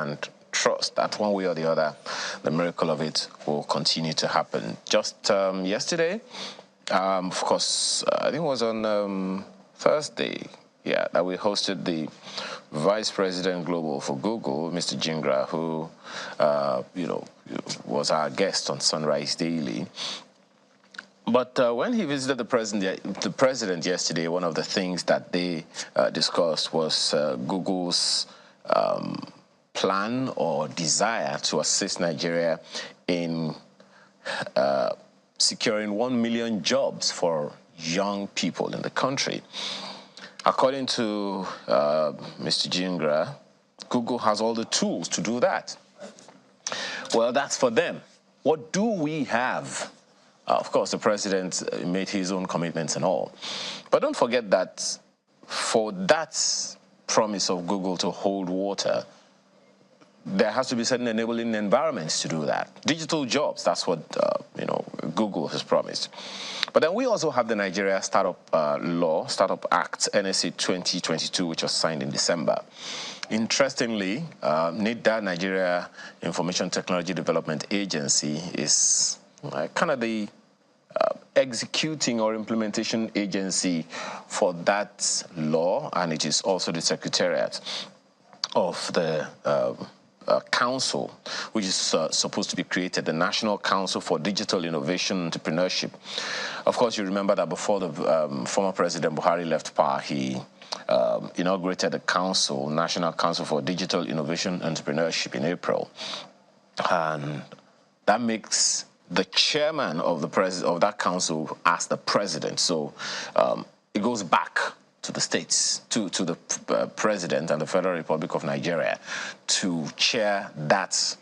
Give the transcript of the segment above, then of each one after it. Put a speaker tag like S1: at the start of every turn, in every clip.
S1: and trust that one way or the other, the miracle of it will continue to happen. Just yesterday, of course, I think it was on Thursday, yeah, that we hosted the Vice President Global for Google, Mr. Jingra, who, was our guest on Sunrise Daily. But when he visited the president yesterday, one of the things that they discussed was Google's plan or desire to assist Nigeria in securing 1 million jobs for young people in the country. According to Mr. Jingra, Google has all the tools to do that. Well, that's for them. What do we have? Of course, the president made his own commitments and all. But don't forget that for that promise of Google to hold water, there has to be certain enabling environments to do that. Digital jobs, that's what Google has promised. But then we also have the Nigeria Startup Startup Act, NSA 2022, which was signed in December. Interestingly, NIDA, Nigeria Information Technology Development Agency, is kind of the executing or implementation agency for that law, and it is also the secretariat of the council, which is supposed to be created, the National Council for Digital Innovation Entrepreneurship. Of course, you remember that before the former President Buhari left power, he inaugurated the council, National Council for Digital Innovation Entrepreneurship, in April. And that makes the chairman of that council as the president. So it goes back to the states, to the president and the Federal Republic of Nigeria to chair that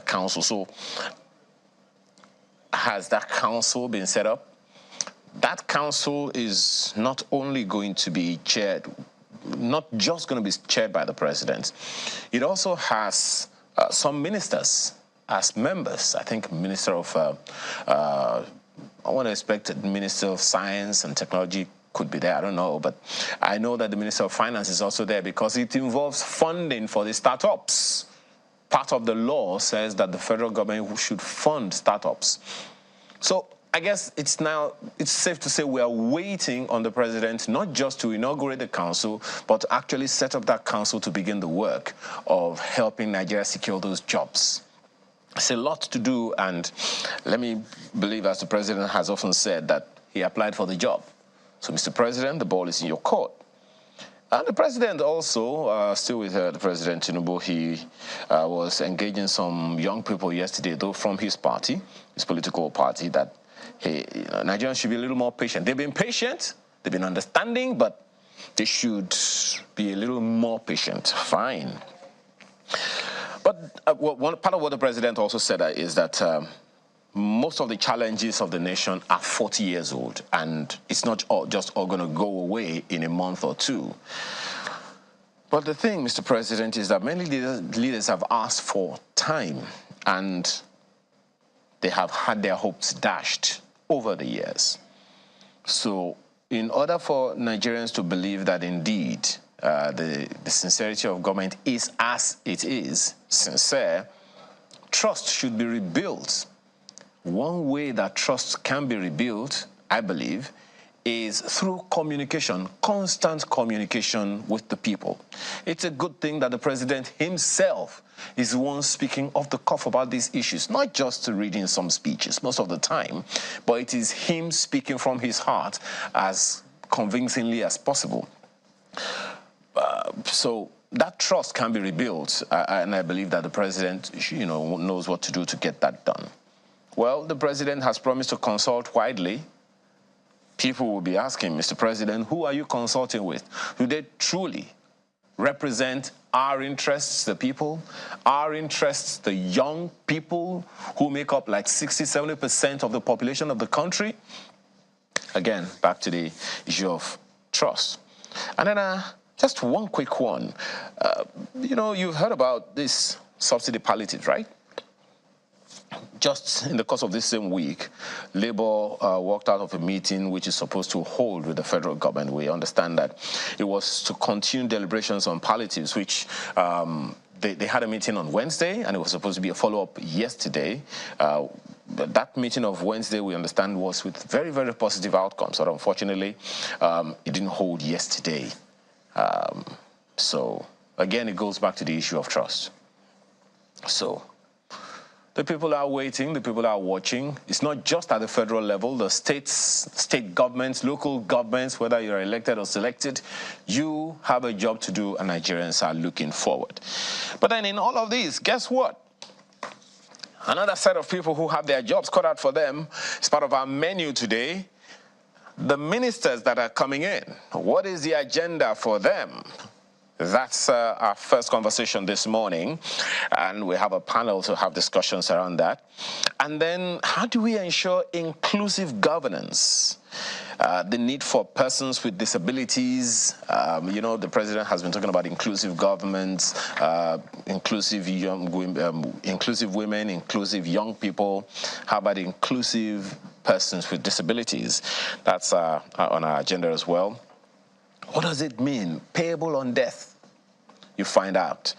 S1: council. So has that council been set up? That council is not only going to be chaired, not just going to be chaired by the president. It also has some ministers as members. I think Minister of, I want to expect the Minister of Science and Technology could be there, I don't know, but I know that the Minister of Finance is also there because it involves funding for the startups. Part of the law says that the federal government should fund startups. So I guess it's safe to say we are waiting on the president not just to inaugurate the council, but to actually set up that council to begin the work of helping Nigeria secure those jobs. It's a lot to do, and let me believe, as the president has often said, that he applied for the job. So, Mr. President, the ball is in your court. And the president also, still with the President Tinubu, he was engaging some young people yesterday, though from his party, his political party, that hey, Nigerians should be a little more patient. They've been patient, they've been understanding, but they should be a little more patient. Fine. But one part of what the president also said is that most of the challenges of the nation are 40 years old, and it's not just all going to go away in a month or two. But the thing, Mr. President, is that many leaders have asked for time, and they have had their hopes dashed over the years. So in order for Nigerians to believe that indeed the sincerity of government is as it is, sincere, trust should be rebuilt. One way that trust can be rebuilt, I believe, is through communication, constant communication with the people. It's a good thing that the president himself is the one speaking off the cuff about these issues, not just reading some speeches most of the time, but it is him speaking from his heart as convincingly as possible. So that trust can be rebuilt, and I believe that the president, knows what to do to get that done. Well, the president has promised to consult widely. People will be asking, Mr. President, who are you consulting with? Do they truly represent our interests, the people, our interests, the young people who make up like 60–70% of the population of the country? Again, back to the issue of trust. And then just one quick one. You've heard about this subsidy palliative, right? Just in the course of this same week, Labour walked out of a meeting which is supposed to hold with the federal government. We understand that it was to continue deliberations on palliatives, which they had a meeting on Wednesday, and it was supposed to be a follow-up yesterday. That meeting of Wednesday, we understand, was with very, very positive outcomes. But unfortunately, it didn't hold yesterday. So, again, it goes back to the issue of trust. So, the people are waiting, the people are watching. It's not just at the federal level, the states, state governments, local governments, whether you're elected or selected, you have a job to do, and Nigerians are looking forward. But then in all of this, guess what? Another set of people who have their jobs cut out for them is part of our menu today. The ministers that are coming in, what is the agenda for them? That's our first conversation this morning, and we have a panel to have discussions around that. And then, how do we ensure inclusive governance? The need for persons with disabilities. You know, the president has been talking about inclusive governments, inclusive women, inclusive young people. How about inclusive persons with disabilities? That's on our agenda as well. What does it mean? Payable on death. You find out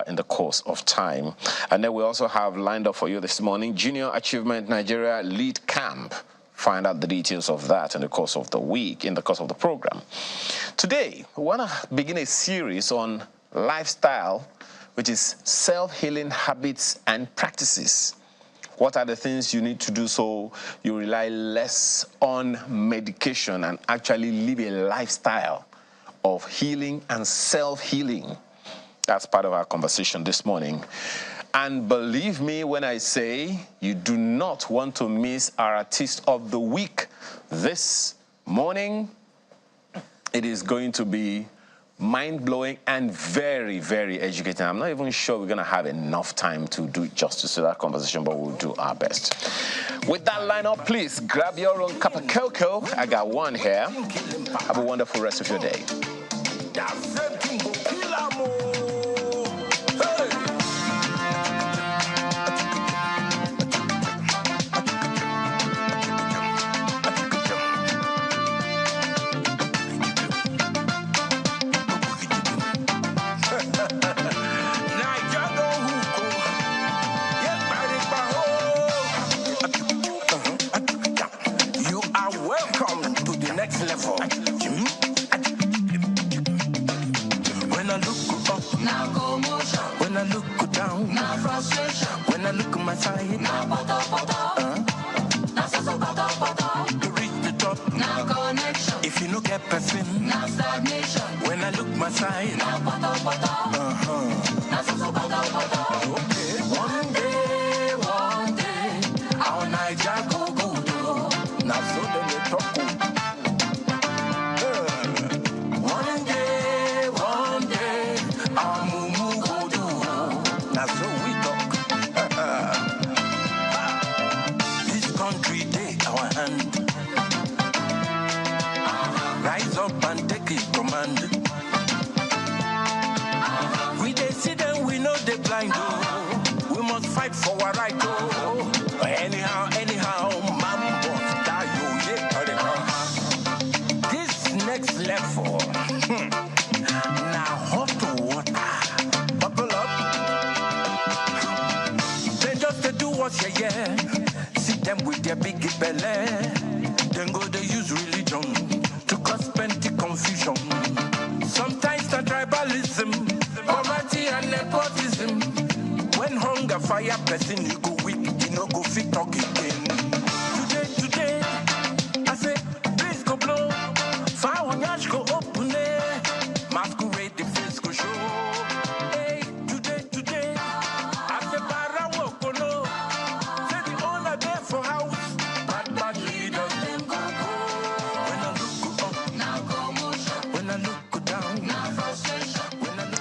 S1: in the course of time. And then we also have lined up for you this morning, Junior Achievement Nigeria Lead Camp. Find out the details of that in the course of the week, in the course of the program. Today, we want to begin a series on lifestyle, which is self-healing habits and practices. What are the things you need to do so you rely less on medication and actually live a lifestyle of healing and self-healing? That's part of our conversation this morning. And believe me when I say you do not want to miss our Artist of the Week this morning. It is going to be mind-blowing and very, very educating. I'm not even sure we're going to have enough time to do justice to that conversation, but we'll do our best. With that lineup, please grab your own cup of cocoa. I got one here. Have a wonderful rest of your day.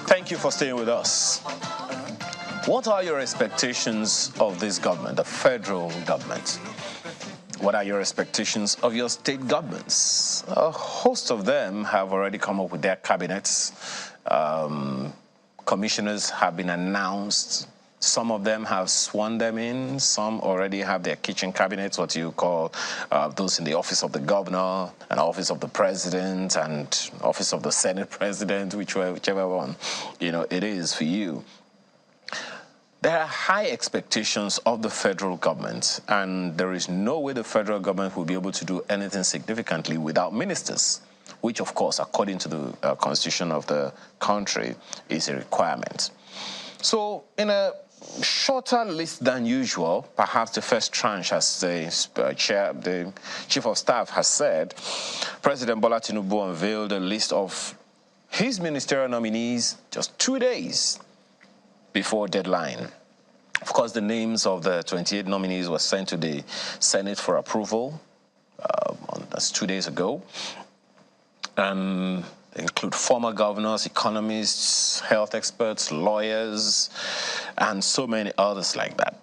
S1: Thank you for staying with us. What are your expectations of this government, the federal government? What are your expectations of your state governments? A host of them have already come up with their cabinets. Commissioners have been announced. Some of them have sworn them in. Some already have their kitchen cabinets, what you call those in the office of the governor and office of the president and office of the Senate president, whichever one it is for you. There are high expectations of the federal government, and there is no way the federal government will be able to do anything significantly without ministers, which, of course, according to the constitution of the country, is a requirement. So, in a shorter list than usual, perhaps the first tranche, as the chief of staff has said, President Bola Tinubu unveiled a list of his ministerial nominees just 2 days before deadline. Of course, the names of the 28 nominees were sent to the Senate for approval. That's 2 days ago. And they include former governors, economists, health experts, lawyers, and so many others like that.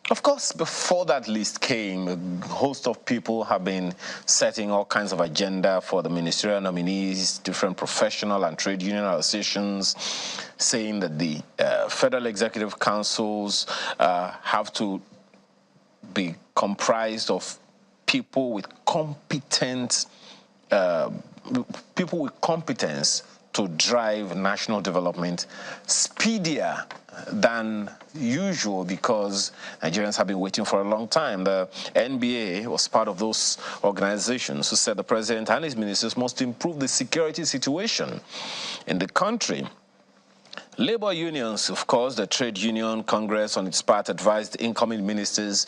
S1: Of course, before that list came, a host of people have been setting all kinds of agenda for the ministerial nominees, different professional and trade union associations, saying that the federal executive councils have to be comprised of people with competence to drive national development speedier than usual, because Nigerians have been waiting for a long time. The NBA was part of those organizations who said the president and his ministers must improve the security situation in the country. Labor unions, of course, the trade union Congress on its part advised incoming ministers,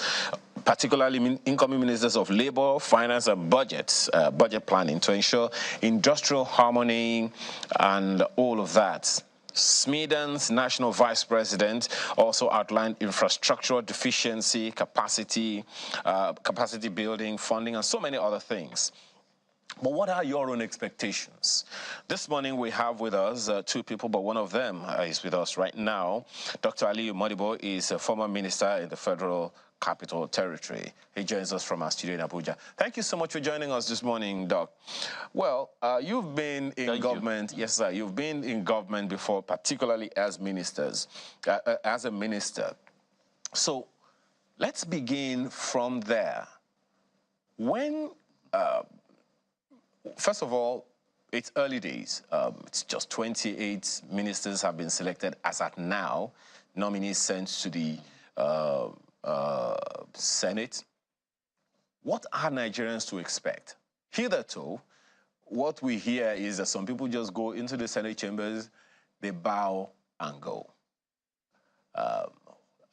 S1: particularly incoming ministers of labor, finance and budget planning, to ensure industrial harmony and all of that. Smeden's national vice president also outlined infrastructural deficiency, capacity building, funding, and so many other things. But what are your own expectations? This morning we have with us two people, but one of them is with us right now. Dr. Aliyu Modibo is a former minister in the Federal Capital Territory. He joins us from our studio in Abuja. Thank you so much for joining us this morning, Doc. Well, you've been in government. Yes, sir. You've been in government before, particularly as as a minister. So let's begin from there. When... First of all, it's early days. It's just 28 ministers have been selected as at now, nominees sent to the Senate. What are Nigerians to expect? Hitherto, what we hear is that some people just go into the Senate chambers, they bow and go.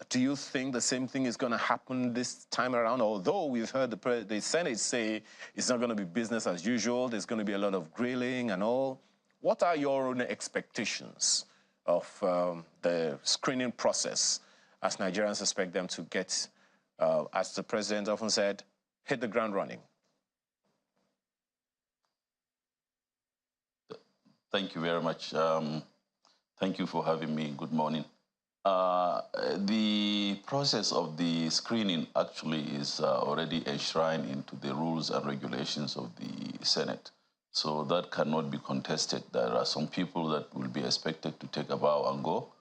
S1: Do you think the same thing is going to happen this time around? Although we've heard the Senate say it's not going to be business as usual, there's going to be a lot of grilling and all. What are your own expectations of the screening process as Nigerians expect them to get, as the president often said, hit the ground running?
S2: Thank you very much. Thank you for having me. Good morning. The process of the screening actually is already enshrined into the rules and regulations of the Senate. So that cannot be contested. There are some people that will be expected to take a bow and go.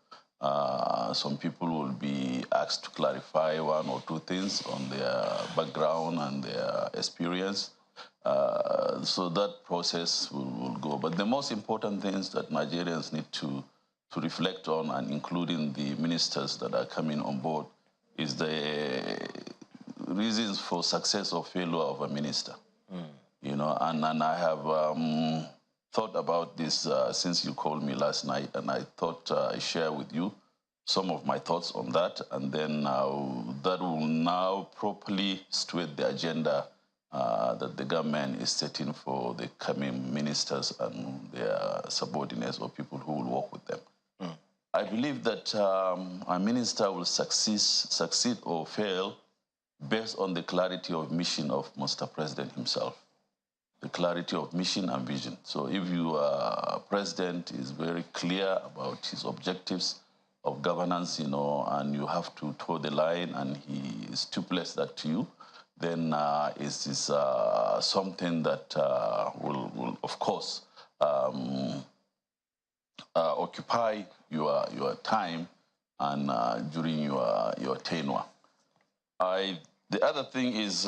S2: Some people will be asked to clarify one or two things on their background and their experience. So that process will go. But the most important things that Nigerians need to reflect on, and including the ministers that are coming on board, is the reasons for success or failure of a minister. You know, and I have thought about this since you called me last night, and I thought I share with you some of my thoughts on that, and then that will now properly sway the agenda that the government is setting for the coming ministers and their subordinates or people who will work with them. I believe that a minister will succeed or fail based on the clarity of mission of Mr. President himself, the clarity of mission and vision. So if your president is very clear about his objectives of governance, you know, and you have to toe the line and he stipulates that to you, then it is something that will of course, occupy your time and during your tenure. The other thing is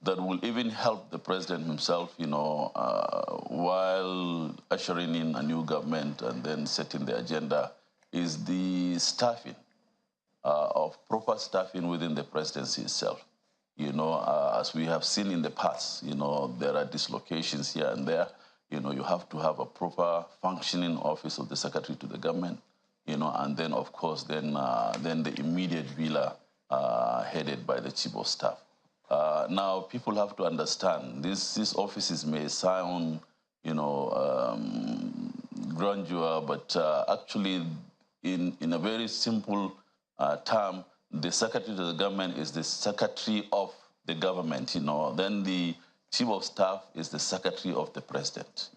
S2: that will even help the president himself, you know, while ushering in a new government and then setting the agenda, is the staffing, of proper staffing within the presidency itself. As we have seen in the past, there are dislocations here and there. You have to have a proper functioning office of the secretary to the government, and then, of course, then the immediate villa headed by the chief of staff. Now, people have to understand, these offices may sound, grandeur, but actually, in a very simple term, the secretary to the government is the secretary of the government, Then the chief of staff is the secretary of the president,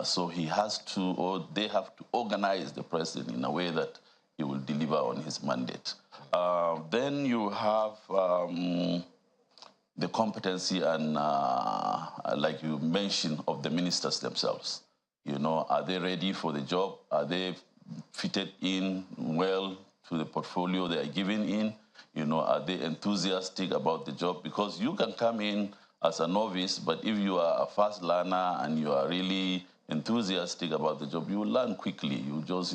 S2: So he has to, or they have to organize the president in a way that he will deliver on his mandate. Then you have the competency and, like you mentioned, of the ministers themselves. Are they ready for the job? Are they fitted in well to the portfolio they are giving in? Are they enthusiastic about the job? Because you can come in as a novice, but if you are a fast learner and you are really enthusiastic about the job, you will learn quickly. You just,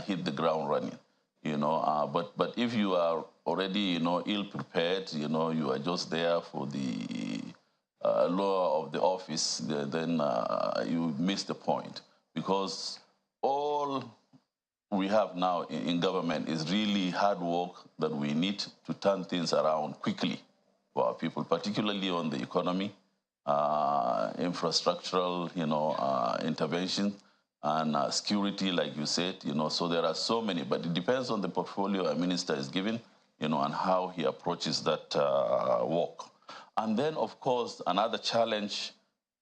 S2: hit the ground running. But if you are already, ill-prepared, you are just there for the lure of the office, then you miss the point. Because all we have now in government is really hard work that we need to turn things around quickly for our people, particularly on the economy, infrastructural, intervention, and security, like you said, so there are so many, but it depends on the portfolio a minister is given, and how he approaches that work. And then, of course, another challenge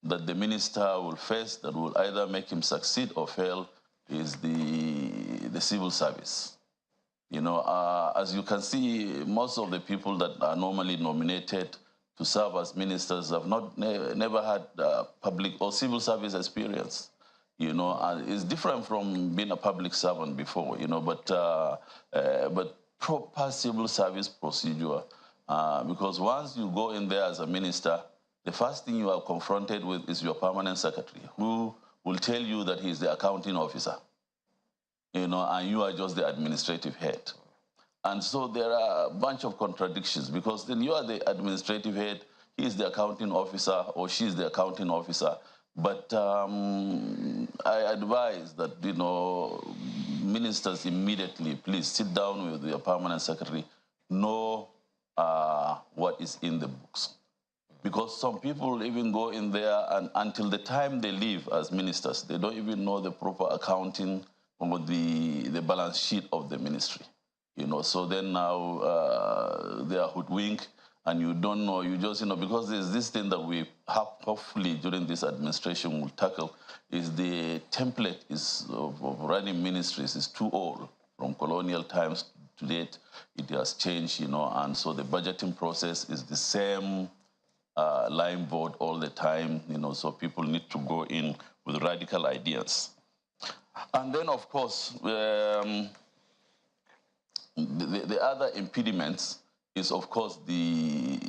S2: that the minister will face that will either make him succeed or fail is the civil service. As you can see, most of the people that are normally nominated to serve as ministers have never had public or civil service experience. It's different from being a public servant before, but proper civil service procedure, because once you go in there as a minister, the first thing you are confronted with is your permanent secretary, who will tell you that he's the accounting officer, and you are just the administrative head. And so there are a bunch of contradictions, because then you are the administrative head, he is the accounting officer, or she is the accounting officer. But I advise that, ministers immediately, please sit down with your permanent secretary, know what is in the books. Because some people even go in there and until the time they leave as ministers, they don't even know the proper accounting or the balance sheet of the ministry. So then now they are hoodwinked and you don't know, you just, because there's this thing that we have hopefully during this administration will tackle is the template of running ministries is too old. From colonial times to date, it has changed, and so the budgeting process is the same line board all the time, so people need to go in with radical ideas. And then, of course, the other impediments is, of course, the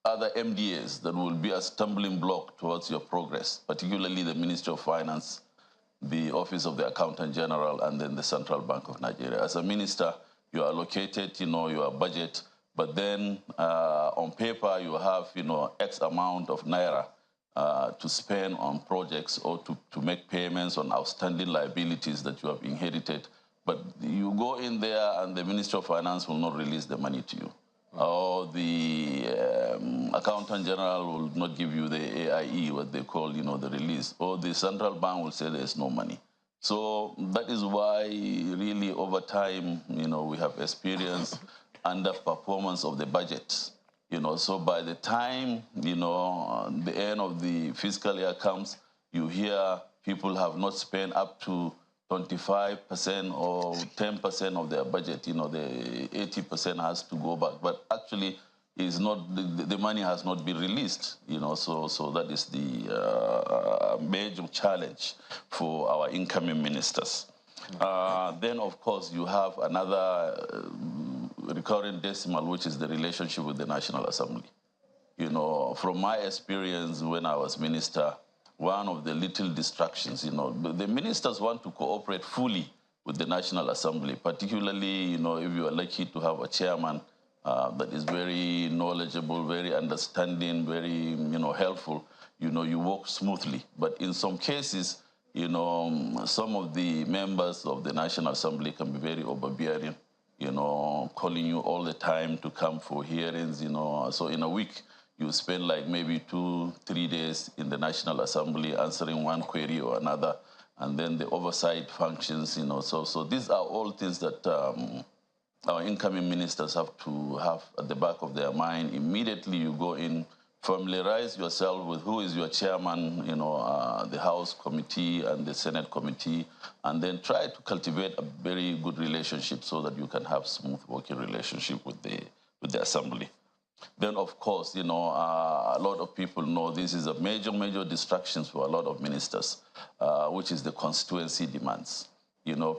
S2: other MDAs that will be a stumbling block towards your progress, particularly the Ministry of Finance, the Office of the Accountant General, and then the Central Bank of Nigeria. As a minister, you are allocated, your budget, but then on paper you have, X amount of naira to spend on projects or to make payments on outstanding liabilities that you have inherited. But you go in there and the Ministry of Finance will not release the money to you. Or the Accountant General will not give you the AIE, what they call, the release. Or the Central Bank will say there's no money. So that is why really over time, we have experienced underperformance of the budget. So by the time, the end of the fiscal year comes, you hear people have not spent up to 25% or 10% of their budget, the 80% has to go back. But actually, is not the money has not been released, so that is the major challenge for our incoming ministers. Then, of course, you have another recurring decimal, which is the relationship with the National Assembly. From my experience when I was minister, one of the little distractions, the ministers want to cooperate fully with the National Assembly, particularly, if you are lucky to have a chairman that is very knowledgeable, very understanding, very, helpful, you work smoothly. But in some cases, some of the members of the National Assembly can be very overbearing, calling you all the time to come for hearings, So in a week, you spend like maybe 2-3 days in the National Assembly answering one query or another, and then the oversight functions, So these are all things that our incoming ministers have to have at the back of their mind. Immediately you go in, familiarize yourself with who is your chairman, the House committee and the Senate committee, and then try to cultivate a very good relationship so that you can have smooth working relationship with the Assembly. Then, of course, a lot of people know this is a major, major distraction for a lot of ministers, which is the constituency demands.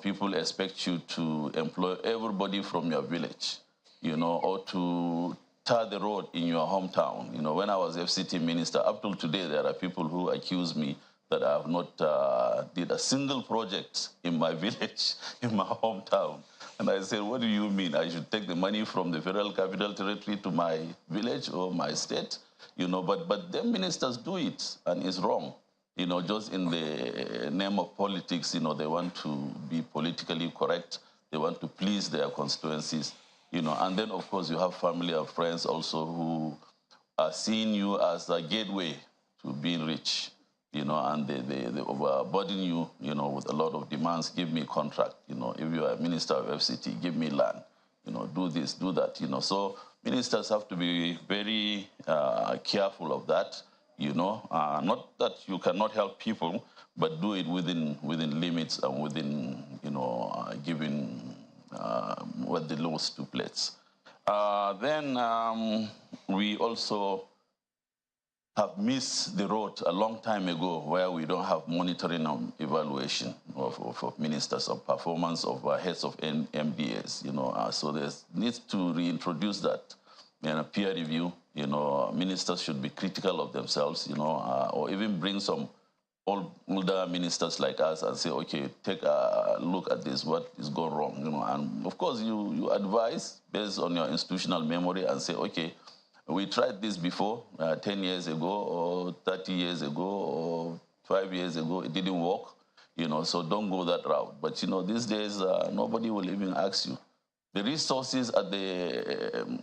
S2: People expect you to employ everybody from your village, or to tar the road in your hometown. When I was FCT minister, up till today, there are people who accuse me that I have not did a single project in my village, in my hometown. And I said, what do you mean? I should take the money from the Federal Capital Territory to my village or my state? But then ministers do it, and it's wrong. Just in the name of politics, they want to be politically correct. They want to please their constituencies, And then, of course, you have family and friends also who are seeing you as a gateway to being rich, and they overburden you, with a lot of demands. Give me contract, if you are a minister of FCT, give me land, do this, do that, So ministers have to be very careful of that, not that you cannot help people, but do it within limits and within, giving what the law stipulates. Then we also have missed the road a long time ago where we don't have monitoring and evaluation of ministers, of performance of heads of MDAs, So there needs to reintroduce that, peer review, ministers should be critical of themselves, or even bring some older ministers like us and say, okay, take a look at this, what is going wrong, And of course, you advise based on your institutional memory and say, okay, we tried this before, 10 years ago or 30 years ago or 5 years ago. It didn't work, so don't go that route. But, these days, nobody will even ask you. The resources are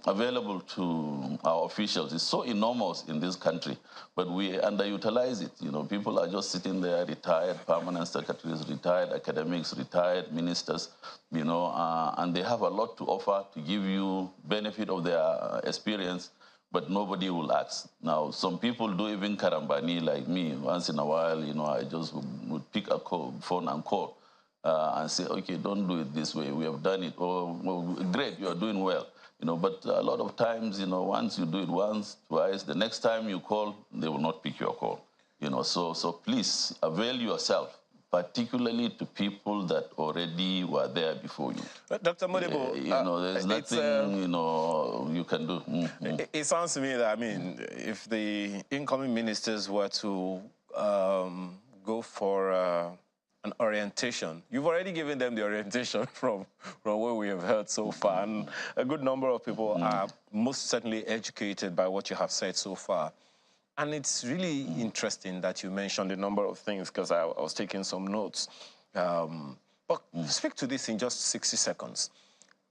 S2: available to our officials is so enormous in this country, but we underutilize it. People are just sitting there, retired permanent secretaries, retired academics, retired ministers, and they have a lot to offer to give you benefit of their experience, but nobody will ask. Now, some people do even karambani like me. Once in a while, I just would pick a phone and call and say, okay, don't do it this way. We have done it. Oh, well, great, you are doing well. But a lot of times, once you do it once, twice, the next time you call, they will not pick your call. So please avail yourself, particularly to people that already were there before you.
S1: Dr. Modibo,
S2: there's nothing, you can do. Mm-hmm.
S1: It sounds to me that, if the incoming ministers were to go for an orientation, you've already given them the orientation from what we have heard so far, and a good number of people are most certainly educated by what you have said so far. And it's really interesting that you mentioned a number of things, because I was taking some notes. But speak to this in just 60 seconds.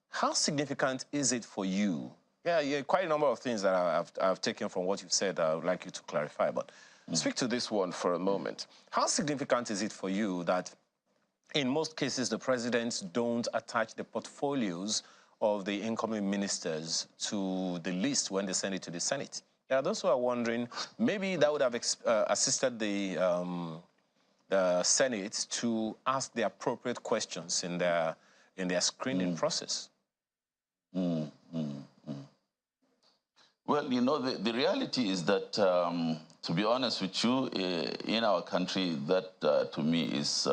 S1: How significant is it for you? Yeah, quite a number of things that I've taken from what you've said I would like you to clarify, but speak to this one for a moment. How significant is it for you that in most cases the presidents don't attach the portfolios of the incoming ministers to the list when they send it to the Senate? There are those who are wondering, maybe that would have assisted the Senate to ask the appropriate questions in their screening process.
S2: Well, the reality is that, to be honest with you, in our country, that to me is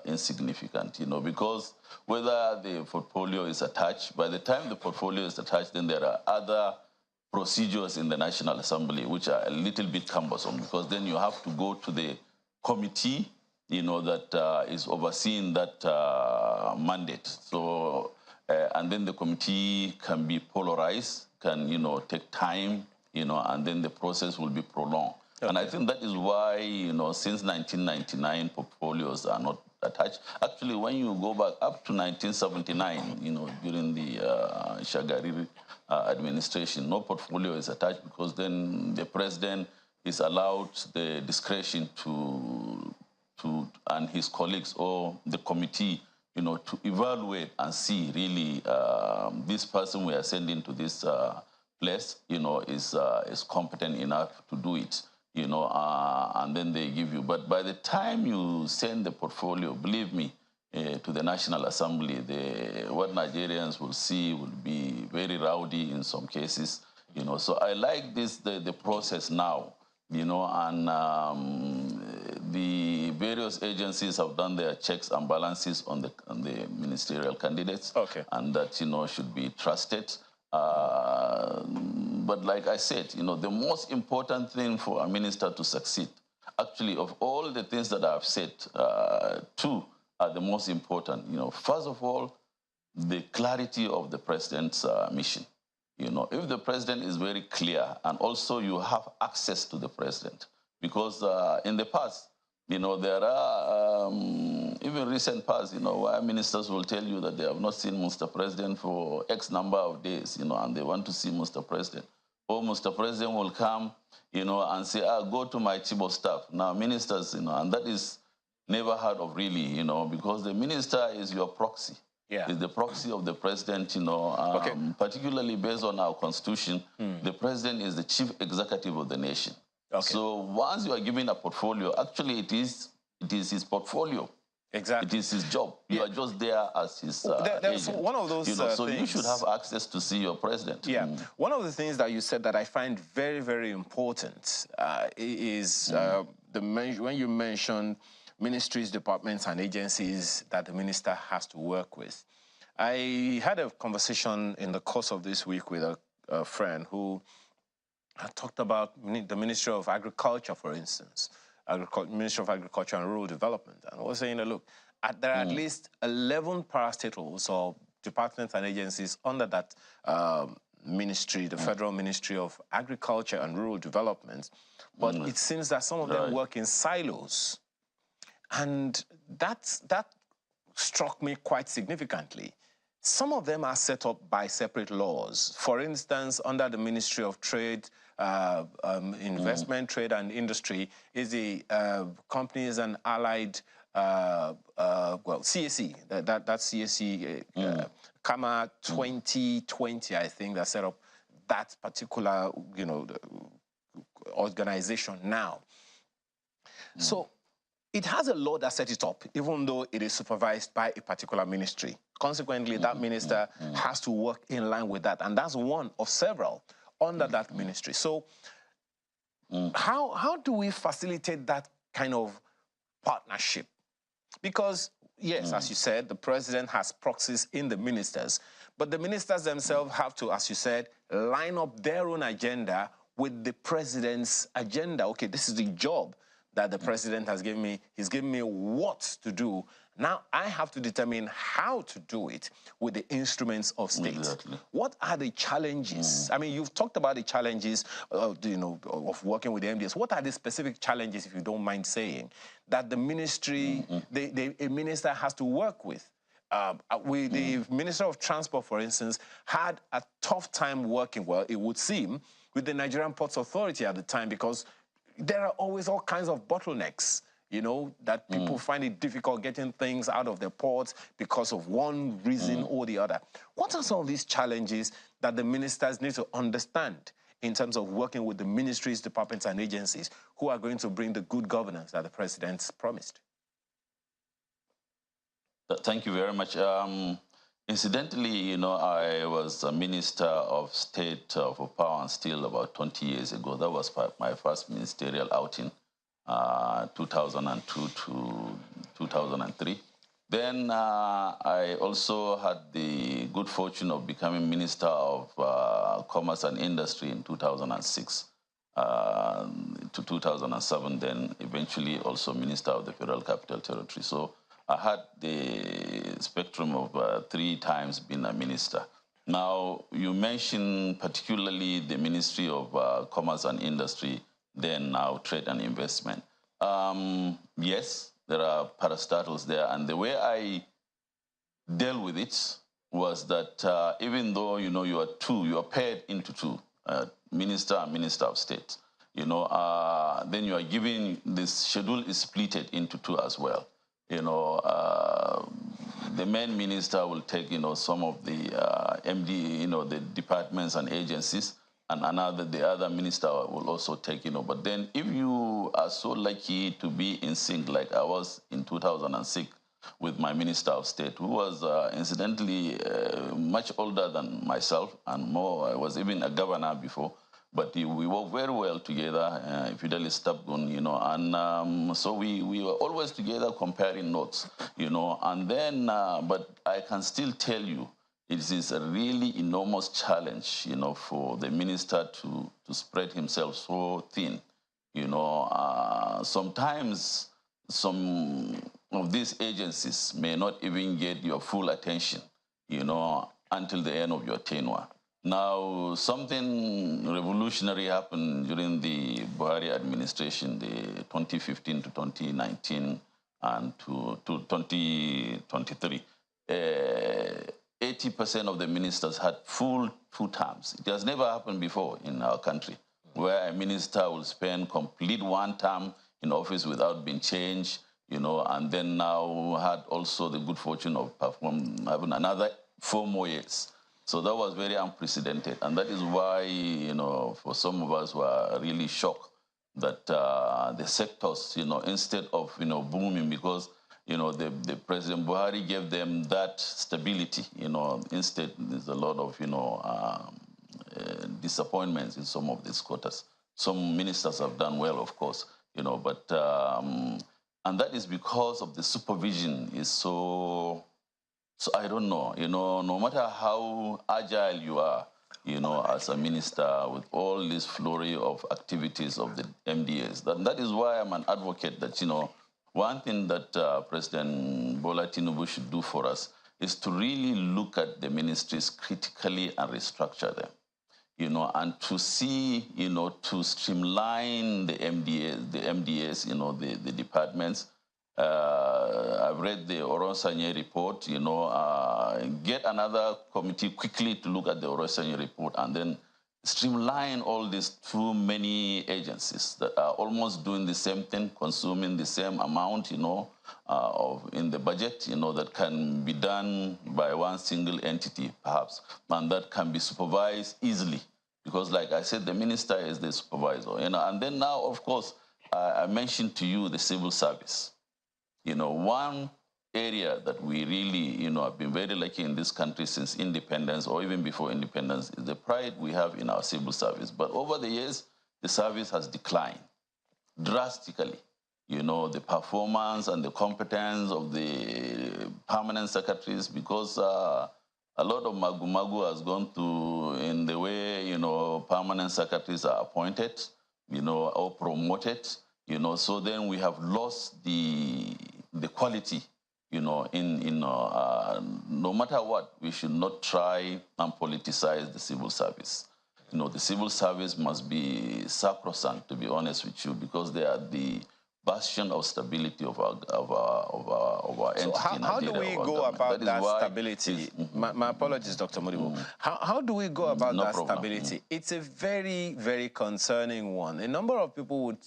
S2: insignificant, because whether the portfolio is attached, by the time the portfolio is attached, then there are other procedures in the National Assembly which are a little bit cumbersome, because then you have to go to the committee, that is overseeing that mandate. So, and then the committee can be polarized, can, take time, and then the process will be prolonged. Okay. And I think that is why, since 1999, portfolios are not attached. Actually, when you go back up to 1979, during the Shagari administration, no portfolio is attached, because then the president is allowed the discretion to and his colleagues or the committee, to evaluate and see really this person we are sending to this place, is competent enough to do it, and then they give you. But by the time you send the portfolio, believe me, to the National Assembly, what Nigerians will see will be very rowdy in some cases, So I like the process now, and the various agencies have done their checks and balances on the ministerial candidates, okay, and that should be trusted. But like I said, the most important thing for a minister to succeed, actually, of all the things that I've said, two are the most important. First of all, the clarity of the president's mission. If the president is very clear, and also you have access to the president, because in the past, there are, even recent past, where ministers will tell you that they have not seen Mr. President for X number of days, and they want to see Mr. President. Or Mr. President will come, and say, go to my chief of staff. Now, ministers, and that is never heard of really, because the minister is your proxy. Yeah. Is the proxy of the president, okay, particularly based on our constitution, the president is the chief executive of the nation. Okay. So once you are given a portfolio, actually it is his portfolio. Exactly. It is his job. Yeah. You are just there as his agent. One of those so things, you should have access to see your president. Yeah. One of the things that you said that I find very, very important is when you mentioned ministries, departments, and agencies that the minister has to work with. I had a conversation in the course of this week with a friend who had talked about the Ministry of Agriculture, for instance, Ministry of Agriculture and Rural Development, and was saying, look, there are at least 11 parastatals or departments and agencies under that ministry, the Federal Ministry of Agriculture and Rural Development, but it seems that some of them work in silos. And that struck me quite significantly. Some of them are set up by separate laws. For instance, under the Ministry of Trade, Investment, Trade and Industry is the Companies and Allied, CAC, that's CAC, CAMA 2020, I think, that set up that particular, organization now. So it has a law that set it up, even though it is supervised by a particular ministry. Consequently, that minister has to work in line with that, and that's one of several under that ministry. So how do we facilitate that kind of partnership? Because, yes, as you said, the president has proxies in the ministers, but the ministers themselves have to, as you said, line up their own agenda with the president's agenda. Okay, this is the job that the president has given me. He's given me what to do. Now I have to determine how to do it with the instruments of state. Exactly. What are the challenges? I mean, you've talked about the challenges of of working with the MDS. What are the specific challenges, if you don't mind saying, that the ministry, a minister has to work with? The Minister of Transport, for instance, had a tough time working, well, it would seem, with the Nigerian Ports Authority at the time, because there are always all kinds of bottlenecks, that people find it difficult getting things out of their ports because of one reason or the other. What are some of these challenges that the ministers need to understand in terms of working with the ministries, departments, and agencies who are going to bring the good governance that the president's promised? Thank you very much. Incidentally, I was a Minister of State for Power and Steel about 20 years ago. That was my first ministerial outing, 2002 to 2003. Then I also had the good fortune of becoming Minister of Commerce and Industry in 2006. to 2007, then eventually also Minister of the Federal Capital Territory. So I had the spectrum of 3 times being a minister. Now, you mentioned particularly the Ministry of Commerce and Industry, then now Trade and Investment. Yes, there are parastatals there, and the way I dealt with it was that even though you are paired into 2, minister and minister of state. Then you are giving this schedule is splitted into 2 as well. The main minister will take some of the MD, the departments and agencies, and the other minister will also take. But then if you are so lucky to be in sync, like I was in 2006 with my Minister of State, who was incidentally much older than myself and more. I was even a governor before, but we worked very well together, Fidelis Tabgun, and so we were always together comparing notes, and then, but I can still tell you, it is a really enormous challenge, for the minister to spread himself so thin. Sometimes some of these agencies may not even get your full attention, until the end of your tenure. Now, something revolutionary happened during the Buhari administration, the 2015 to 2019 and to 2023. 80% of the ministers had full 2 terms. It has never happened before in our country, where a minister will spend complete 1 term in office without being changed, and then now had also the good fortune of having another 4 more years. So that was very unprecedented, and that is why, for some of us were really shocked that the sectors, instead of, booming, because, the President Buhari gave them that stability, instead there's a lot of, disappointments in some of these quarters. Some ministers have done well, of course, but, and that is because of the supervision is so I don't know, no matter how agile you are, as a minister with all this flurry of activities of the MDAs, that is why I'm an advocate that, one thing that President Bola Tinubu should do for us is to really look at the ministries critically and restructure them, and to see, to streamline the MDAs, the departments. I've read the Oronsanye report, get another committee quickly to look at the Oronsanye report and then streamline all these too many agencies that are almost doing the same thing, consuming the same amount, in the budget, that can be done by one single entity, perhaps, and that can be supervised easily. Because, like I said, the minister is the supervisor, and then now, of course, I mentioned to you the civil service. One area that we really, have been very lucky in this country since independence or even before independence is the pride we have in our civil service. But over the years, the service has declined drastically. The performance and the competence of the permanent secretaries, because a lot of magu-magu has gone to in the way, permanent secretaries are appointed, or promoted, so then we have lost the quality, no matter what, we should not try and politicize the civil service. The civil service must be sacrosanct, to be honest with you, because they are the bastion of stability of our entity.
S1: So how do we go about that stability? My apologies, Dr. Modibo. How do we go about that stability? It's a very, very concerning one. A number of people would,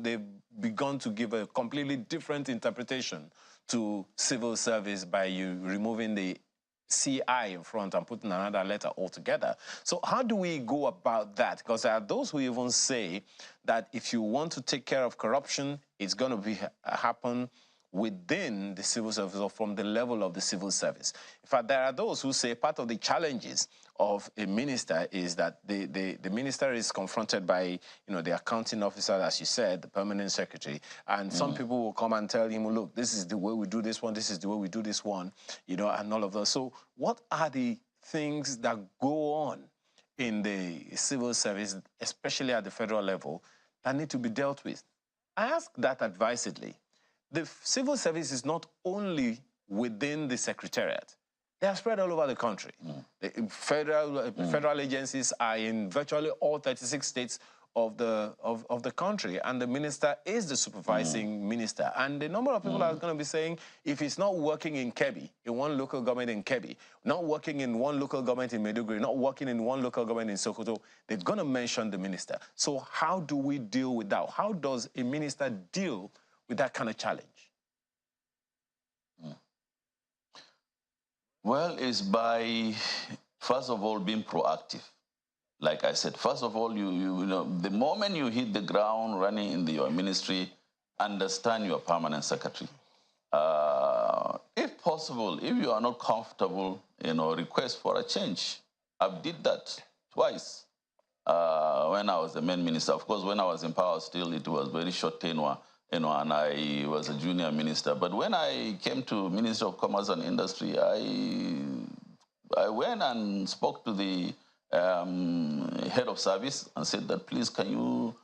S1: they've begun to give a completely different interpretation to civil service by you removing the CI in front and putting another letter altogether. So how do we go about that? Because there are those who even say that if you want to take care of corruption, it's going to happen within the civil service or from the level of the civil service. In fact, there are those who say part of the challenges of a minister is that the minister is confronted by, the accounting officer, as you said, the permanent secretary, and some people will come and tell him, look, this is the way we do this one, this is the way we do this one, and all of that. So what are the things that go on in the civil service, especially at the federal level, that need to be dealt with? I ask that advisedly. The civil service is not only within the secretariat. They are spread all over the country. The federal agencies are in virtually all 36 states of the country, and the minister is the supervising minister. And the number of people are going to be saying, if it's not working in Kebbi, in one local government in Kebbi, not working in one local government in Maiduguri, not working in one local government in Sokoto, they're going to mention the minister. So how do we deal with that? How does a minister deal with that kind of challenge?
S2: Well, it's by, first of all, being proactive. Like I said, first of all, you know, the moment you hit the ground running in your ministry, understand your permanent secretary. If possible, if you are not comfortable, you know, request for a change. I've did that twice when I was the main minister. Of course, when I was in power still, it was very short tenure, you know, and I was a junior minister. But when I came to Ministry of Commerce and Industry, I went and spoke to the head of service and said that, please, can you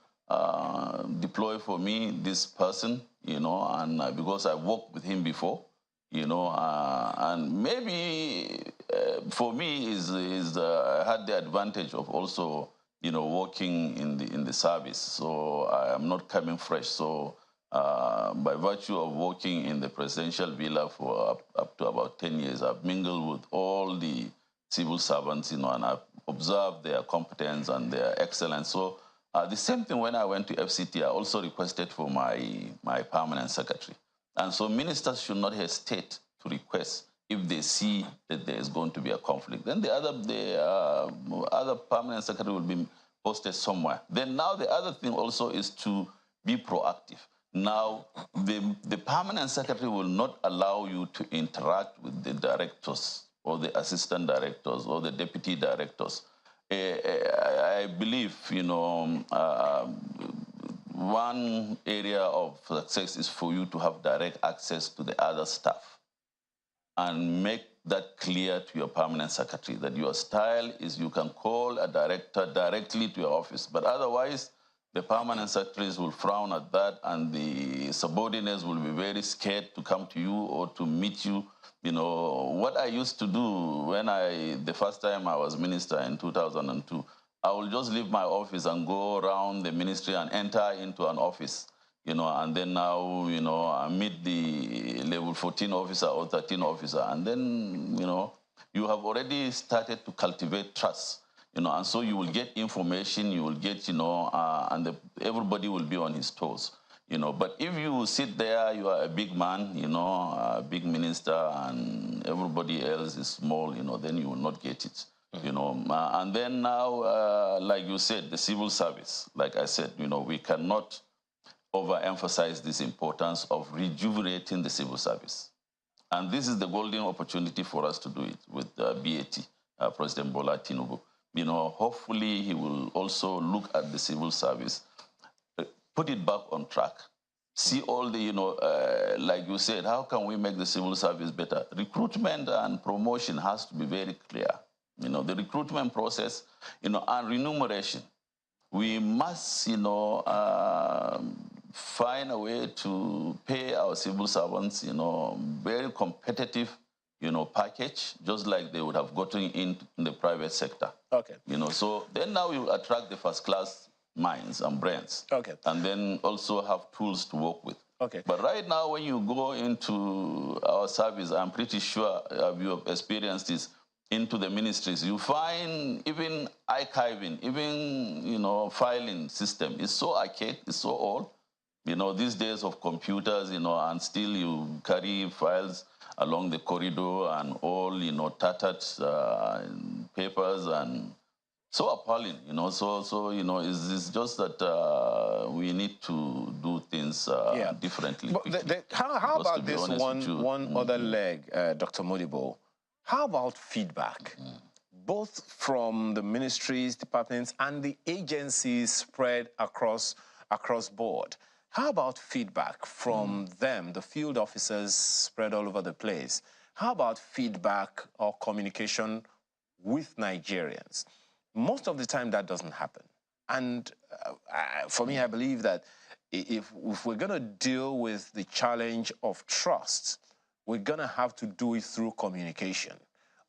S2: deploy for me this person, you know, and because I worked with him before, you know, and maybe for me I had the advantage of also, you know, working in the service, so I am not coming fresh. So by virtue of working in the presidential villa for up to about 10 years, I've mingled with all the civil servants, you know, and I've observed their competence and their excellence. So the same thing when I went to FCT, I also requested for my permanent secretary. And so ministers should not hesitate to request if they see that there is going to be a conflict. Then the other permanent secretary will be posted somewhere. Then now the other thing also is to be proactive. Now, the permanent secretary will not allow you to interact with the directors or the assistant directors or the deputy directors. I believe, you know, one area of success is for you to have direct access to the other staff and make that clear to your permanent secretary, that your style is you can call a director directly to your office, but otherwise the permanent secretaries will frown at that, and the subordinates will be very scared to come to you or to meet you. You know, what I used to do when the first time I was minister in 2002, I will just leave my office and go around the ministry and enter into an office, you know, and then now, you know, I meet the level 14 officer or 13 officer, and then, you know, you have already started to cultivate trust, you know, and so you will get information, you will get, you know, and everybody will be on his toes. You know, but if you sit there, you are a big man, you know, a big minister, and everybody else is small, you know, then you will not get it, you know. And then now, like you said, the civil service, like I said, you know, we cannot overemphasize this importance of rejuvenating the civil service. And this is the golden opportunity for us to do it with BAT, President Bola Tinubu. You know, hopefully he will also look at the civil service, put it back on track. See all the, you know, like you said, how can we make the civil service better? Recruitment and promotion has to be very clear. You know, the recruitment process, you know, and remuneration. We must, you know, find a way to pay our civil servants, you know, very competitive, you know, package, just like they would have gotten in the private sector.
S1: Okay.
S2: You know, so then now you attract the first class minds and brains.
S1: Okay.
S2: And then also have tools to work with.
S1: Okay.
S2: But right now, when you go into our service, I'm pretty sure you have experienced this, into the ministries, you find even archiving, even, you know, filing system is so archaic, it's so old. You know, these days of computers, you know, and still you carry files along the corridor and all, you know, tattered papers, and so appalling, you know. So you know, it's just that we need to do things differently.
S1: But how about this one other leg, Dr. Modibo? How about feedback, both from the ministries, departments, and the agencies spread across board? How about feedback from them, the field officers spread all over the place? How about feedback or communication with Nigerians? most of the time that doesn't happen. And for me, I believe that if we're going to deal with the challenge of trust, we're going to have to do it through communication.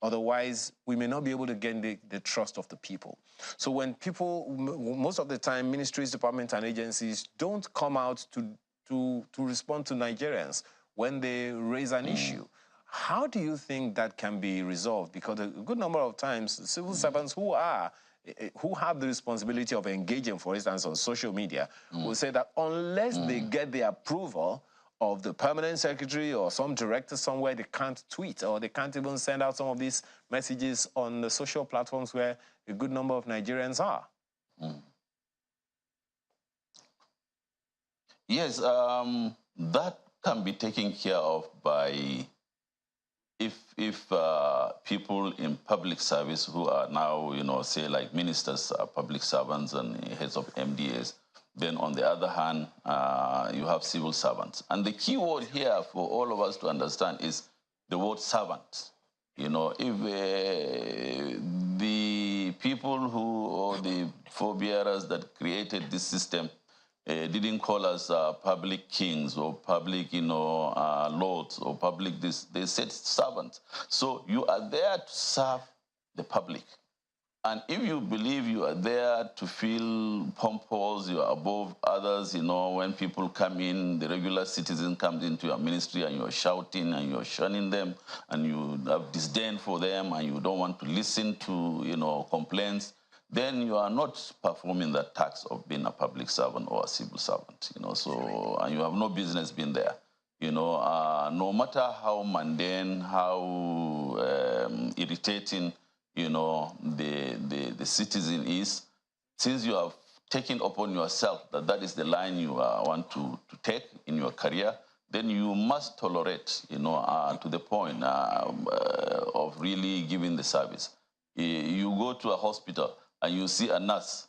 S1: Otherwise, we may not be able to gain the trust of the people. So when people, most of the time, ministries, departments, and agencies don't come out to respond to Nigerians when they raise an issue. How do you think that can be resolved? Because a good number of times, civil servants who have the responsibility of engaging, for instance, on social media, will say that unless they get the approval of the permanent secretary or some director somewhere, they can't tweet, or they can't even send out some of these messages on the social platforms where a good number of Nigerians are.
S2: Yes, that can be taken care of by if people in public service who are now, say like ministers are public servants and heads of MDAs, then on the other hand, you have civil servants. And the key word here for all of us to understand is the word servant. If the people or the forebearers that created this system didn't call us public kings or public, lords or public this. They said servants. So you are there to serve the public. And if you believe you are there to feel pompous, you are above others, when people come in, the regular citizen comes into your ministry and you're shouting and you're shunning them and you have disdain for them and you don't want to listen to, complaints, then you are not performing that task of being a public servant or a civil servant, so, and you have no business being there. No matter how mundane, how irritating, the citizen is, since you have taken upon yourself that is the line you want to take in your career, then you must tolerate, to the point of really giving the service. You go to a hospital and you see a nurse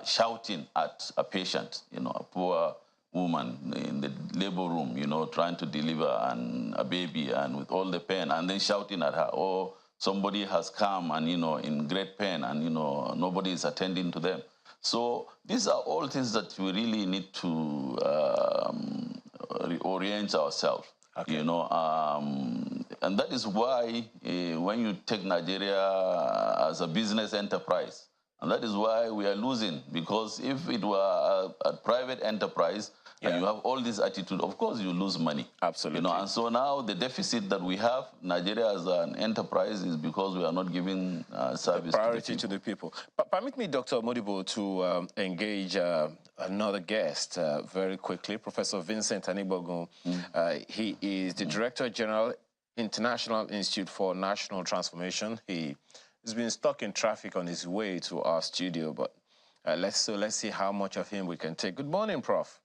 S2: shouting at a patient, a poor woman in the labor room, trying to deliver a baby and with all the pain, and then shouting at her, or somebody has come and, in great pain and, nobody is attending to them. So these are all things that we really need to reorient ourselves,
S1: Okay.
S2: And that is why when you take Nigeria as a business enterprise, and that is why we are losing, because if it were a private enterprise, and you have all this attitude, of course you lose money.
S1: Absolutely.
S2: And so now the deficit that we have, Nigeria as an enterprise, is because we are not giving service
S1: priority to the people. But permit me, Dr. Modibo, to engage another guest very quickly, Professor Vincent Anibogun. He is the Director General, International Institute for National Transformation. He has been stuck in traffic on his way to our studio, but let's see how much of him we can take. Good morning, Prof.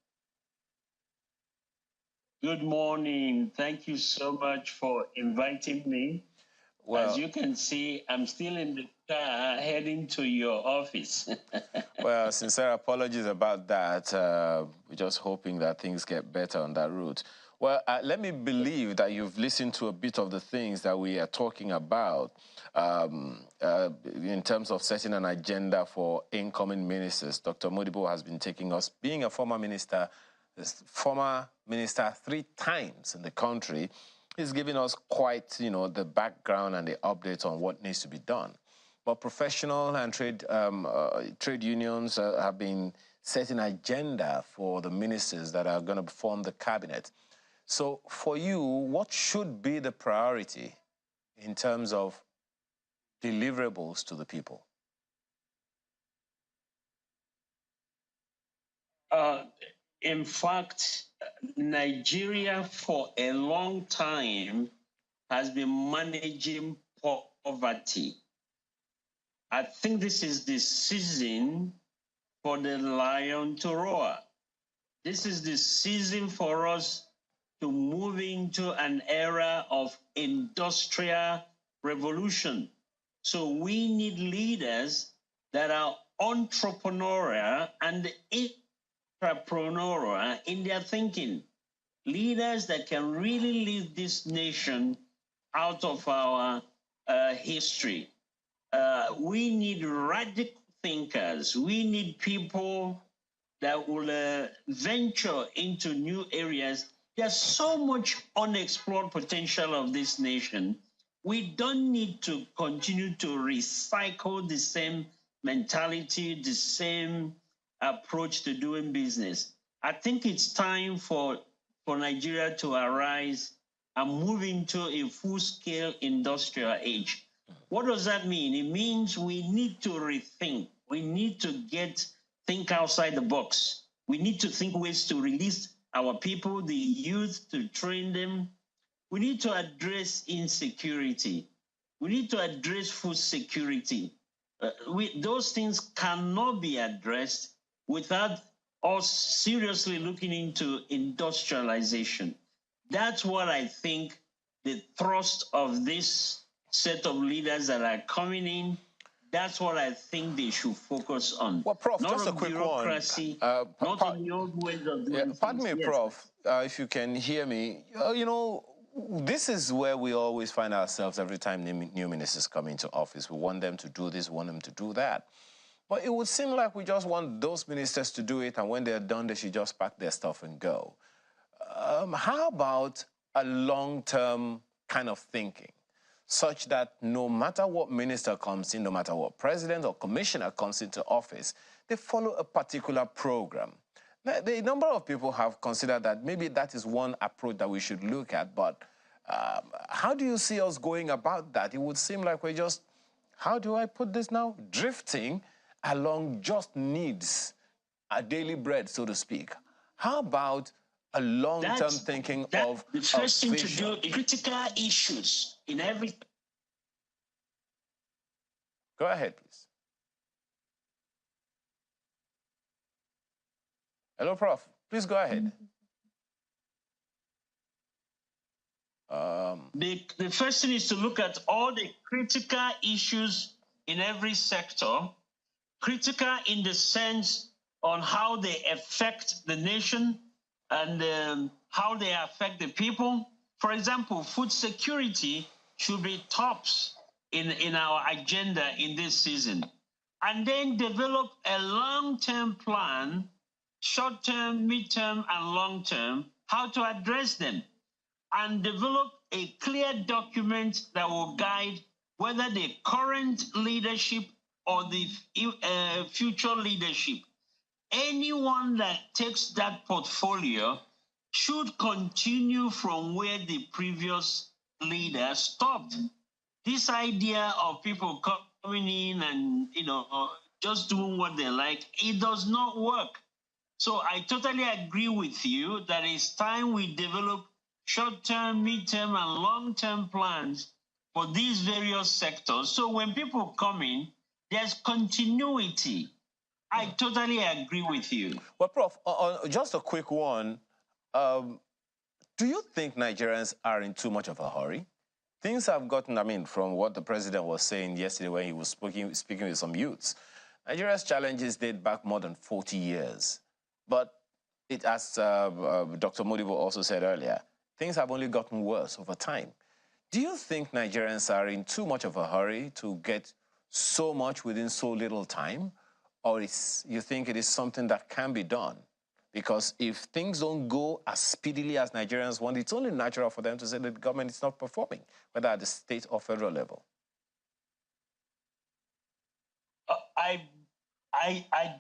S3: Good morning. Thank you so much for inviting me. Well, as you can see, I'm still in the car heading to your office.
S1: Well, sincere apologies about that. We're just hoping that things get better on that route. Well, let me believe that you've listened to a bit of the things that we are talking about in terms of setting an agenda for incoming ministers. Dr. Modibo has been taking us, being a former minister 3 times in the country. He's giving us quite, the background and the updates on what needs to be done. But professional and trade unions have been setting an agenda for the ministers that are going to form the cabinet. So for you, what should be the priority in terms of deliverables to the people?
S3: In fact, Nigeria for a long time has been managing poverty. I think this is the season for the lion to roar. This is the season for us to move into an era of industrial revolution. So we need leaders that are entrepreneurial and entrepreneurial in their thinking. Leaders that can really lead this nation out of our history. we need radical thinkers. We need people that will venture into new areas. There's so much unexplored potential of this nation. We don't need to continue to recycle the same mentality, the same approach to doing business. I think it's time for Nigeria to arise and move into a full-scale industrial age. What does that mean? It means we need to rethink. We need to think outside the box. We need to think ways to release our people, the youth, to train them. We need to address insecurity. We need to address food security. Those things cannot be addressed without us seriously looking into industrialization. That's what I think the thrust of this set of leaders that are coming in, that's what I think they should focus on.
S1: Well, Prof,
S3: not
S1: just
S3: on
S1: a quick
S3: bureaucracy,
S1: one.
S3: not on the old ways of doing
S1: pardon
S3: things.
S1: me,
S3: Yes.
S1: Prof, if you can hear me. This is where we always find ourselves every time new ministers come into office. We want them to do this, we want them to do that. But it would seem like we just want those ministers to do it, and when they're done, they should just pack their stuff and go. How about a long-term kind of thinking, such that no matter what minister comes in, no matter what president or commissioner comes into office, they follow a particular program? A number of people have considered that maybe that is one approach that we should look at, but how do you see us going about that? It would seem like we're just, how do I put this now? Drifting along just needs, a daily bread, so to speak. How about a long-term thinking of
S3: the first thing to do is critical issues in every...
S1: Go ahead, please. Hello, Prof. Please go ahead.
S3: The first thing is to look at all the critical issues in every sector, critical in the sense on how they affect the nation and how they affect the people. For example, food security should be tops in our agenda in this season. And then develop a long-term plan, short-term, mid-term, and long-term, how to address them. And develop a clear document that will guide whether the current leadership or the future leadership, anyone that takes that portfolio should continue from where the previous leader stopped. This idea of people coming in and just doing what they like, it does not work. So I totally agree with you that it's time we develop short-term, mid-term, and long-term plans for these various sectors. So when people come in, there's continuity. I totally agree with you.
S1: Well, Prof, just a quick one. Do you think Nigerians are in too much of a hurry? Things have gotten, from what the president was saying yesterday when he was speaking with some youths, Nigeria's challenges date back more than 40 years. But as Dr. Modibo also said earlier, things have only gotten worse over time. Do you think Nigerians are in too much of a hurry to get so much within so little time? Or you think it is something that can be done? Because if things don't go as speedily as Nigerians want, it's only natural for them to say that the government is not performing, whether at the state or federal level.
S3: I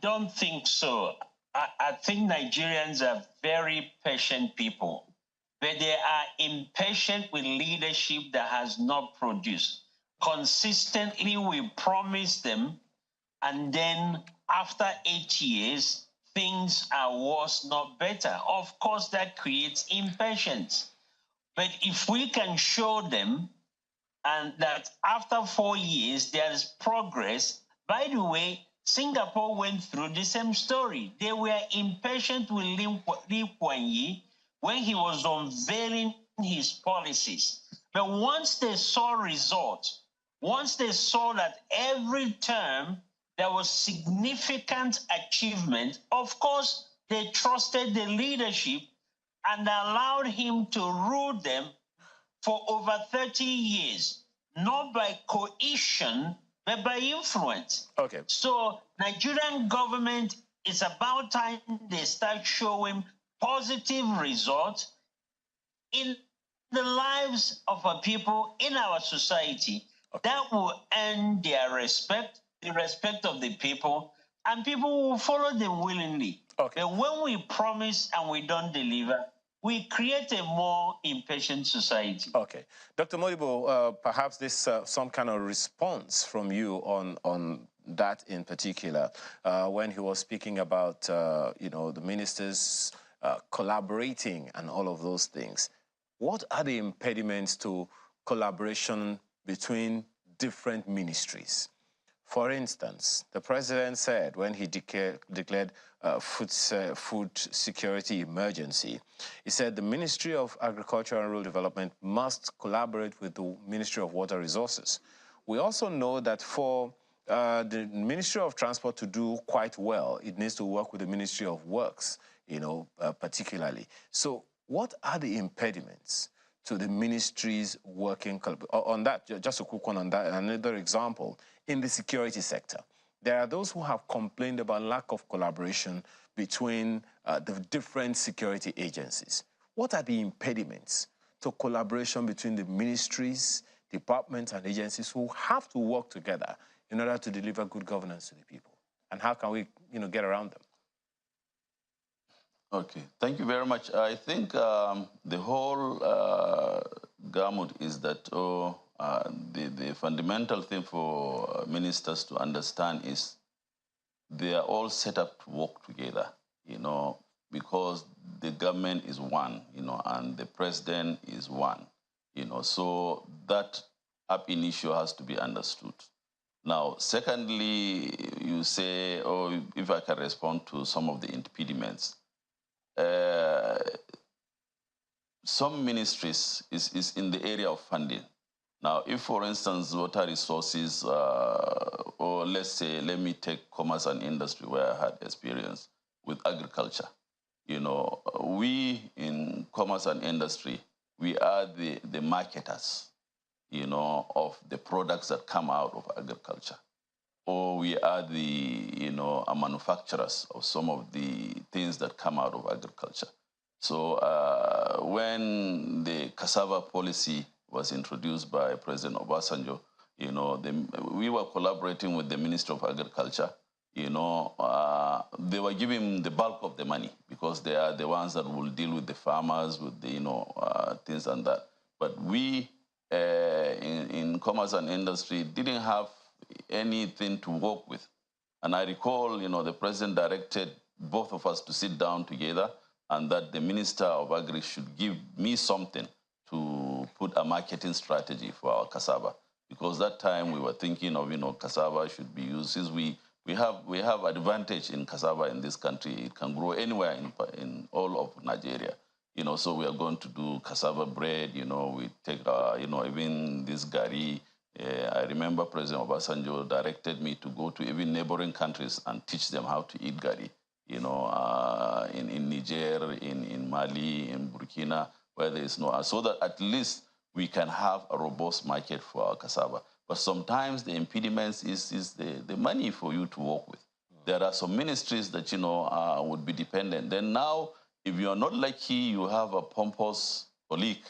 S3: don't think so. I think Nigerians are very patient people, but they are impatient with leadership that has not produced. Consistently, we promise them, and then after 8 years, things are worse, not better. Of course, that creates impatience. But if we can show them and that after 4 years, there is progress, by the way, Singapore went through the same story. They were impatient with Lee Kuan Yew when he was unveiling his policies. But once they saw results, once they saw that every term there was significant achievement, of course, they trusted the leadership and allowed him to rule them for over 30 years, not by coercion, but by influence.
S1: Okay.
S3: So Nigerian government, it's about time they start showing positive results in the lives of our people in our society. Okay. That will earn their respect, the respect of the people, and people will follow them willingly. Okay. But when we promise and we don't deliver, we create a more impatient society. Okay.
S1: Dr. Modibo, perhaps this some kind of response from you on that in particular, when he was speaking about, you know, the ministers collaborating and all of those things. What are the impediments to collaboration between different ministries? For instance, the president said when he declared food security emergency, he said the Ministry of Agriculture and Rural Development must collaborate with the Ministry of Water Resources. We also know that for the Ministry of Transport to do quite well, it needs to work with the Ministry of Works, you know, particularly. So what are the impediments to the ministries working on that? Just a quick one on that. Another example, in the security sector, there are those who have complained about lack of collaboration between the different security agencies. What are the impediments to collaboration between the ministries, departments, and agencies who have to work together in order to deliver good governance to the people? And how can we, you know, get around them?
S2: Okay, thank you very much. I think the whole gamut is that the fundamental thing for ministers to understand is they are all set up to work together, you know, because the government is one, you know, and the president is one, you know, so that ab initio has to be understood. Now, secondly, you say, or if I can respond to some of the impediments, some ministries is in the area of funding. Now, if, for instance, water resources, or let's say, let me take commerce and industry where I had experience with agriculture. You know, we in commerce and industry, we are the marketers, you know, of the products that come out of agriculture. Or we are the, you know, manufacturers of some of the things that come out of agriculture. So when the cassava policy was introduced by President Obasanjo, you know, we were collaborating with the Ministry of Agriculture. You know, they were giving the bulk of the money because they are the ones that will deal with the farmers, with the, you know, things and that. But we in commerce and industry didn't have anything to work with. And I recall, you know, the president directed both of us to sit down together and that the Minister of Agri should give me something to put a marketing strategy for our cassava. Because that time we were thinking of, you know, cassava should be used. Since we have advantage in cassava in this country. It can grow anywhere in all of Nigeria. You know, so we are going to do cassava bread, you know, we take, you know, even this gari. I remember President Obasanjo directed me to go to even neighboring countries and teach them how to eat gari, you know, in Niger, in Mali, in Burkina, where there is no, so that at least we can have a robust market for our cassava. But sometimes the impediments is the money for you to work with. There are some ministries that, you know, would be dependent. Then now, if you are not lucky, you have a pompous colleague.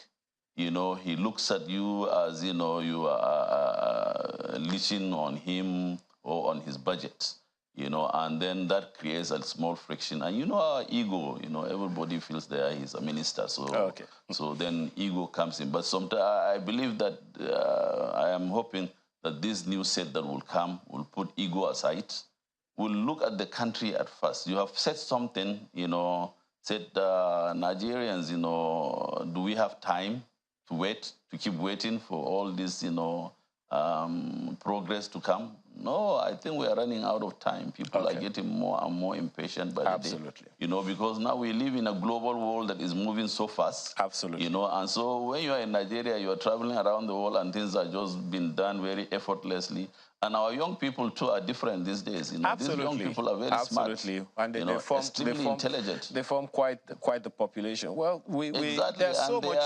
S2: You know, he looks at you as, you know, you are leeching on him or on his budget, you know, and then that creates a small friction. And you know our ego, you know, everybody feels that he's a minister. So, okay. So then ego comes in. But sometimes I believe that I am hoping that this new set that will come will put ego aside. We'll look at the country at first. You have said something, you know, said Nigerians, you know, do we have time to wait, to keep waiting for all this, you know, progress to come? No, I think we are running out of time. People are getting more and more impatient by the day. Absolutely. You know, because now we live in a global world that is moving so fast. Absolutely. You know, and so when you are in Nigeria, you are traveling around the world and things are just being done very effortlessly. And our young people too are different these days. You know,
S1: Absolutely.
S2: These young people are very smart.
S1: And
S2: they form extremely intelligent.
S1: They form quite the population. Well,
S2: exactly.
S1: There's so much.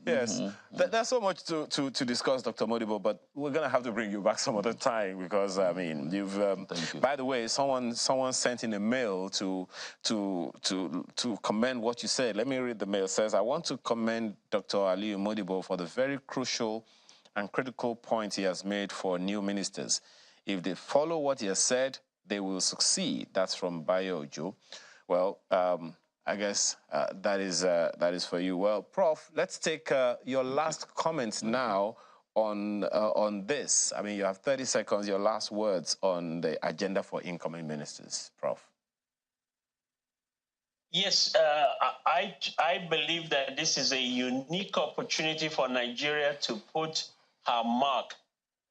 S1: Yes, there's so much to discuss, Dr. Modibo. But we're gonna have to bring you back some other time because I mean, you've.
S2: Thank you.
S1: By the way, someone sent in a mail to commend what you said. Let me read the mail. It says, I want to commend Dr. Aliyu Modibo for the very crucial and critical point he has made for new ministers. If they follow what he has said, they will succeed. That's from Bayo Ojo. Well, I guess that is for you. Well, Prof, let's take your last comments now on this. I mean, you have 30 seconds, your last words on the agenda for incoming ministers, Prof.
S3: Yes, I believe that this is a unique opportunity for Nigeria to put her mark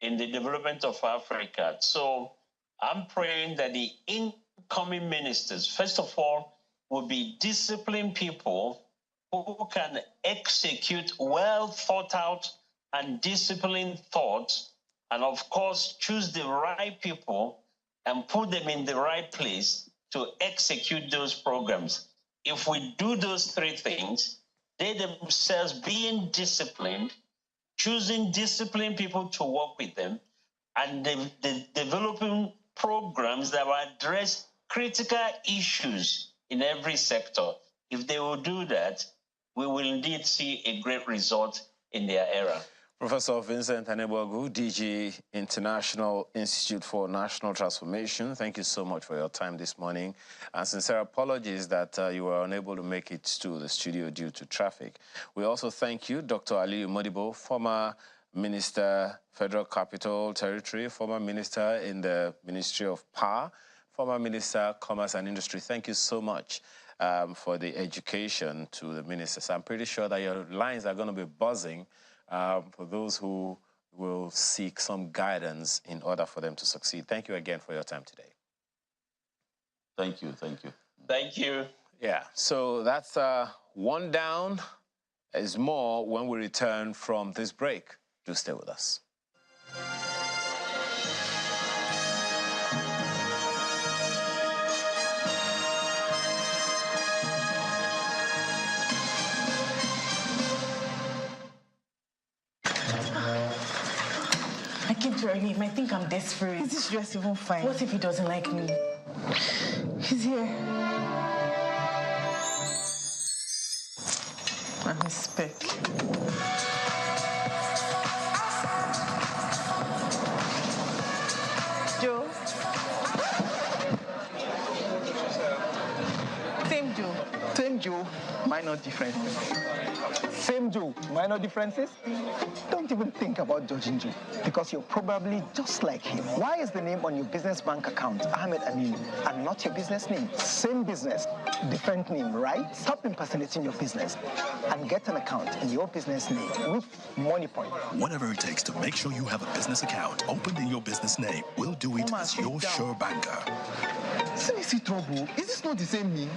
S3: in the development of Africa. So I'm praying that the incoming ministers, first of all, will be disciplined people who can execute well thought out and disciplined thoughts, and of course, choose the right people and put them in the right place to execute those programs. If we do those three things, they themselves being disciplined, choosing disciplined people to work with them, and developing programs that will address critical issues in every sector. If they will do that, we will indeed see a great result in their era.
S1: Professor Vincent Anebogu, DG, International Institute for National Transformation, thank you so much for your time this morning. And sincere apologies that you were unable to make it to the studio due to traffic. We also thank you, Dr. Aliyu Modibo, former Minister, Federal Capital Territory, former Minister in the Ministry of Power, former Minister, Commerce and Industry. Thank you so much for the education to the ministers. I'm pretty sure that your lines are going to be buzzing for those who will seek some guidance in order for them to succeed. Thank you again for your time today.
S2: Thank you, thank you.
S3: Thank you.
S1: Yeah, so that's one down. Is more when we return from this break. Do stay with us.
S4: I keep trying him. I think I'm desperate.
S5: Is this dress even fine?
S4: What if he doesn't like me?
S5: He's here. I'm his spec. Joe? Same Joe.
S6: Same Joe, minor differences. Same Joe, minor differences? Don't even think about judging Joe, because you're probably just like him. Why is the name on your business bank account Ahmed Aminu and not your business name? Same business, different name, right? Stop impersonating your business and get an account in your business name with MoneyPoint.
S7: Whatever it takes to make sure you have a business account opened in your business name, we'll do it as your sure banker.
S6: See trouble. Is this not the same name?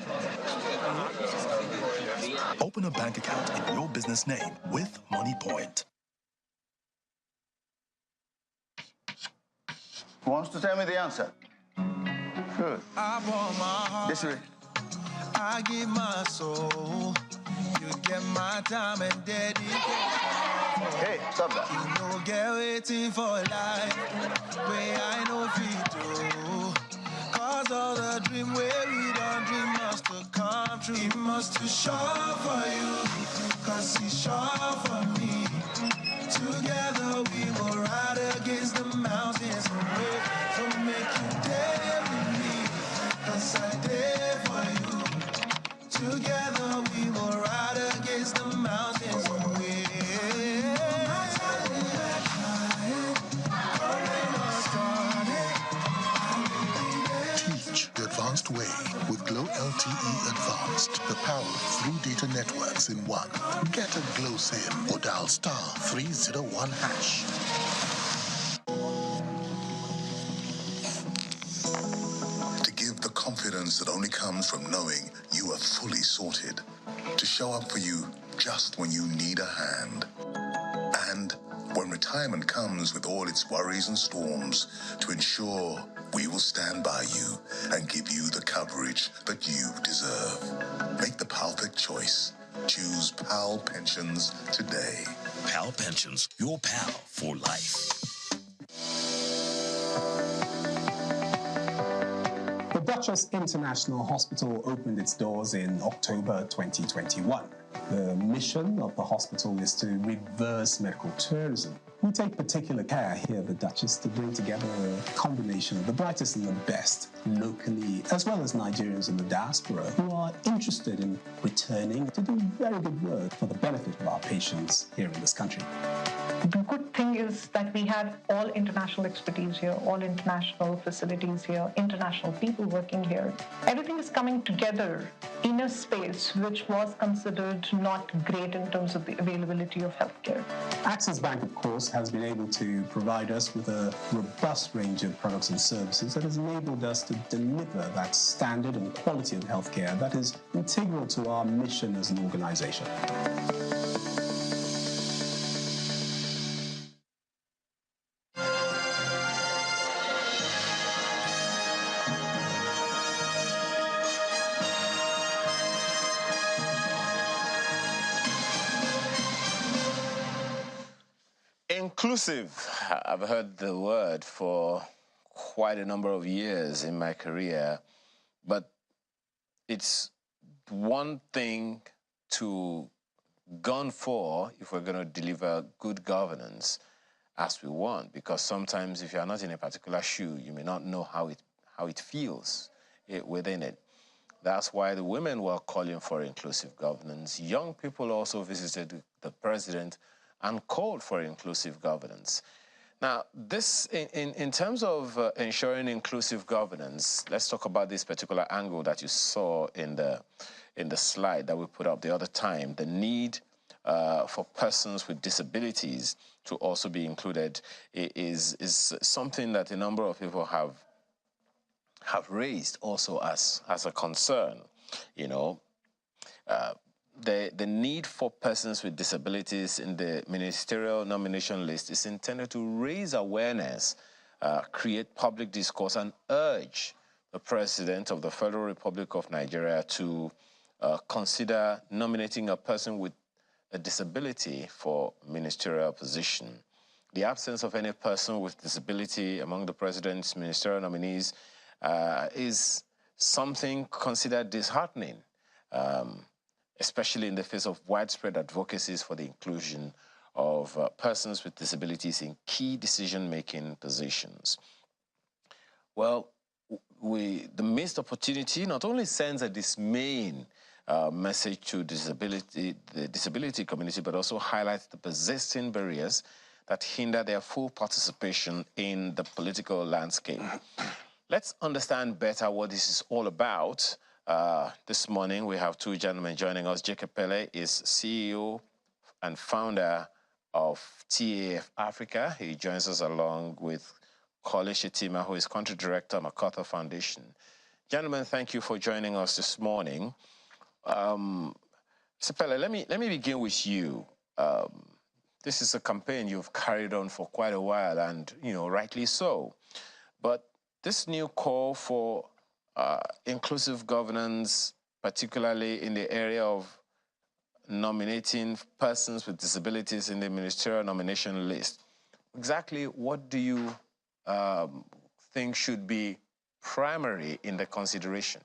S7: Open a bank account in your business name with MoneyPoint.
S8: Who wants to tell me the answer? Good.
S9: I want my heart.
S8: This way.
S9: I give my soul. You get my time and dedication.
S8: Hey, stop that.
S9: You know, get waiting for life. Where I know fit to. Cause all the dream where we don't dream must have come true. It must be sure for you. Cause it's sure for me. Together we will ride against the mountains away. So make you dare with me. Cause I dare for you. Together we will ride against the mountains away.
S7: Teach the advanced way with Glow LTE Advanced, the power of 3 data networks in one. Get a Glow SIM or dial *301#. To give the confidence that only comes from knowing you are fully sorted. To show up for you just when you need a hand. And when retirement comes with all its worries and storms, to ensure we will stand by you and give you the coverage that you deserve. Make the perfect choice. Choose PAL Pensions today.
S10: PAL Pensions, your pal for life.
S11: The Duchess International Hospital opened its doors in October 2021. The mission of the hospital is to reverse medical tourism. We take particular care here at the Duchess to bring together a combination of the brightest and the best locally, as well as Nigerians in the diaspora who are interested in returning to do very good work for the benefit of our patients here in this country.
S12: The good thing is that we have all international expertise here, all international facilities here, international people working here. Everything is coming together in a space which was considered not great in terms of the availability of healthcare.
S11: Axis Bank, of course, has been able to provide us with a robust range of products and services that has enabled us to deliver that standard and quality of healthcare that is integral to our mission as an organization.
S1: Inclusive. I've heard the word for quite a number of years in my career, but it's one thing to gun for if we're going to deliver good governance as we want, because sometimes if you're not in a particular shoe, you may not know how it feels within it. That's why the women were calling for inclusive governance. Young people also visited the president and called for inclusive governance. Now, this, in terms of ensuring inclusive governance, let's talk about this particular angle that you saw in the slide that we put up the other time, the need for persons with disabilities to also be included is something that a number of people have raised also as a concern, you know. The need for persons with disabilities in the ministerial nomination list is intended to raise awareness, create public discourse, and urge the President of the Federal Republic of Nigeria to consider nominating a person with a disability for ministerial position. The absence of any person with disability among the President's ministerial nominees is something considered disheartening, especially in the face of widespread advocacies for the inclusion of persons with disabilities in key decision-making positions. Well, the missed opportunity not only sends a dismaying message to the disability community, but also highlights the persisting barriers that hinder their full participation in the political landscape. Let's understand better what this is all about. This morning, we have two gentlemen joining us. Jacob Pele is CEO and founder of TAF Africa. He joins us along with Kole Shetima, who is country director, MacArthur Foundation. Gentlemen, thank you for joining us this morning. Mr. Pele, let me begin with you. This is a campaign you've carried on for quite a while, and rightly so. But this new call for inclusive governance, particularly in the area of nominating persons with disabilities in the ministerial nomination list. Exactly what do you think should be primary in the consideration?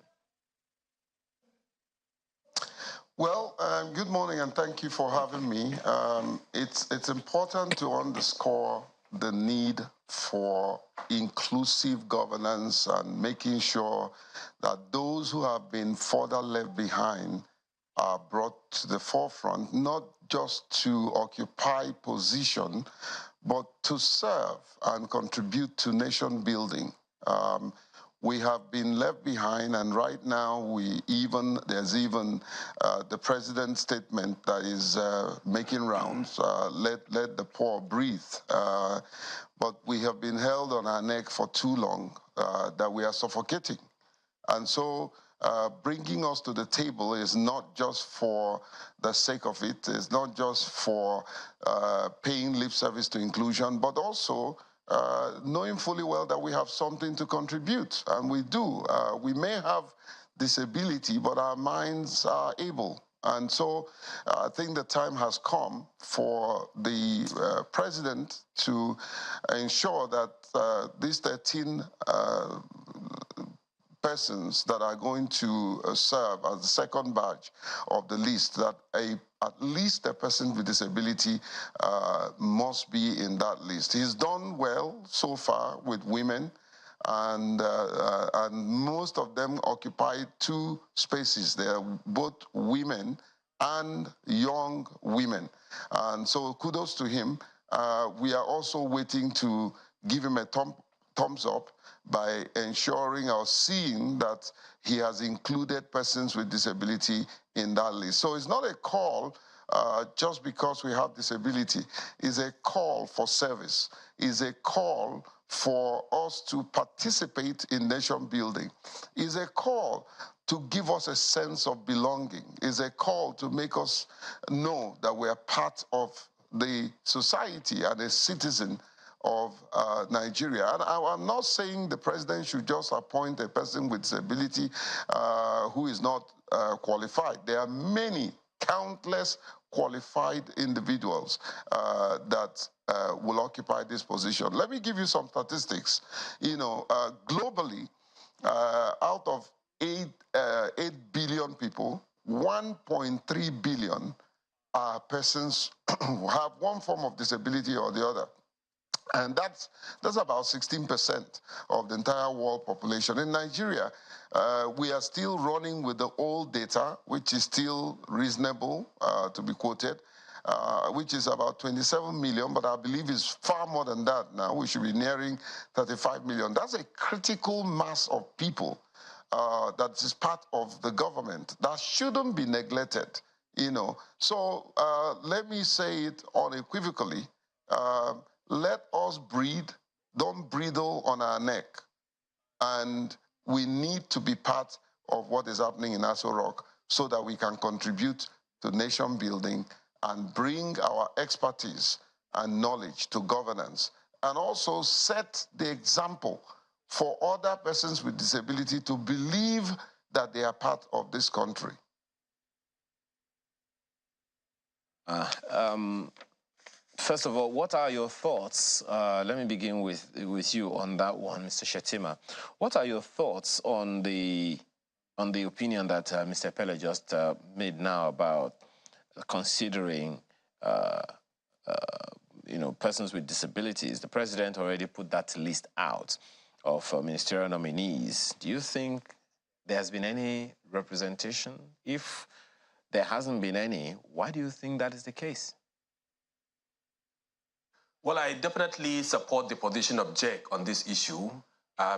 S13: Well, good morning and thank you for having me. It's important to underscore the need for inclusive governance and making sure that those who have been further left behind are brought to the forefront, not just to occupy position, but to serve and contribute to nation building. We have been left behind, and right now there's even the president's statement that is making rounds, let the poor breathe. But we have been held on our neck for too long that we are suffocating. And so bringing us to the table is not just for the sake of it, it's not just for paying lip service to inclusion, but also knowing fully well that we have something to contribute, and we do. We may have disability, but our minds are able. And so I think the time has come for the president to ensure that these 13 persons that are going to serve as the second batch of the list, that at least a person with disability must be in that list. He's done well so far with women, and most of them occupy 2 spaces. They are both women and young women. And so kudos to him. We are also waiting to give him a thumbs up by ensuring or seeing that he has included persons with disability in that list. So it's not a call just because we have disability. It's a call for service. It's a call for us to participate in nation building. It's a call to give us a sense of belonging. It's a call to make us know that we are part of the society and a citizen of Nigeria. And I'm not saying the president should just appoint a person with disability who is not qualified. There are many, countless qualified individuals that will occupy this position. Let me give you some statistics. You know, globally, out of 8 billion people, 1.3 billion are persons who have one form of disability or the other. And that's about 16% of the entire world population. In Nigeria, we are still running with the old data, which is still reasonable to be quoted, which is about 27 million, but I believe it's far more than that now. We should be nearing 35 million. That's a critical mass of people that is part of the government that shouldn't be neglected, you know. So let me say it unequivocally. Let us breathe, don't bridle on our neck. And we need to be part of what is happening in Aso Rock so that we can contribute to nation building and bring our expertise and knowledge to governance, and also set the example for other persons with disability to believe that they are part of this country.
S1: First of all, what are your thoughts? Let me begin with you on that one, Mr. Shetima. What are your thoughts on the opinion that Mr. Pele just made now about considering, you know, persons with disabilities? The president already put that list out of ministerial nominees. Do you think there has been any representation? If there hasn't been any, why do you think that is the case?
S14: Well, I definitely support the position of Jack on this issue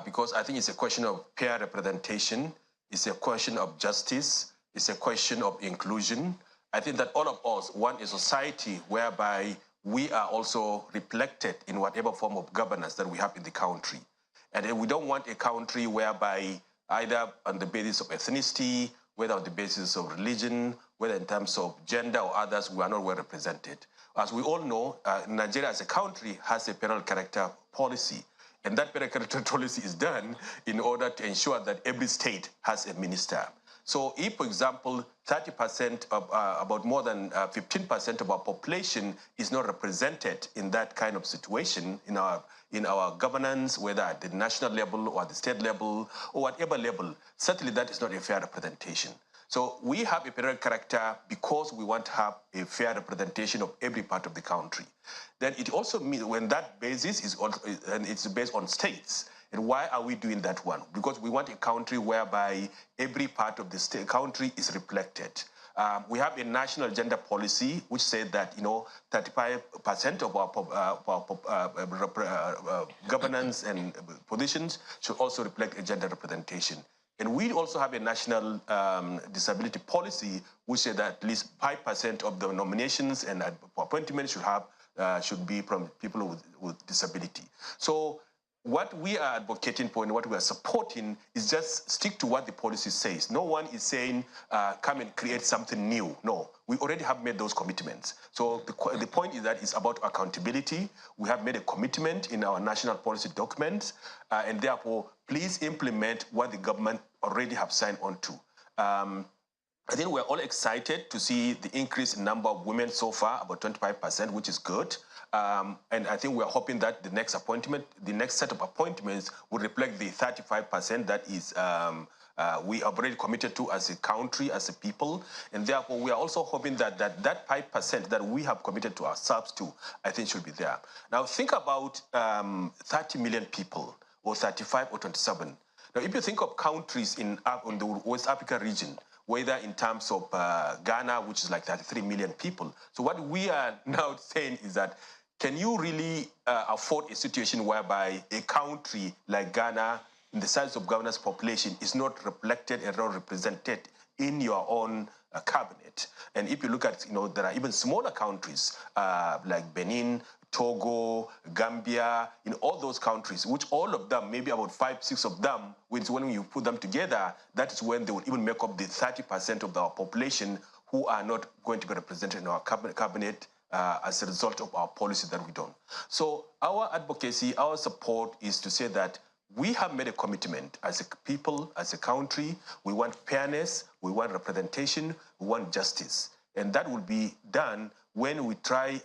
S14: because I think it's a question of peer representation, it's a question of justice, it's a question of inclusion. I think that all of us want a society whereby we are also reflected in whatever form of governance that we have in the country. And we don't want a country whereby either on the basis of ethnicity, whether on the basis of religion, whether in terms of gender or others, we are not well represented. As we all know, Nigeria as a country has a penal character policy. And that penal character policy is done in order to ensure that every state has a minister. So if, for example, 30% of, about more than 15% of our population is not represented in that kind of situation in our governance, whether at the national level or at the state level or whatever level, certainly that is not a fair representation. So we have a penal character because we want to have a fair representation of every part of the country. Then it also means when that basis is also, and it's based on states. And why are we doing that one? Because we want a country whereby every part of the state country is reflected. We have a national gender policy which said that 35% of our governance and positions should also reflect a gender representation. And we also have a national disability policy which said that at least 5% of the nominations and appointments should be from people with disability. So what we are advocating for and what we are supporting is just stick to what the policy says. No one is saying, come and create something new. No, we already have made those commitments. So the point is that it's about accountability. We have made a commitment in our national policy documents, and therefore, please implement what the government already have signed on to. I think we're all excited to see the increase in number of women so far, about 25%, which is good. And I think we're hoping that the next set of appointments will reflect the 35% that is we have already committed to as a country, as a people. And therefore, we are also hoping that that 5% that we have committed to ourselves to, I think should be there. Now, think about 30 million people, or 35 or 27. Now, if you think of countries in the West Africa region, whether in terms of Ghana, which is like 33 million people. So what we are now saying is that, can you really afford a situation whereby a country like Ghana, in the size of Ghana's population, is not reflected and not represented in your own cabinet? And if you look at, there are even smaller countries like Benin, Togo, Gambia, in all those countries, which all of them, maybe about 5, 6 of them, when you put them together, that is when they will even make up the 30% of our population who are not going to be represented in our cabinet as a result of our policy that we don't. So our advocacy, our support is to say that we have made a commitment as a people, as a country. We want fairness, we want representation, we want justice. And that will be done when we try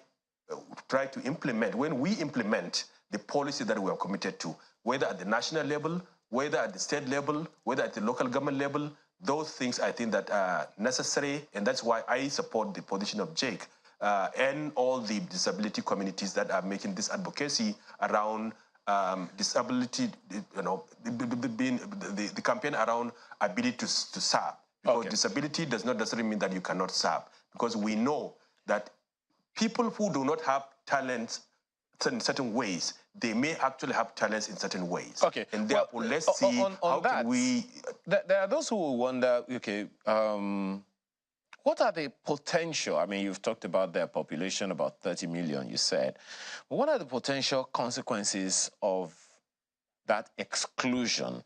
S14: to implement, when we implement the policy that we are committed to, whether at the national level, whether at the state level, whether at the local government level. Those things I think that are necessary, and that's why I support the position of Jake and all the disability communities that are making this advocacy around disability, the campaign around ability to serve. Because disability does not necessarily mean that you cannot serve, because we know that people who do not have talents in certain ways, they may actually have talents in certain ways.
S1: Okay.
S14: And therefore, let's see how can we...
S1: There are those who will wonder, okay, what are the potential, I mean, you've talked about their population, about 30 million, you said. But what are the potential consequences of that exclusion?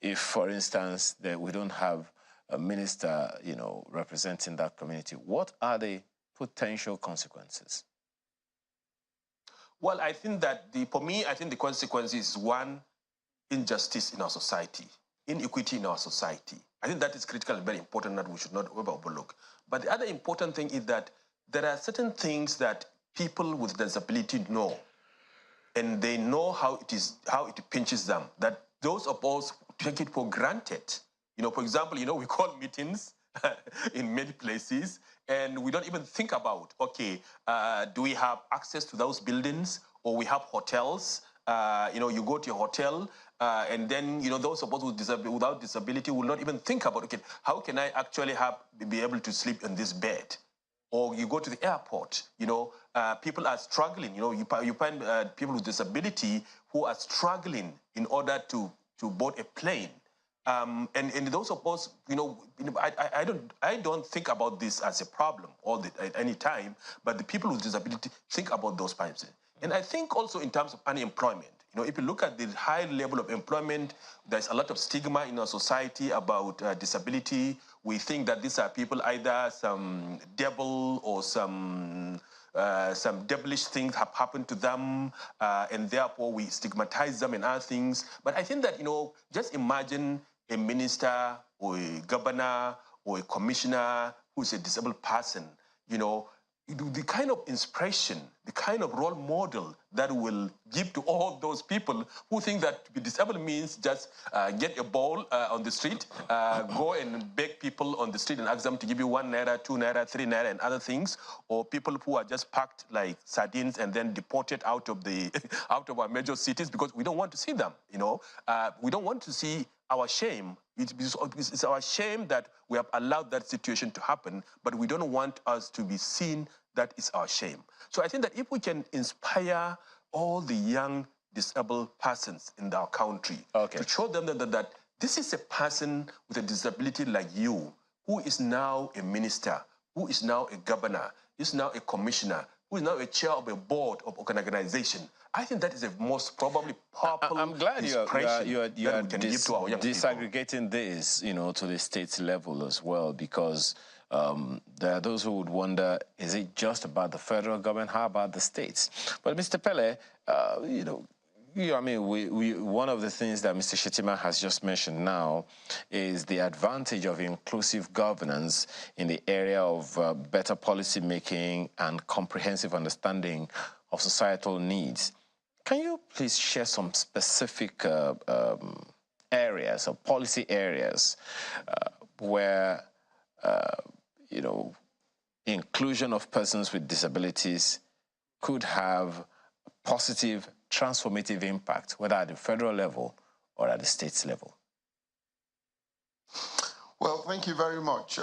S1: If, for instance, we don't have a minister, representing that community, what are the potential consequences?
S14: Well, I think that for me, I think the consequence is one, injustice in our society, inequity in our society. I think that is critical and very important that we should not overlook. But the other important thing is that there are certain things that people with disability know, and they know how it pinches them, that those of us take it for granted. For example, we call meetings in many places, and we don't even think about, okay, do we have access to those buildings, or we have hotels? You go to a hotel, and then, those of us without disability will not even think about, okay, how can I actually be able to sleep in this bed? Or you go to the airport, people are struggling. You find people with disability who are struggling in order to board a plane. And those of us, I don't think about this as a problem at any time, but the people with disability think about those types. And I think also in terms of unemployment, if you look at the high level of employment, there's a lot of stigma in our society about disability. We think that these are people either some devil or some devilish things have happened to them, and therefore we stigmatize them and other things. But I think that, just imagine a minister or a governor or a commissioner who's a disabled person, the kind of inspiration, the kind of role model that will give to all those people who think that to be disabled means just get a ball on the street, go and beg people on the street and ask them to give you 1 naira, 2 naira, 3 naira and other things, or people who are just packed like sardines and then deported out of our major cities because we don't want to see them, we don't want to see our shame. It's our shame that we have allowed that situation to happen, but we don't want us to be seen that is our shame. So I think that if we can inspire all the young disabled persons in our country to show them that this is a person with a disability like you, who is now a minister, who is now a governor, is now a commissioner, who is now a chair of a board of an organization. I think that is the most probably powerful
S1: I'm glad you're disaggregating this, to the state level as well, because there are those who would wonder, is it just about the federal government? How about the states? But Mr. Pele, one of the things that Mr. Shettima has just mentioned now is the advantage of inclusive governance in the area of better policy making and comprehensive understanding of societal needs. Can you please share some specific areas or policy areas where, inclusion of persons with disabilities could have positive transformative impact, whether at the federal level or at the states level?
S13: Well, thank you very much.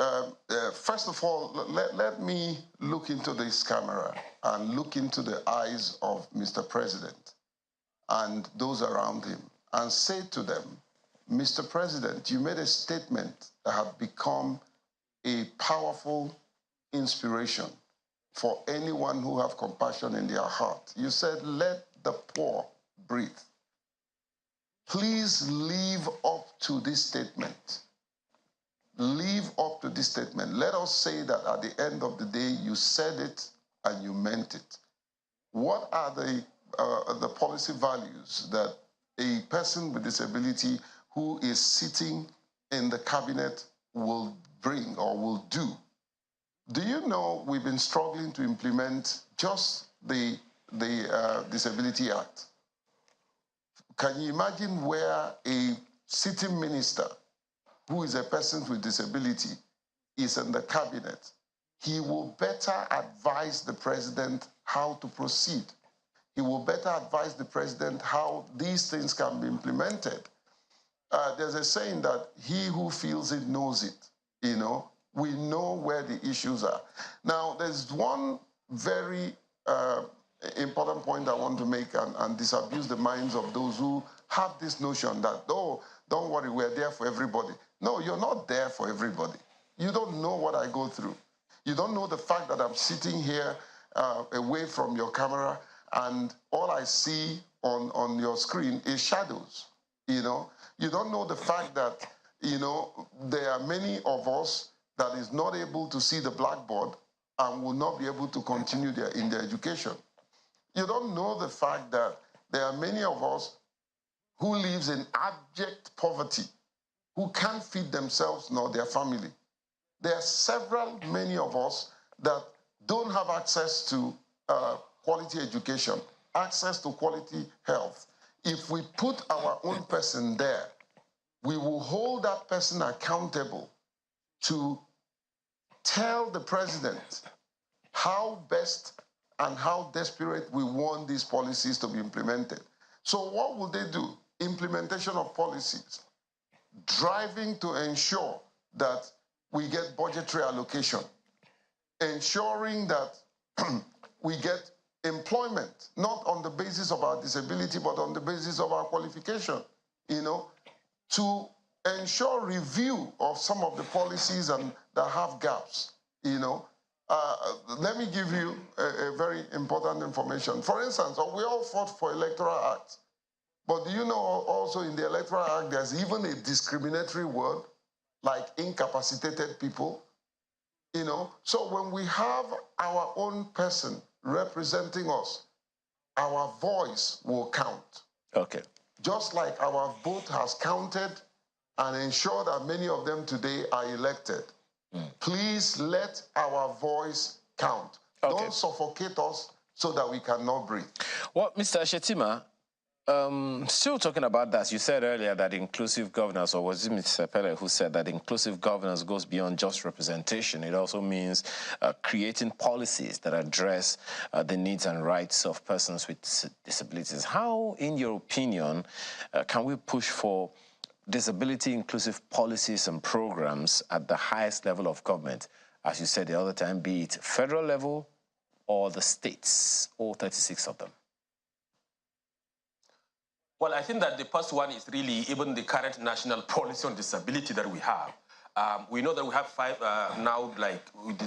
S13: First of all, let me look into this camera and look into the eyes of Mr. President and those around him and say to them, Mr. President, you made a statement that had become a powerful inspiration for anyone who have compassion in their heart. You said, let the poor breathe. Please live up to this statement. Live up to this statement. Let us say that at the end of the day, you said it and you meant it. What are the policy values that a person with disability who is sitting in the cabinet will bring or will do? Do you know we've been struggling to implement just the Disability Act? Can you imagine where a sitting minister who is a person with disability is in the cabinet? He will better advise the president how to proceed. He will better advise the president how these things can be implemented. There's a saying that he who feels it knows it. We know where the issues are. Now, there's one very important point I want to make and disabuse the minds of those who have this notion that, oh, don't worry, we're there for everybody. No, you're not there for everybody. You don't know what I go through. You don't know the fact that I'm sitting here away from your camera and all I see on your screen is shadows. You don't know the fact that, there are many of us that is not able to see the blackboard and will not be able to continue in their education. You don't know the fact that there are many of us who lives in abject poverty, who can't feed themselves nor their family. There are many of us that don't have access to quality education, access to quality health. If we put our own person there, we will hold that person accountable to tell the president how best and how desperate we want these policies to be implemented. So what will they do? Implementation of policies, driving to ensure that we get budgetary allocation, ensuring that we get employment, not on the basis of our disability, but on the basis of our qualification, to ensure review of some of the policies that have gaps, Let me give you a very important information. For instance, we all fought for Electoral Act, but do you know also in the Electoral Act there's even a discriminatory word like incapacitated people? So when we have our own person representing us, our voice will count.
S1: Okay.
S13: Just like our vote has counted and ensured that many of them today are elected. Please let our voice count. Okay. Don't suffocate us so that we cannot breathe.
S1: Well, Mr. Shettima, still talking about that, you said earlier that inclusive governance, or was it Mr. Pele who said that inclusive governance goes beyond just representation? It also means creating policies that address the needs and rights of persons with disabilities. How, in your opinion, can we push for disability-inclusive policies and programs at the highest level of government, as you said the other time, be it federal level or the states, all 36 of them?
S14: Well, I think that the first one is really even the current national policy on disability that we have. We know that we have five now, like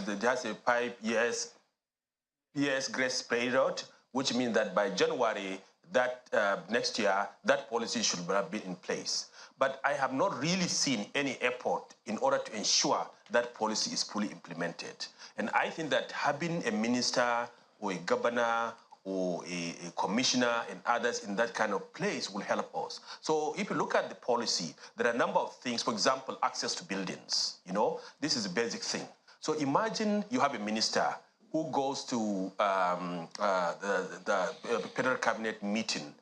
S14: there's a 5 years years grace period, which means that by January that next year, that policy should have been in place. But I have not really seen any effort in order to ensure that policy is fully implemented. And I think that having a minister or a governor or a commissioner and others in that kind of place will help us. So if you look at the policy, there are a number of things. For example, access to buildings. You know, this is a basic thing. So imagine you have a minister who goes to the federal cabinet meeting,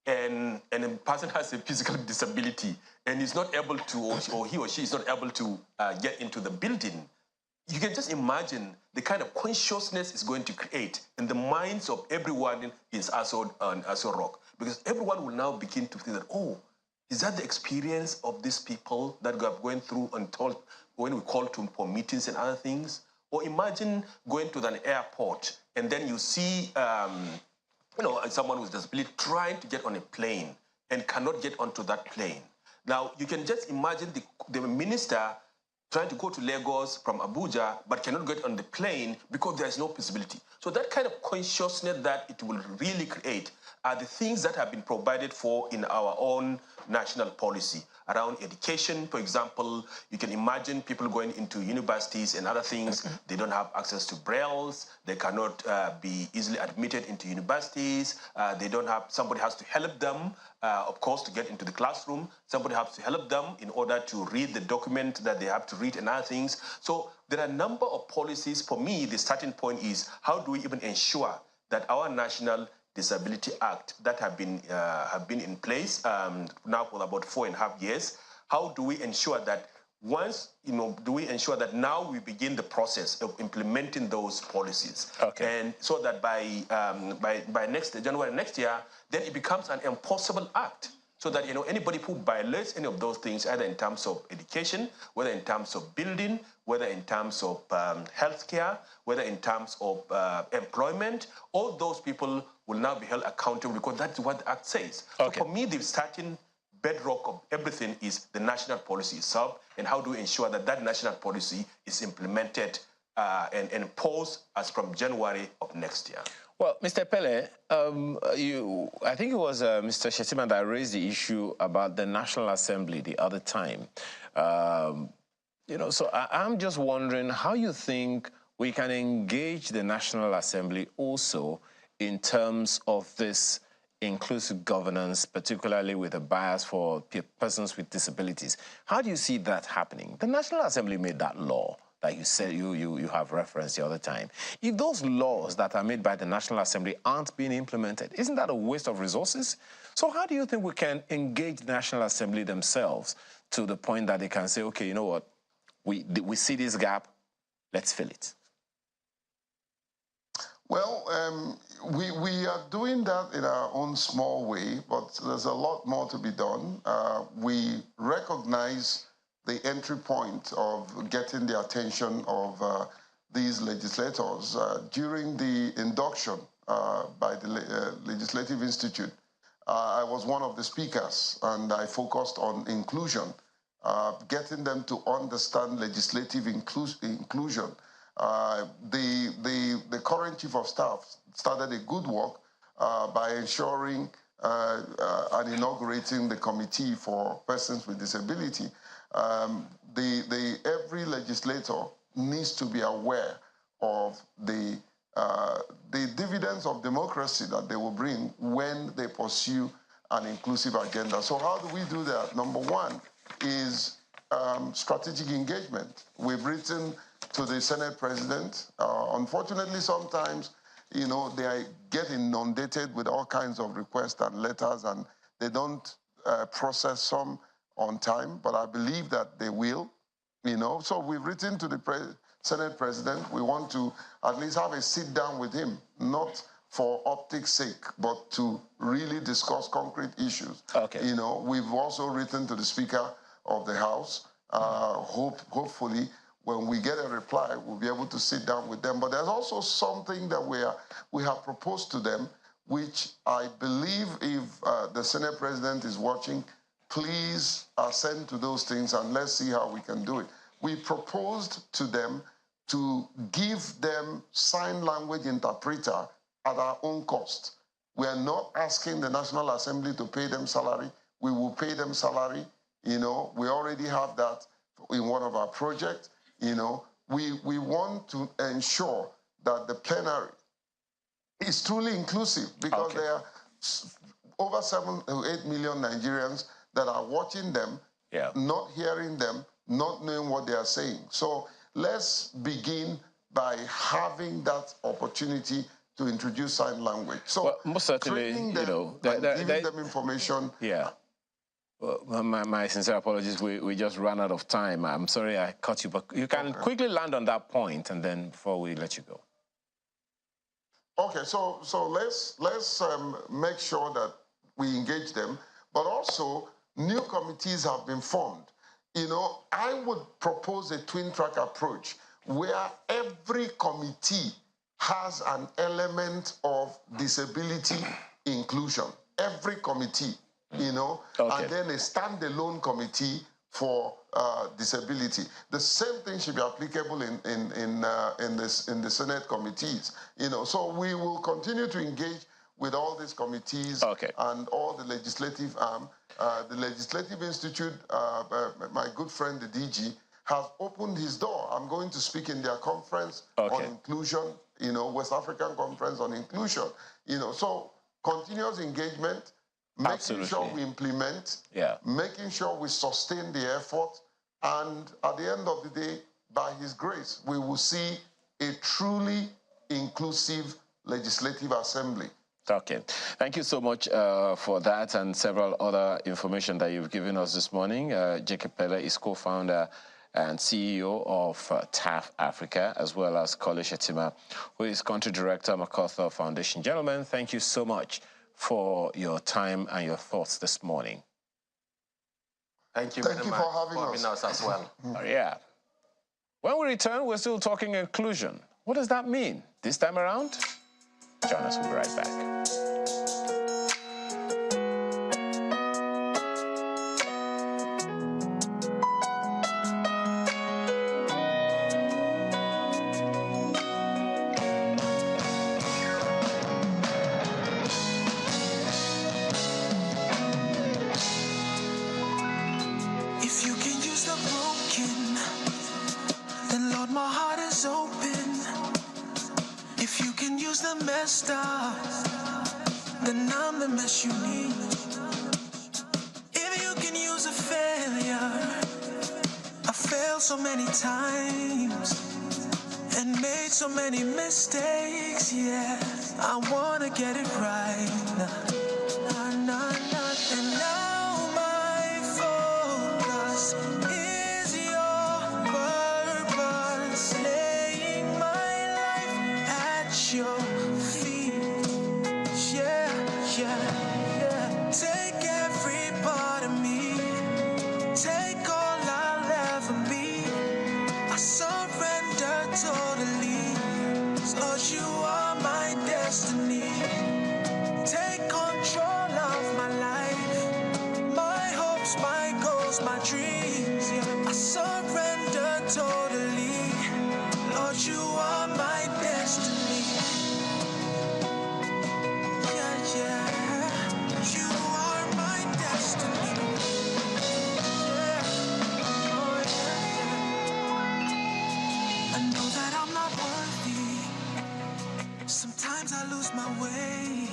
S14: and a person has a physical disability and is not able to, or he or she is not able to get into the building. You can just imagine the kind of consciousness it's going to create in the minds of everyone in Aso Rock, because everyone will now begin to think that, oh, is that the experience of these people that we are going through until when we call to for meetings and other things? Or imagine going to an airport and then you see, someone with disability trying to get on a plane and cannot get onto that plane. Now, you can just imagine the minister trying to go to Lagos from Abuja, but cannot get on the plane because there is no possibility. So that kind of consciousness that it will really create are the things that have been provided for in our own national policy. Around education, for example, you can imagine people going into universities and other things. They don't have access to brailles. They cannot be easily admitted into universities. They don't have, somebody has to help them, of course, to get into the classroom. Somebody has to help them in order to read the document that they have to read and other things. So there are a number of policies. For me, the starting point is how do we even ensure that our National Disability Act that have been in place now for about 4.5 years. How do we ensure that now we begin the process of implementing those policies? Okay. And so that by next January next year, then it becomes an enforceable act. So that anybody who violates any of those things, either in terms of education, whether in terms of building, whether in terms of healthcare, whether in terms of employment, all those people will now be held accountable because that's what the Act says. Okay. So for me, the starting bedrock of everything is the national policy itself, and how do we ensure that that national policy is implemented and imposed as from January of next year.
S1: Well, Mr. Pele, I think it was Mr. Shettima that raised the issue about the National Assembly the other time. So I'm just wondering how you think we can engage the National Assembly also in terms of this inclusive governance, particularly with a bias for persons with disabilities. How do you see that happening? The National Assembly made that law that you said you have referenced the other time. If those laws that are made by the National Assembly aren't being implemented, isn't that a waste of resources? So how do you think we can engage the National Assembly themselves to the point that they can say, okay, you know what, we see this gap, let's fill it?
S13: Well, we are doing that in our own small way, but there's a lot more to be done. We recognize the entry point of getting the attention of these legislators. During the induction by the Legislative Institute, I was one of the speakers, and I focused on inclusion, getting them to understand legislative inclusion. The current Chief of Staff started a good work by ensuring and inaugurating the Committee for Persons with Disability. Every legislator needs to be aware of the dividends of democracy that they will bring when they pursue an inclusive agenda. So how do we do that? Number one is strategic engagement. We've written to the Senate President. Unfortunately, sometimes, they get inundated with all kinds of requests and letters, and they don't process some on time, but I believe that they will, So we've written to the Senate President. We want to at least have a sit down with him, not for optics sake, but to really discuss concrete issues. Okay. We've also written to the Speaker of the House. Hopefully, when we get a reply, we'll be able to sit down with them. But there's also something that we have proposed to them, which I believe if the Senate President is watching, please send to those things and let's see how we can do it. We proposed to them to give them sign language interpreter at our own cost. We are not asking the National Assembly to pay them salary. We will pay them salary. You know, we already have that in one of our projects. You know, we want to ensure that the plenary is truly inclusive, because there are over 7 to 8 million Nigerians that are watching them, not hearing them, not knowing what they are saying. So let's begin by having that opportunity to introduce sign language. So
S1: well, most certainly,
S13: training them,
S1: you know,
S13: giving them information.
S1: Yeah. Well, my sincere apologies. We just ran out of time. I'm sorry I cut you, but you can quickly land on that point, and then before we let you go.
S13: Okay, so let's make sure that we engage them, but also new committees have been formed. You know, I would propose a twin-track approach where every committee has an element of disability inclusion. Every committee, you know, and then a standalone committee for disability. The same thing should be applicable in the Senate committees. You know, so we will continue to engage with all these committees and all the legislative arm. The Legislative Institute, my good friend the DG, has opened his door. I'm going to speak in their conference on inclusion, you know, West African Conference on Inclusion. You know, so continuous engagement, making sure we implement, making sure we sustain the effort, and at the end of the day, by his grace, we will see a truly inclusive legislative assembly.
S1: Okay. Thank you so much for that and several other information that you've given us this morning. Jacob Pele is co-founder and CEO of TAF Africa, as well as Kole Shetima, who is country director, MacArthur Foundation. Gentlemen, thank you so much for your time and your thoughts this morning.
S14: Thank you very much
S13: for having
S14: us as well.
S1: Yeah. When we return, we're still talking inclusion. What does that mean this time around? Join us, we'll be right back.
S9: If you can use the broken, then Lord, my heart is open. If you can use the messed up, then I'm the mess you need. If you can use a failure, I failed so many times and made so many mistakes, yeah. I wanna get it right. And now my focus is your purpose, laying my life at your feet. Yeah, yeah, yeah. Take every part of me, take all I'll ever be. I surrender totally, Lord, you are my destiny. Take control of my life, my hopes, my goals, my dreams. Yeah. I surrender totally, Lord, you are my destiny. Yeah, yeah, you are my destiny. Yeah, oh yeah, yeah. I know that I'm not worthy. Sometimes I lose my way.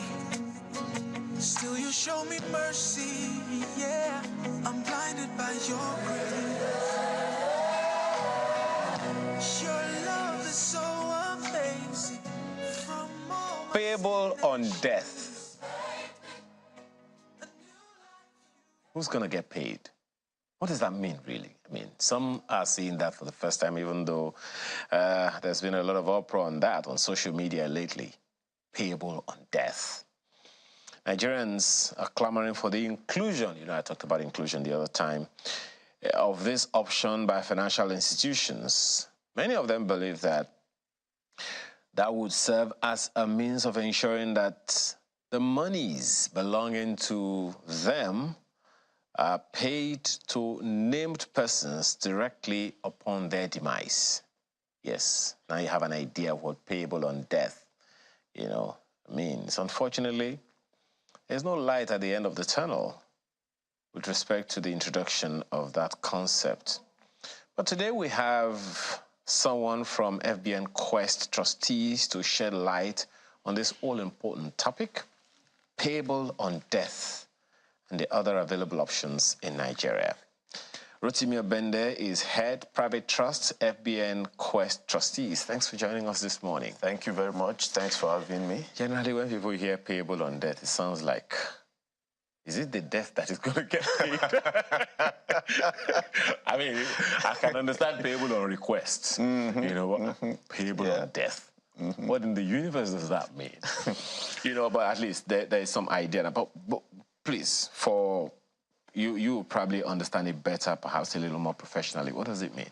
S9: Still you show me mercy, yeah. I'm blinded by your grace. Your love is so amazing. From all my
S1: Payable on death. Who's going to get paid? What does that mean, really? I mean, some are seeing that for the first time, even though there's been a lot of uproar on that on social media lately. Payable on death. Nigerians are clamoring for the inclusion, you know, I talked about inclusion the other time, of this option by financial institutions. Many of them believe that that would serve as a means of ensuring that the monies belonging to them are paid to named persons directly upon their demise. Yes, now you have an idea of what payable on death, means. Unfortunately, there's no light at the end of the tunnel with respect to the introduction of that concept. But today we have someone from FBN Quest trustees to shed light on this all-important topic, payable on death, and the other available options in Nigeria. Rotimi Obende is Head Private Trust, FBN Quest Trustees. Thanks for joining us this morning.
S15: Thank you very much. Thanks for having me.
S1: Generally, when people hear payable on death, it sounds like, is it the death that is going to get paid? I mean, I can understand payable on request, payable on death. What in the universe does that mean? But at least there is some idea. But please, for you probably understand it better, perhaps a little more professionally. What does it mean?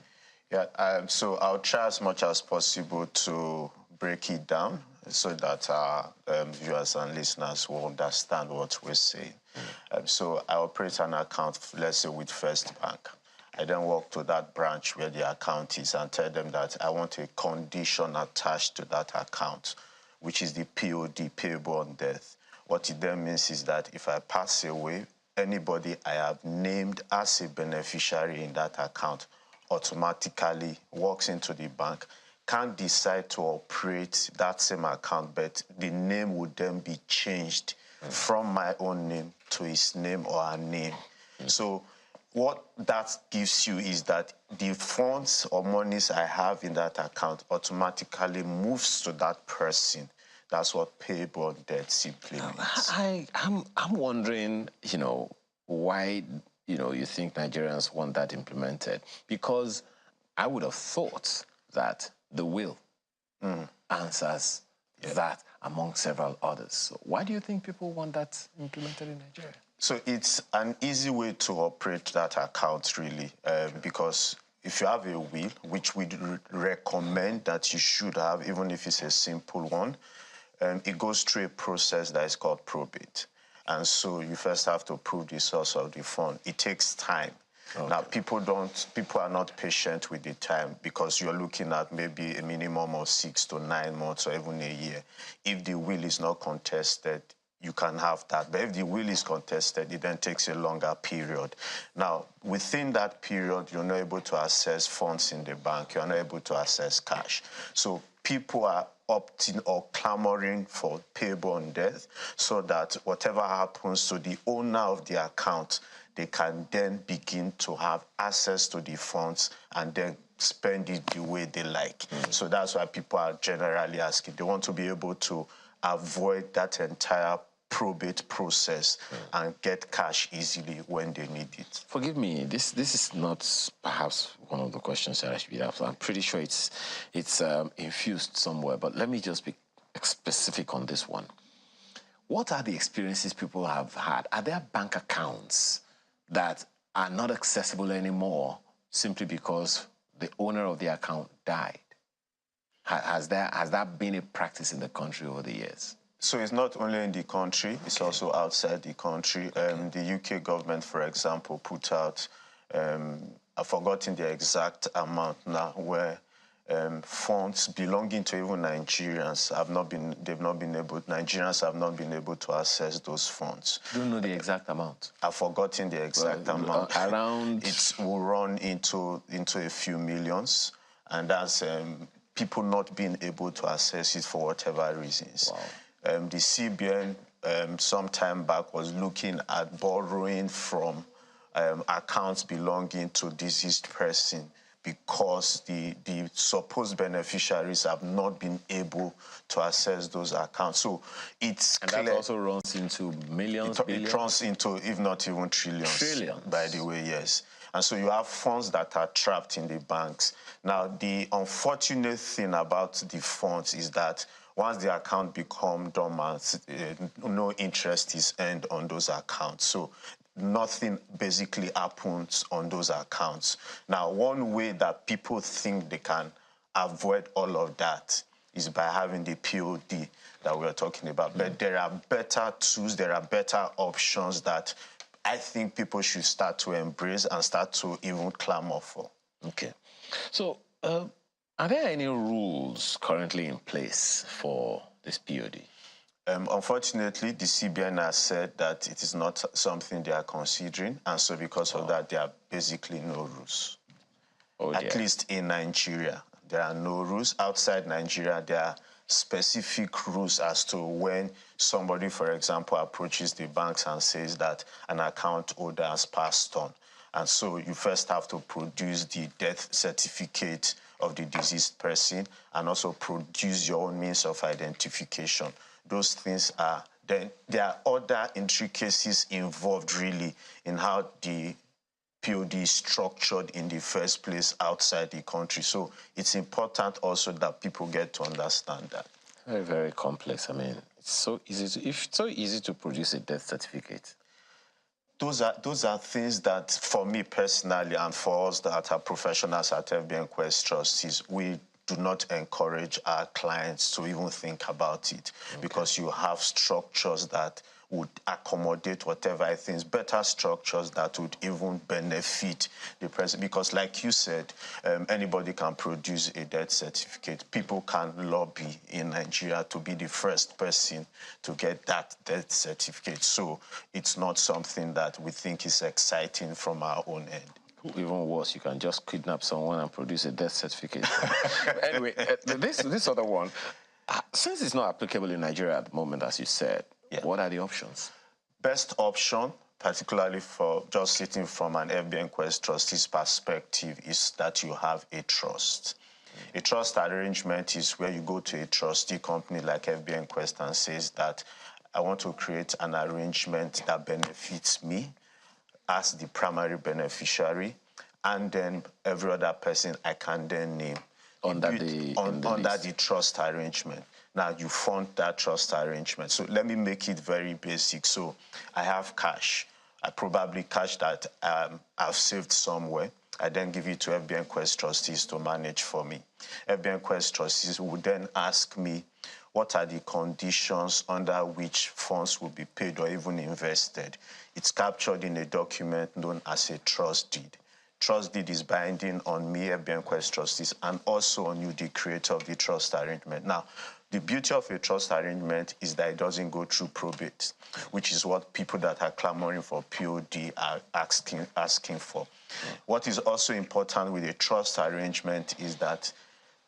S15: Yeah, so I'll try as much as possible to break it down so that our viewers and listeners will understand what we're saying. So I operate an account, let's say, with First Bank. I then walk to that branch where the account is and tell them that I want a condition attached to that account, which is the POD, payable on death. What it then means is that if I pass away, anybody I have named as a beneficiary in that account automatically walks into the bank, can't decide to operate that same account, but the name would then be changed from my own name to his name or her name. So what that gives you is that the funds or monies I have in that account automatically moves to that person. That's what payable on death simply means.
S1: I'm wondering, why, you think Nigerians want that implemented? Because I would have thought that the will answers that among several others. So why do you think people want that implemented in Nigeria?
S15: So it's an easy way to operate that account, really, because if you have a will, which we recommend that you should have, even if it's a simple one, it goes through a process that is called probate. And so you first have to prove the source of the fund. It takes time. Okay. Now, people are not patient with the time because you're looking at maybe a minimum of 6 to 9 months or even a year. If the will is not contested, you can have that. But if the will is contested, it then takes a longer period. Now, within that period, you're not able to access funds in the bank. You're not able to access cash. So people are opting or clamoring for payable on death so that whatever happens to the owner of the account, they can then begin to have access to the funds and then spend it the way they like. So that's why people are generally asking. They want to be able to avoid that entire probate process and get cash easily when they need it.
S1: Forgive me, this is not perhaps one of the questions that I should be asking. I'm pretty sure it's infused somewhere, but let me just be specific on this one. What are the experiences people have had? Are there bank accounts that are not accessible anymore simply because the owner of the account died? Has that been a practice in the country over the years?
S15: So it's not only in the country, it's also outside the country. The UK government, for example, put out, I've forgotten the exact amount now, where funds belonging to even Nigerians Nigerians have not been able to access those funds.
S1: You don't know the exact amount?
S15: I've forgotten the exact amount.
S1: Around?
S15: It will run into a few millions, and that's people not being able to access it for whatever reasons.
S1: Wow.
S15: The CBN some time back was looking at borrowing from accounts belonging to deceased person because the supposed beneficiaries have not been able to access those accounts. So it's
S1: clear. And that also runs into millions, billions?
S15: It runs into, if not even trillions.
S1: Trillions?
S15: By the way, yes. And so you have funds that are trapped in the banks. Now, the unfortunate thing about the funds is that once the account becomes dormant, no interest is earned on those accounts. So nothing basically happens on those accounts. Now, one way that people think they can avoid all of that is by having the POD that we're talking about. But there are better tools, there are better options that I think people should start to embrace and start to even clamor for.
S1: Okay. So Are there any rules currently in place for this POD?
S15: Unfortunately, the CBN has said that it is not something they are considering, and so because of that, there are basically no rules. At least in Nigeria, there are no rules. Outside Nigeria, there are specific rules as to when somebody, for example, approaches the banks and says that an account holder has passed on. And so you first have to produce the death certificate of the deceased person and also produce your own means of identification. Those things are, then there are other intricacies involved really in how the POD is structured in the first place outside the country. So it's important also that people get to understand that.
S1: Very, very complex. I mean, it's so easy to produce a death certificate.
S15: Those are things that, for me personally, and for us that are professionals at FBN Quest Trustees, we do not encourage our clients to even think about it, because you have structures that would accommodate whatever things, better structures that would even benefit the person. Because like you said, anybody can produce a death certificate. People can lobby in Nigeria to be the first person to get that death certificate. So it's not something that we think is exciting from our own end.
S1: Even worse, you can just kidnap someone and produce a death certificate. Anyway, this other one, since it's not applicable in Nigeria at the moment, as you said, what are the options?
S15: Best option, particularly for just sitting from an FBN Quest trustee's perspective, is that you have a trust. A trust arrangement is where you go to a trustee company like FBN Quest and says that I want to create an arrangement that benefits me as the primary beneficiary, and then every other person I can then name under the trust arrangement. Now you fund that trust arrangement. So let me make it very basic. So I have cash. I probably cash that I've saved somewhere. I then give it to FBN Quest trustees to manage for me. FBN Quest trustees would then ask me, what are the conditions under which funds will be paid or even invested? It's captured in a document known as a trust deed. Trust deed is binding on me, FBN Quest trustees, and also on you, the creator of the trust arrangement. Now, the beauty of a trust arrangement is that it doesn't go through probate, which is what people that are clamoring for POD are asking for. What is also important with a trust arrangement is that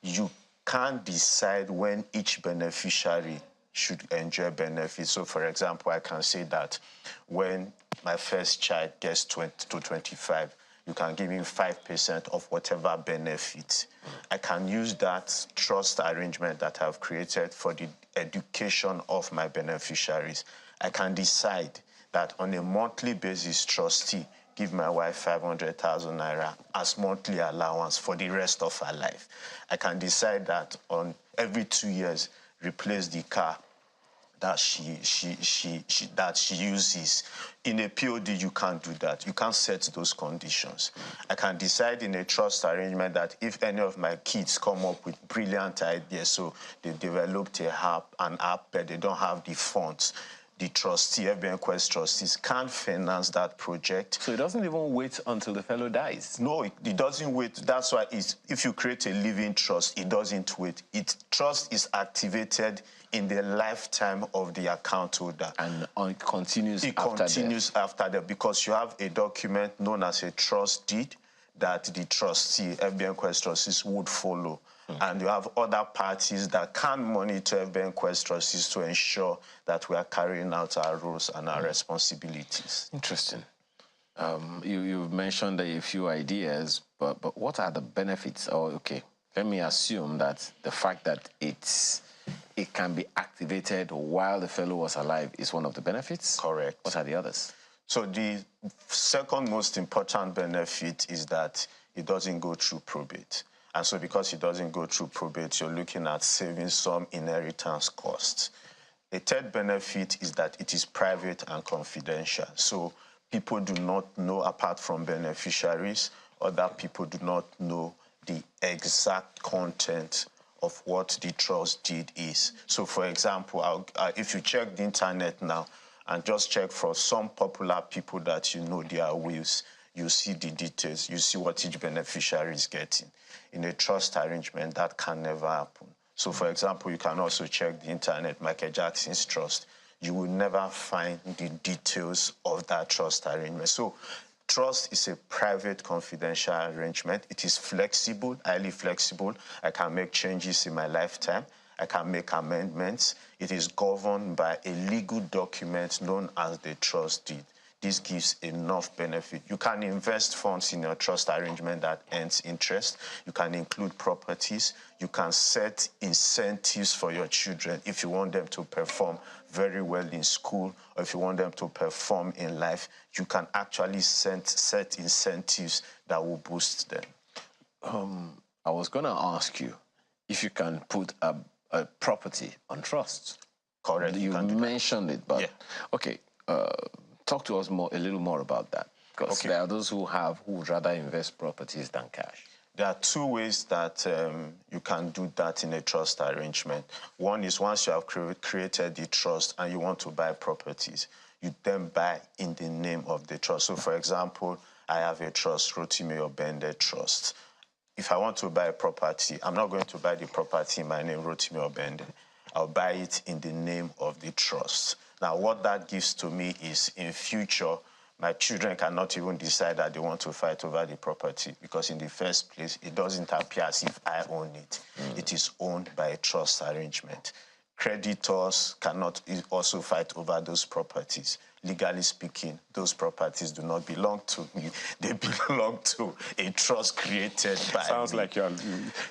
S15: you can't decide when each beneficiary should enjoy benefits. So, for example, I can say that when my first child gets 20 to 25, you can give him 5% of whatever benefits. I can use that trust arrangement that I've created for the education of my beneficiaries. I can decide that on a monthly basis, trustee, give my wife 500,000 naira as monthly allowance for the rest of her life. I can decide that on every 2 years, replace the car that she uses. In a POD, you can't do that. You can't set those conditions. I can decide in a trust arrangement that if any of my kids come up with brilliant ideas, so they've developed an app, but they don't have the funds, the trustee, FBN Quest trustees, can't finance that project.
S1: So it doesn't even wait until the fellow dies?
S15: No, it doesn't wait. That's why if you create a living trust, it doesn't wait. Trust is activated in the lifetime of the account holder.
S1: And it continues
S15: after that, because you have a document known as a trust deed that the trustee, FBN Quest trustees, would follow. And you have other parties that can monitor FBN Quest trustees to ensure that we are carrying out our roles and our responsibilities.
S1: Interesting. You've mentioned a few ideas, but what are the benefits? Oh, okay. Let me assume that the fact that it can be activated while the fellow was alive is one of the benefits?
S15: Correct.
S1: What are the others?
S15: So the second most important benefit is that it doesn't go through probate. And so because it doesn't go through probate, you're looking at saving some inheritance costs. A third benefit is that it is private and confidential. So people do not know, apart from beneficiaries, other people do not know the exact content of what the trust deed is. So, for example, if you check the internet now and just check for some popular people that you know their wills, You see the details. You see what each beneficiary is getting. In a trust arrangement, that can never happen. So, for example, you can also check the internet, Michael Jackson's trust. You will never find the details of that trust arrangement. So, trust is a private, confidential arrangement. It is flexible, highly flexible. I can make changes in my lifetime. I can make amendments. It is governed by a legal document known as the trust deed. This gives enough benefit. You can invest funds in your trust arrangement that earns interest. You can include properties. You can set incentives for your children if you want them to perform very well in school, or if you want them to perform in life. You can actually set incentives that will boost them.
S1: I was going to ask you if you can put a property on trust.
S15: Correct.
S1: You mentioned it, but okay. Talk to us a little more about that, because there are those who would rather invest properties than cash.
S15: There are two ways that you can do that in a trust arrangement. One is once you have created the trust and you want to buy properties, you then buy in the name of the trust. So, for example, I have a trust, Rotimi Obende Trust. If I want to buy a property, I'm not going to buy the property in my name, Rotimi Obende. I'll buy it in the name of the trust. Now, what that gives to me is, in future, my children cannot even decide that they want to fight over the property, because in the first place, it doesn't appear as if I own it. It is owned by a trust arrangement. Creditors cannot also fight over those properties. Legally speaking, those properties do not belong to me. They belong to a trust created by
S1: Sounds
S15: me.
S1: like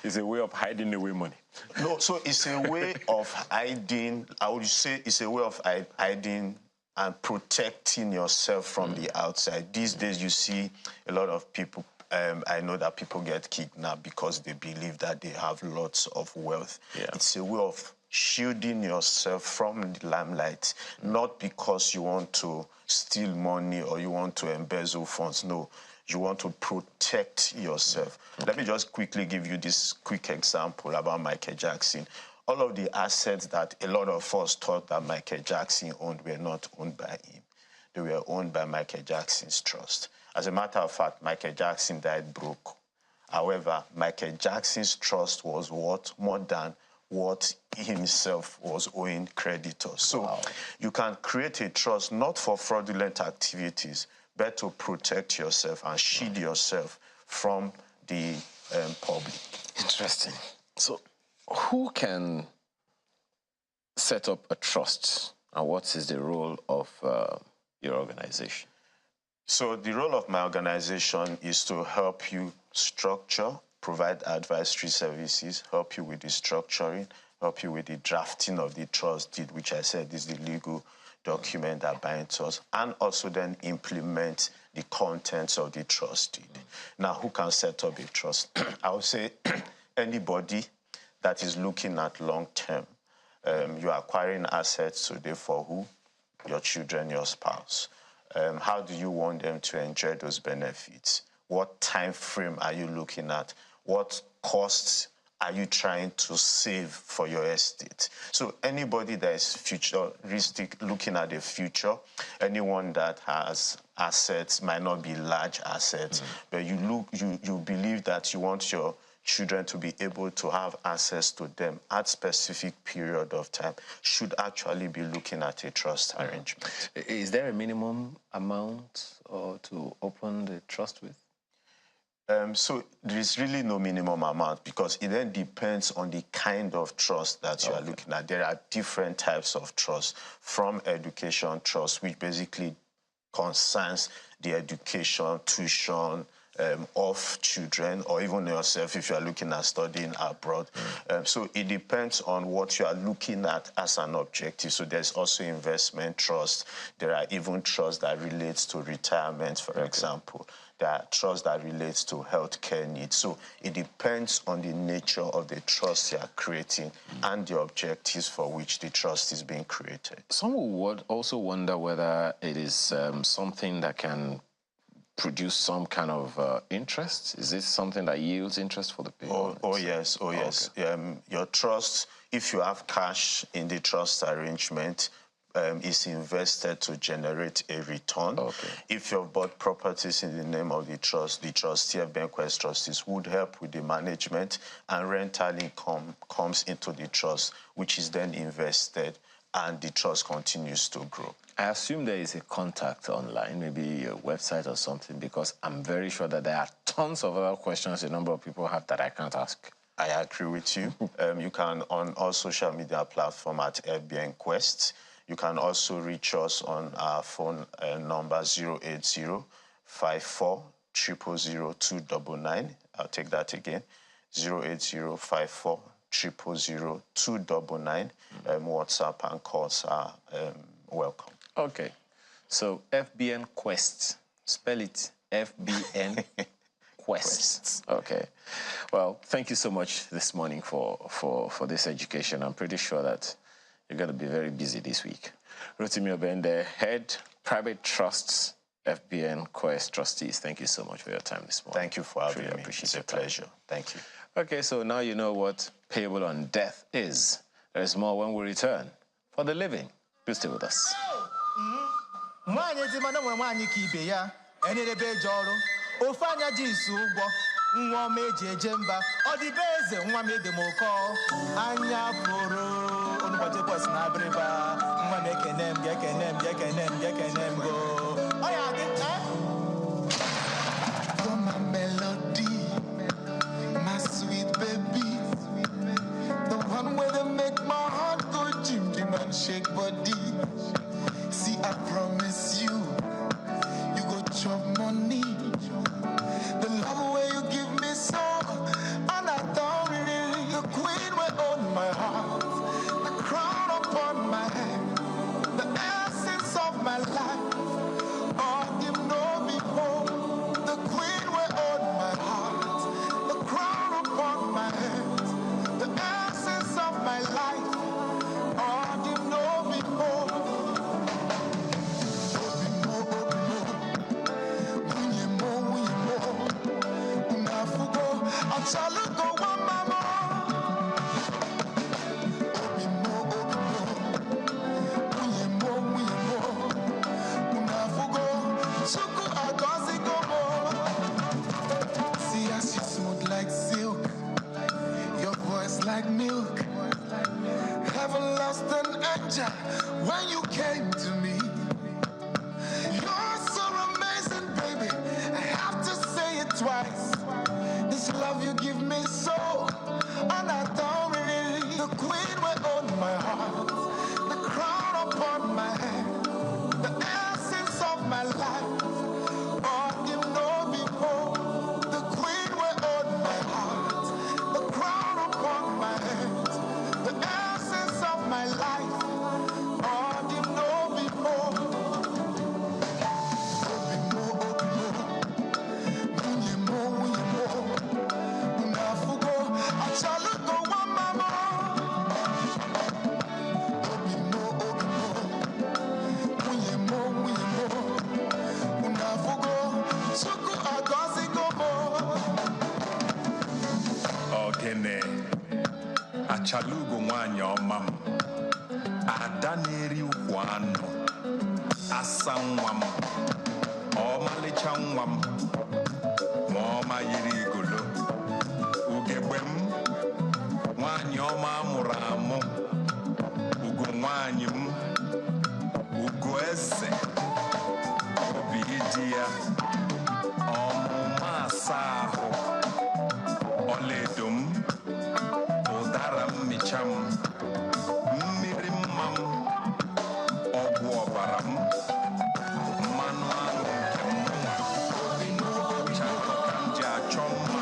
S1: it's a way of hiding away money.
S15: No, so it's a way of hiding, I would say it's a way of hiding and protecting yourself from the outside. These days you see a lot of people, I know that people get kidnapped because they believe that they have lots of wealth. It's a way of shielding yourself from the limelight, not because you want to steal money or you want to embezzle funds. No, you want to protect yourself. Let me just quickly give you this quick example about Michael Jackson. All of the assets that a lot of us thought that Michael Jackson owned were not owned by him. They were owned by Michael Jackson's trust. As a matter of fact, Michael Jackson died broke. However, Michael Jackson's trust was worth more than what he himself was owing creditors. So you can create a trust not for fraudulent activities, but to protect yourself and shield yourself from the public.
S1: Interesting. So who can set up a trust, and what is the role of your organization?
S15: So the role of my organization is to help you structure, provide advisory services, help you with the structuring, help you with the drafting of the trust deed, which I said is the legal document that binds us, and also then implement the contents of the trust deed. Now, who can set up a trust? I would say anybody that is looking at long-term. You're acquiring assets today for who? Your children, your spouse. How do you want them to enjoy those benefits? What time frame are you looking at? What costs are you trying to save for your estate? So anybody that is futuristic, looking at the future, anyone that has assets, might not be large assets, but you believe that you want your children to be able to have access to them at specific period of time, should actually be looking at a trust arrangement.
S1: Is there a minimum amount to open the trust with?
S15: So there is really no minimum amount, because it then depends on the kind of trust that you are looking at. There are different types of trust, from education trust, which basically concerns the education, tuition, of children, or even yourself if you are looking at studying abroad. So it depends on what you are looking at as an objective. So there's also investment trust. There are even trusts that relates to retirement, for example. There are trusts that relates to healthcare needs. So it depends on the nature of the trust you are creating and the objectives for which the trust is being created.
S1: Some would also wonder whether it is something that can produce some kind of interest? Is this something that yields interest for the people?
S15: Oh yes. Your trust, if you have cash in the trust arrangement, is invested to generate a return.
S1: Okay.
S15: If you've bought properties in the name of the trustee FBN Quest trustees would help with the management, and rental income comes into the trust, which is then invested, and the trust continues to grow.
S1: I assume there is a contact online, maybe a website or something, because I'm very sure that there are tons of other questions a number of people have that I can't ask.
S15: I agree with you. You can on all social media platforms at FBN Quest. You can also reach us on our phone number 080-54-000-299. I'll take that again, 080-54-000-299. WhatsApp and calls are welcome.
S1: Okay, so FBN Quest, spell it FBN Quest. Okay, well, thank you so much this morning for this education. I'm pretty sure that you're going to be very busy this week. Rotimi Obende, Head Private Trusts, FBN Quest Trustees. Thank you so much for your time this morning.
S15: Thank you for having me. It's a pleasure. Thank you.
S1: Okay, so now you know what payable on death is. There is more when we return. For the living, please stay with us.
S9: Nwa m eji eje mba ọ dị be eze nwa m edemoko anya pụrụ onụbọchị bọs na abịrịba nwa m ekene m gekene m gekene m gekene m go ọ ya dị
S16: You're my melody, my sweet baby, the one where they make my heart go jim jim and shake body. See, I promise you, you go chop money. The love where you give me so, and I don't really. The queen will own my heart, the crown upon my head, the essence of my life. Oh, you know me home. The queen will own my heart, the crown upon my head, the essence of my life. Oh, you know me home. Chalugo wa mama Obi mo Unafugo Chuku agozi gomo. See as you smooth like silk, your voice like milk. Heaven lost an angel when you came to me. You're so amazing, baby, I have to say it twice. This love you give me so, and I don't really. The queen will own my heart, the crown upon my head, the essence of my life. Oh, you know me more. The queen will own my heart, the crown upon my head, the essence of my life. Oh, you know me more. Chalugo wa mama Obi mo Unafugo Chuku agozi gomo.
S17: Ogene Achalugo nwanyị ọma m, ada na-eri ukwu anụ, asa nwa m, ọmalịcha nwa m, ma ọma yiri igolo, ugegbe m, nwanyị ọma amụrụ amụ, ugo nwanyị m, ugo eze, obi dị ya, ọmụma asa ahụ, ọlaedo m, ụdara mmicha m, mmiri mma m, ọgwụ ọbara m, mmanụ aṅụ nke m, ọchara ka m ji achọ mma.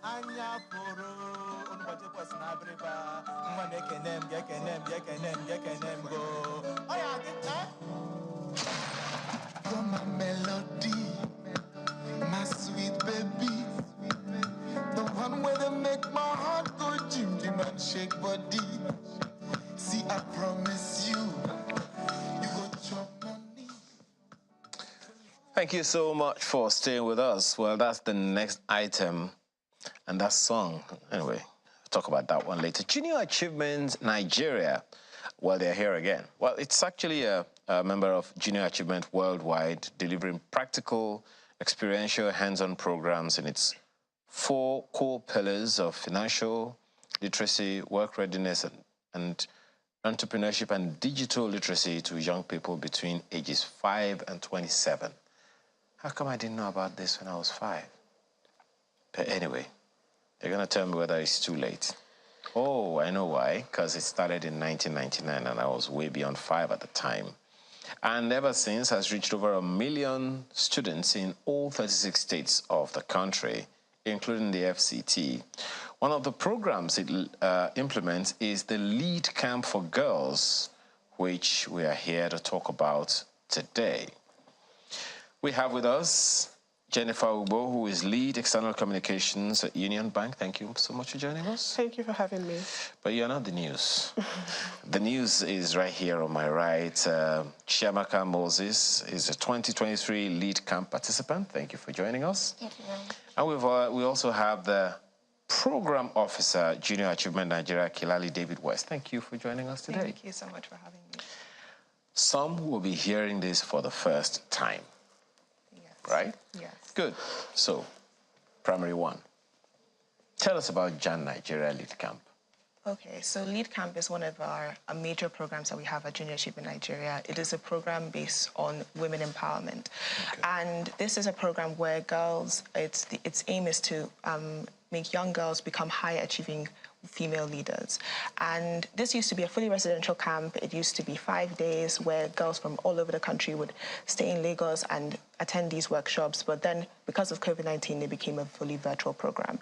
S9: Anya poro onubọchị kwesị na abịrịba nwa na-ekenem gekenem go ọ ya dị
S16: You're my melody, my sweet baby, the one where they make my heart go jim jim and shake body. See, I promise you, you go chop money.
S1: Thank you so much for staying with us. Well, that's the next item, and that song. Anyway, we'll talk about that one later. Junior Achievement Nigeria. Well, they're here again. Well, it's actually a member of Junior Achievement Worldwide, delivering practical, experiential, hands-on programs in its 4 core pillars of financial literacy, work readiness, and entrepreneurship and digital literacy to young people between ages 5 and 27. How come I didn't know about this when I was 5? But anyway, they're going to tell me whether it's too late. Oh, I know why. Because it started in 1999 and I was way beyond 5 at the time. And ever since has reached over 1 million students in all 36 states of the country, including the FCT. One of the programs it implements is the Lead Camp for Girls, which we are here to talk about today. We have with us Jennifer Ubo, who is Lead External Communications at Union Bank. Thank you so much for joining us.
S18: Thank you for having me.
S1: But you're not the news. The news is right here on my right. Chiamaka Moses is a 2023 Lead Camp participant. Thank you for joining us.
S19: Thank you.
S1: And we also have the Program Officer, Junior Achievement Nigeria, Kilali David West. Thank you for joining us today.
S19: Thank you so much for having me.
S1: Some will be hearing this for the first time. Right?
S19: Yes.
S1: Good. So, Primary 1. Tell us about Jan Nigeria Lead Camp.
S19: Okay, so Lead Camp is one of our major programs that we have at Junior Achievement Nigeria. It is a program based on women empowerment. Okay. And this is a program where girls, its aim is to make young girls become high-achieving female leaders. And this used to be a fully residential camp. It used to be 5 days where girls from all over the country would stay in Lagos and attend these workshops. But then, because of COVID-19, it became a fully virtual program.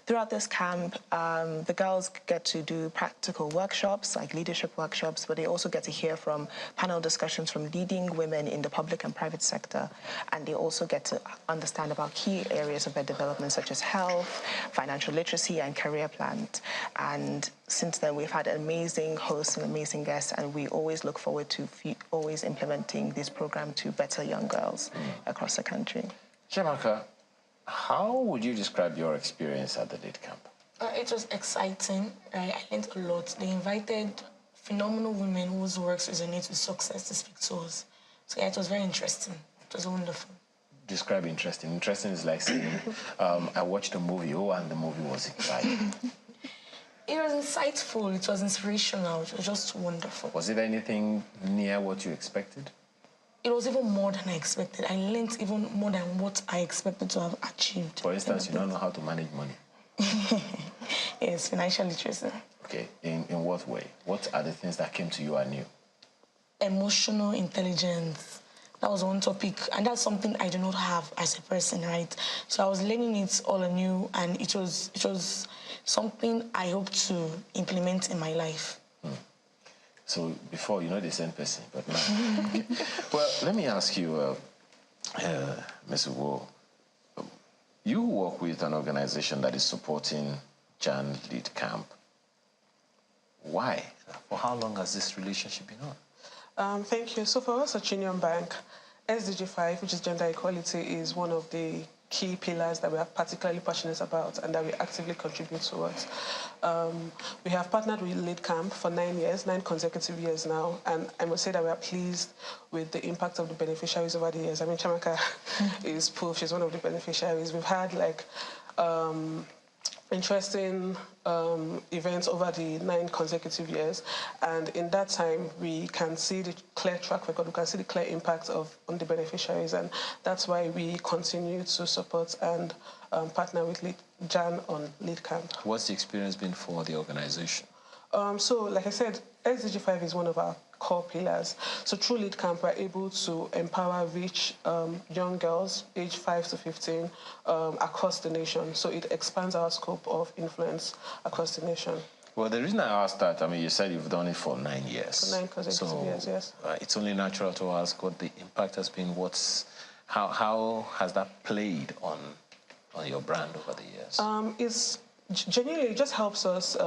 S19: Throughout this camp, the girls get to do practical workshops, like leadership workshops, but they also get to hear from panel discussions from leading women in the public and private sector. And they also get to understand about key areas of their development, such as health, financial literacy, and career plans. And since then, we've had amazing hosts and amazing guests, and we always look forward to always implementing this program to better young girls across the country.
S1: Chiamaka, how would you describe your experience at the Lead Camp?
S20: It was exciting. I learned a lot. They invited phenomenal women whose works resonate with success to speak to us. So yeah, it was very interesting. It was wonderful.
S1: Describe interesting. Interesting is like saying, I watched a movie, and the movie was exciting.
S20: It was insightful, it was inspirational, it was just wonderful.
S1: Was it anything near what you expected?
S20: It was even more than I expected. I learned even more than what I expected to have achieved.
S1: For instance, you don't know how to manage money.
S20: Yes, financial literacy.
S1: Okay, in what way? What are the things that came to you anew?
S20: Emotional intelligence. That was one topic, and that's something I do not have as a person, right? So I was learning it all anew, and it was something I hope to implement in my life.
S1: So before, you're not the same person, but now. Okay. Well, let me ask you, Ms. Uwo, you work with an organization that is supporting Jan Lead Camp. Why? For how long has this relationship been on?
S18: Thank you. So for us at Union Bank, SDG 5, which is gender equality, is one of the key pillars that we are particularly passionate about and that we actively contribute towards. We have partnered with Lead Camp for 9 years, 9 consecutive years now, and I must say that we are pleased with the impact of the beneficiaries over the years. I mean, Chiamaka is proof, she's one of the beneficiaries. We've had interesting events over the 9 consecutive years, and in that time we can see the clear track record, we can see the clear impact on the beneficiaries, and that's why we continue to support and partner with Jan on Lead Camp.
S1: What's the experience been for the organization?
S18: So, like I said, SDG 5 is one of our core pillars. So through Lead Camp, we're able to empower rich young girls aged 5 to 15 across the nation. So it expands our scope of influence across the nation.
S1: Well, the reason I asked that, I mean, you said you've done it for 9 years.
S18: For 9 consecutive years, yes.
S1: It's only natural to ask what the impact has been. How has that played on your brand over the years?
S18: It's genuinely, it just helps us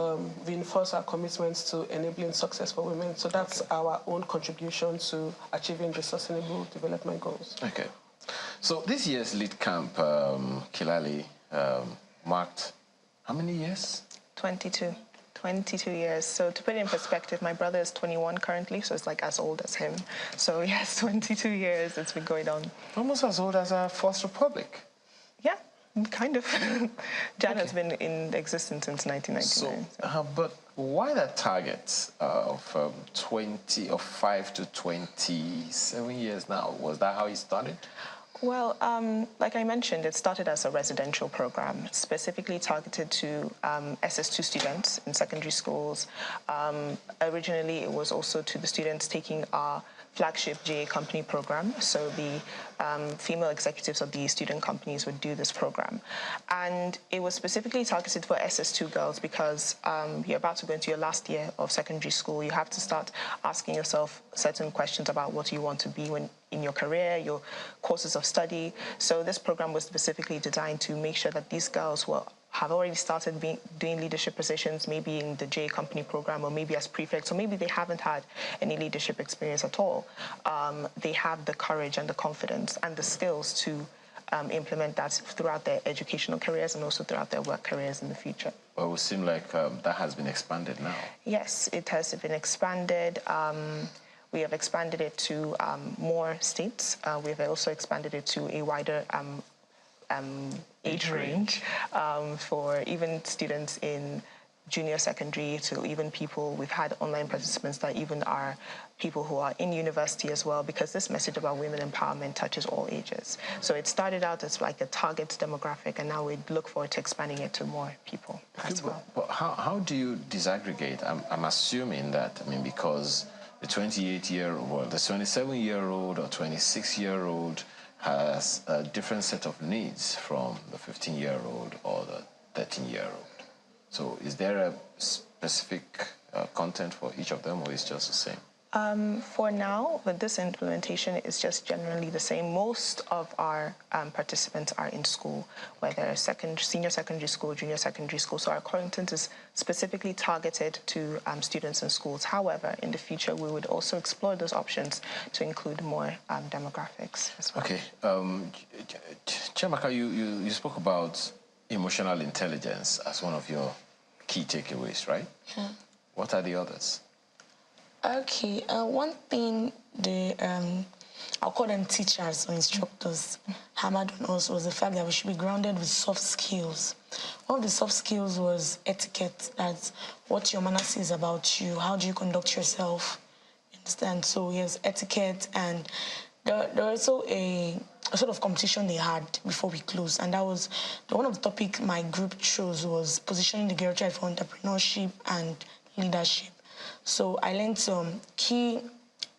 S18: reinforce our commitments to enabling success for women. So that's our own contribution to achieving the Sustainable Development Goals.
S1: Okay. So this year's Lead Camp, Kilali, marked how many years?
S19: 22 years. So to put it in perspective, my brother is 21 currently, so it's like as old as him. So yes, 22 years it's been going on.
S1: Almost as old as our First Republic.
S19: Yeah, kind of. JAN has been in existence since 1999.
S1: So, but why that target of 5 to 27 years now? Was that how it started?
S19: Well, like I mentioned, it started as a residential program, specifically targeted to SS2 students in secondary schools. Originally, it was also to the students taking our flagship GA company program. So the female executives of the student companies would do this program. And it was specifically targeted for SS2 girls because you're about to go into your last year of secondary school. You have to start asking yourself certain questions about what you want to be in your career, your courses of study. So this program was specifically designed to make sure that these girls have already started doing leadership positions, maybe in the J company program or maybe as prefects, or maybe they haven't had any leadership experience at all. They have the courage and the confidence and the skills to implement that throughout their educational careers and also throughout their work careers in the future.
S1: Well, it would seem like that has been expanded now.
S19: Yes, it has been expanded. We have expanded it to more states. We have also expanded it to a wider age range for even students in junior secondary to even people. We've had online participants that even are people who are in university as well, because this message about women empowerment touches all ages. So it started out as like a target demographic, and now we look forward to expanding it to more people as well.
S1: But how do you disaggregate? I'm assuming that, I mean, because the 28-year-old, the 27-year-old or 26-year-old has a different set of needs from the 15-year-old or the 13-year-old. So is there a specific content for each of them, or is it just the same?
S19: For now, with this implementation, it's just generally the same. Most of our participants are in school, whether senior secondary school, junior secondary school. So our content is specifically targeted to students in schools. However, in the future, we would also explore those options to include more demographics as well.
S1: Okay. Chiamaka, you spoke about emotional intelligence as one of your key takeaways, right?
S20: Yeah.
S1: What are the others?
S20: Okay, one thing I'll call them teachers or instructors hammered on us was the fact that we should be grounded with soft skills. One of the soft skills was etiquette. That's what your manner says about you. How do you conduct yourself? You understand? So yes, etiquette, and there was also a sort of competition they had before we closed, and that was one of the topics my group chose was positioning the girl child for entrepreneurship and leadership. So I learned some key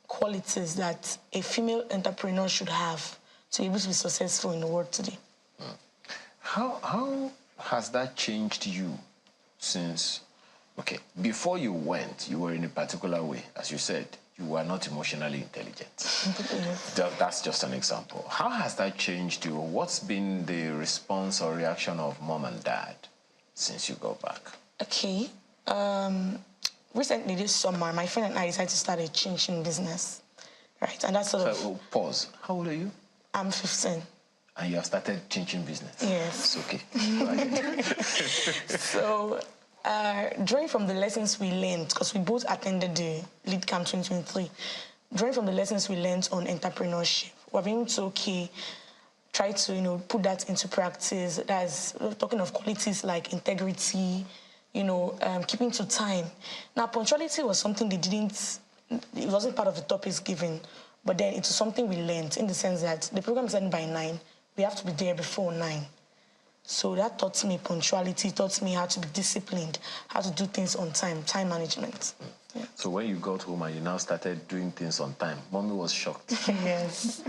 S20: qualities that a female entrepreneur should have to be able to be successful in the world today.
S1: How has that changed you since, okay, before you went, you were in a particular way. As you said, you were not emotionally intelligent. That's just an example. How has that changed you? What's been the response or reaction of mom and dad since you go back?
S20: Okay. Recently this summer, my friend and I decided to start a chin-chin business, right? And that's sort of...
S1: So, pause. How old are you?
S20: I'm 15.
S1: And you have started chin-chin business?
S20: Yes.
S1: It's okay.
S20: So, drawing from the lessons we learned, because we both attended the Lead Camp 2023, drawing from the lessons we learned on entrepreneurship, we're being to, try to, put that into practice. That's talking of qualities like integrity, keeping to time. Now, punctuality was something it wasn't part of the topics given, but then it was something we learned in the sense that the program is ending by 9. We have to be there before 9. So that taught me punctuality, taught me how to be disciplined, how to do things on time, time management. Yeah.
S1: So when you got home and you now started doing things on time, Mommy was shocked.
S20: Yes.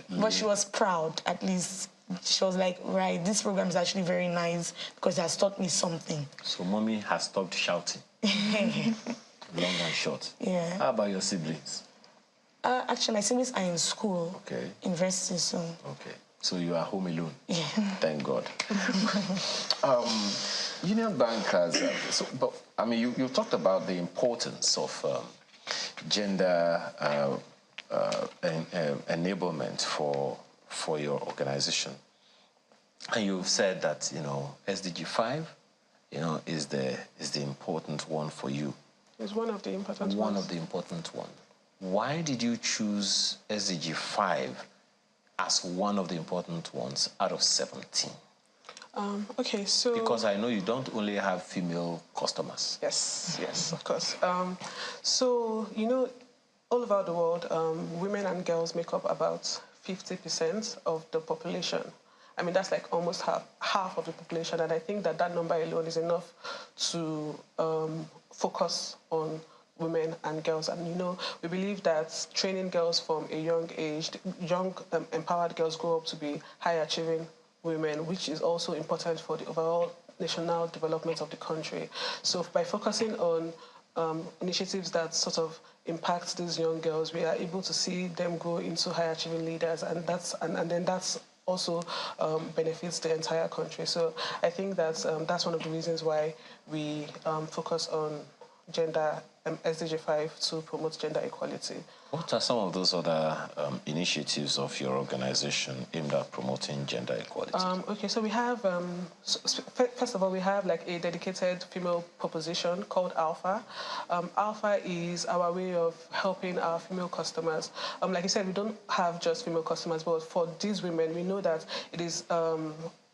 S1: But
S20: she was proud, at least. She was like, right, this program is actually very nice because it has taught me something.
S1: So Mommy has stopped shouting. Long and short.
S20: Yeah.
S1: How about your siblings?
S20: Actually, my siblings are in school.
S1: Okay.
S20: University soon.
S1: Okay. So you are home alone?
S20: Yeah.
S1: Thank God. Union Bank has... but, I mean, you talked about the importance of gender enablement for your organization. And you've said that, SDG 5, is the important one for you.
S18: It's one of the important ones.
S1: One of the important ones. Why did you choose SDG 5 as one of the important ones out of 17?
S18: Okay, so...
S1: Because I know you don't only have female customers.
S18: Yes, of course. So, all over the world, women and girls make up about 50% of the population. I mean, that's like almost half of the population, and I think that number alone is enough to focus on women and girls. And, we believe that training girls from a young age, empowered girls grow up to be high-achieving women, which is also important for the overall national development of the country. So by focusing on initiatives that sort of impact these young girls, we are able to see them grow into high-achieving leaders, and then that's also benefits the entire country. So I think that's one of the reasons why we focus on gender SDG 5 to promote gender equality.
S1: What are some of those other initiatives of your organization aimed at promoting gender equality?
S18: Okay, so we have, first of all, we have like a dedicated female proposition called Alpha. Alpha is our way of helping our female customers. Like I said, we don't have just female customers, but for these women, we know that it is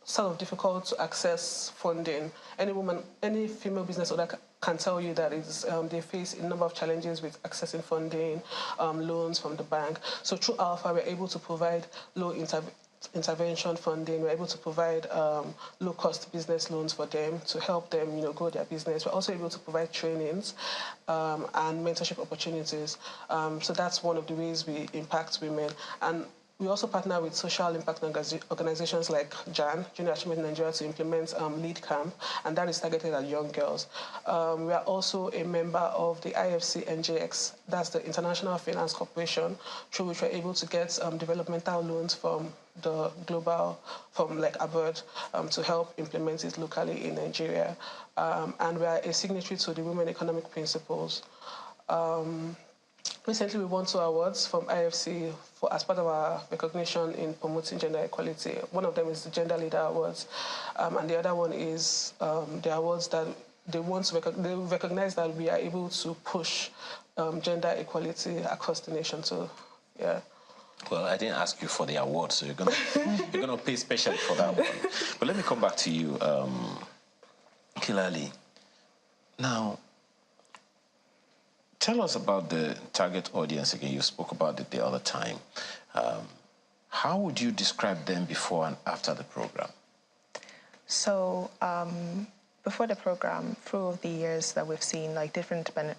S18: sort of difficult to access funding. Any female business owner can tell you that they face a number of challenges with accessing funding, loans from the bank. So through Alpha, we're able to provide low intervention funding. We're able to provide low-cost business loans for them to help them, grow their business. We're also able to provide trainings and mentorship opportunities. So that's one of the ways we impact women. And we also partner with social impact organizations like JAN, Junior Achievement Nigeria, to implement Lead Camp, and that is targeted at young girls. We are also a member of the IFC NJX, that's the International Finance Corporation, through which we're able to get developmental loans from abroad to help implement it locally in Nigeria. And we are a signatory to the Women Economic Principles. Recently, we won 2 awards from IFC as part of our recognition in promoting gender equality. One of them is the Gender Leader Awards, and the other one is the awards that they recognize that we are able to push gender equality across the nation. So, yeah.
S1: Well, I didn't ask you for the award, so you're gonna pay specially for that one. But let me come back to you, Kilali. Now, tell us about the target audience again. You spoke about it the other time. How would you describe them before and after the program?
S19: So before the program, through the years that we've seen, the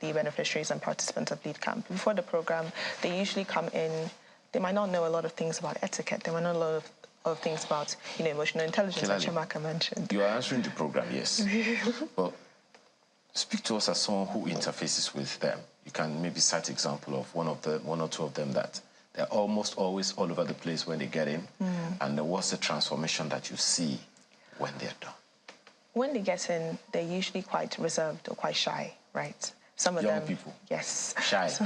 S19: beneficiaries and participants of Lead Camp, before the program, they usually come in. They might not know a lot of things about etiquette. They might not know a lot of things about, emotional intelligence, as Chimaka mentioned.
S1: You are answering the program, yes. But speak to us as someone who interfaces with them. You can maybe cite an example of one or two of them that they're almost always all over the place when they get in. And what's the transformation that you see when they're done?
S19: When they get in, they're usually quite reserved or quite shy, right? Some of
S1: young
S19: them,
S1: people.
S19: Yes.
S1: Shy.
S19: So,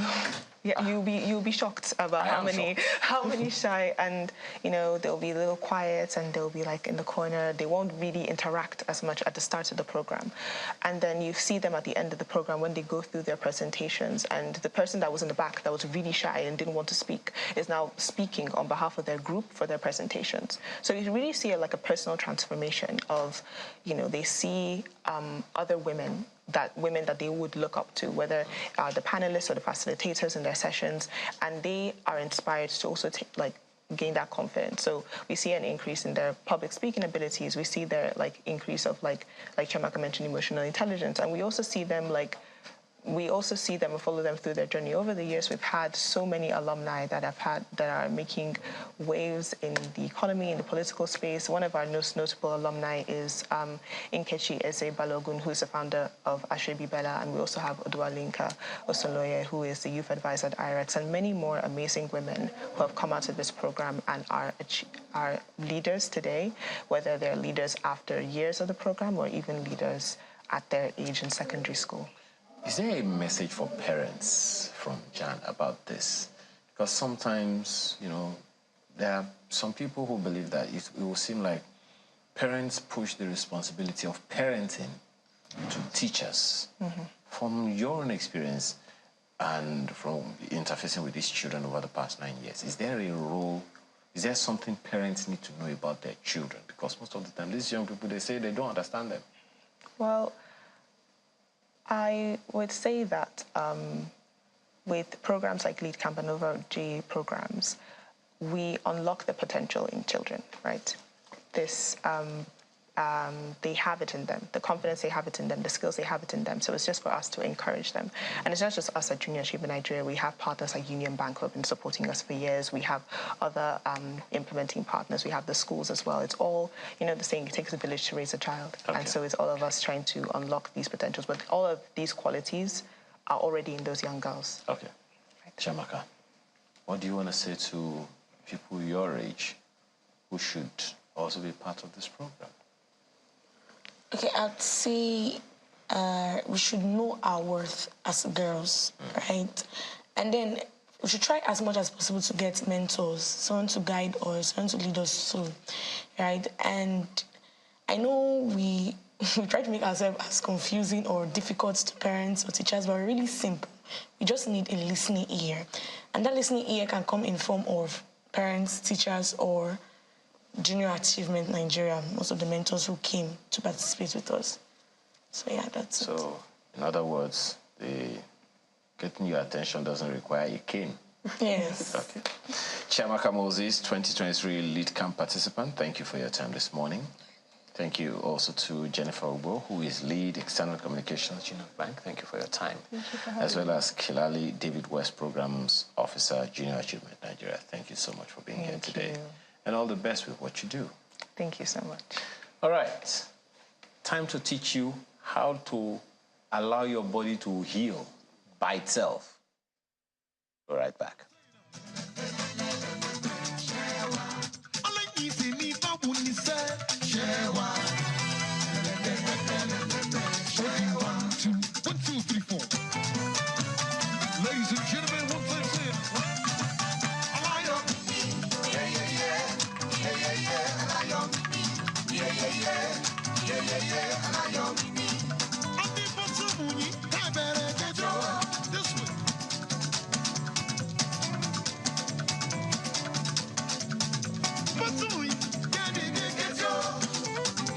S19: yeah, you'll be shocked about how many shy, and they'll be a little quiet and they'll be in the corner. They won't really interact as much at the start of the program, and then you see them at the end of the program when they go through their presentations, and the person that was in the back that was really shy and didn't want to speak is now speaking on behalf of their group for their presentations. So you really see a personal transformation of, they see other women that they would look up to, whether the panelists or the facilitators in their sessions, and they are inspired to also gain that confidence. So we see an increase in their public speaking abilities. We see their increase of like Chiamaka mentioned, emotional intelligence, and we also see them and follow them through their journey. Over the years, we've had so many alumni that are making waves in the economy, in the political space. One of our most notable alumni is Nkechi Eze Balogun, who is the founder of Ashwebi Bella, and we also have Odualinka Osoloye, who is the youth advisor at IREX, and many more amazing women who have come out of this program and are leaders today, whether they're leaders after years of the program or even leaders at their age in secondary school.
S1: Is there a message for parents from Jan about this? Because sometimes, there are some people who believe that it will seem like parents push the responsibility of parenting to teachers. Mm-hmm. From your own experience and from interfacing with these children over the past 9 years, is there something parents need to know about their children? Because most of the time, these young people, they say they don't understand them.
S19: Well, I would say that with programs like Lead Camp and Over G programs, we unlock the potential in children, right? They have it in them, the confidence they have it in them, the skills they have it in them. So it's just for us to encourage them. And it's not just us at Junior Achievement Nigeria. We have partners like Union Bank who have been supporting us for years. We have other implementing partners. We have the schools as well. It's all, the saying, it takes a village to raise a child. Okay. And so it's all of us trying to unlock these potentials. But all of these qualities are already in those young girls.
S1: Okay. Right. Chiamaka, what do you want to say to people your age who should also be part of this program?
S20: Okay, I'd say we should know our worth as girls, right? And then we should try as much as possible to get mentors, someone to guide us, someone to lead us through, right? And I know we try to make ourselves as confusing or difficult to parents or teachers, but we're really simple. We just need a listening ear. And that listening ear can come in form of parents, teachers, or Junior Achievement Nigeria, most of the mentors who came to participate with us. So yeah, that's it.
S1: So, in other words, getting your attention doesn't require a cane.
S20: Yes.
S1: Okay. Chiamaka Moses, 2023 Lead Camp participant, thank you for your time this morning. Thank you also to Jennifer Ubo, who is Lead External Communications at Union Bank. Thank you for your time.
S19: Thank you for having
S1: as well as Kilali David West, Programs Officer, Junior Achievement Nigeria. Thank you so much for being here today. And all the best with what you do.
S19: Thank you so much.
S1: All right. Time to teach you how to allow your body to heal by itself. We'll be right back.
S9: Ladies and gentlemen, once again,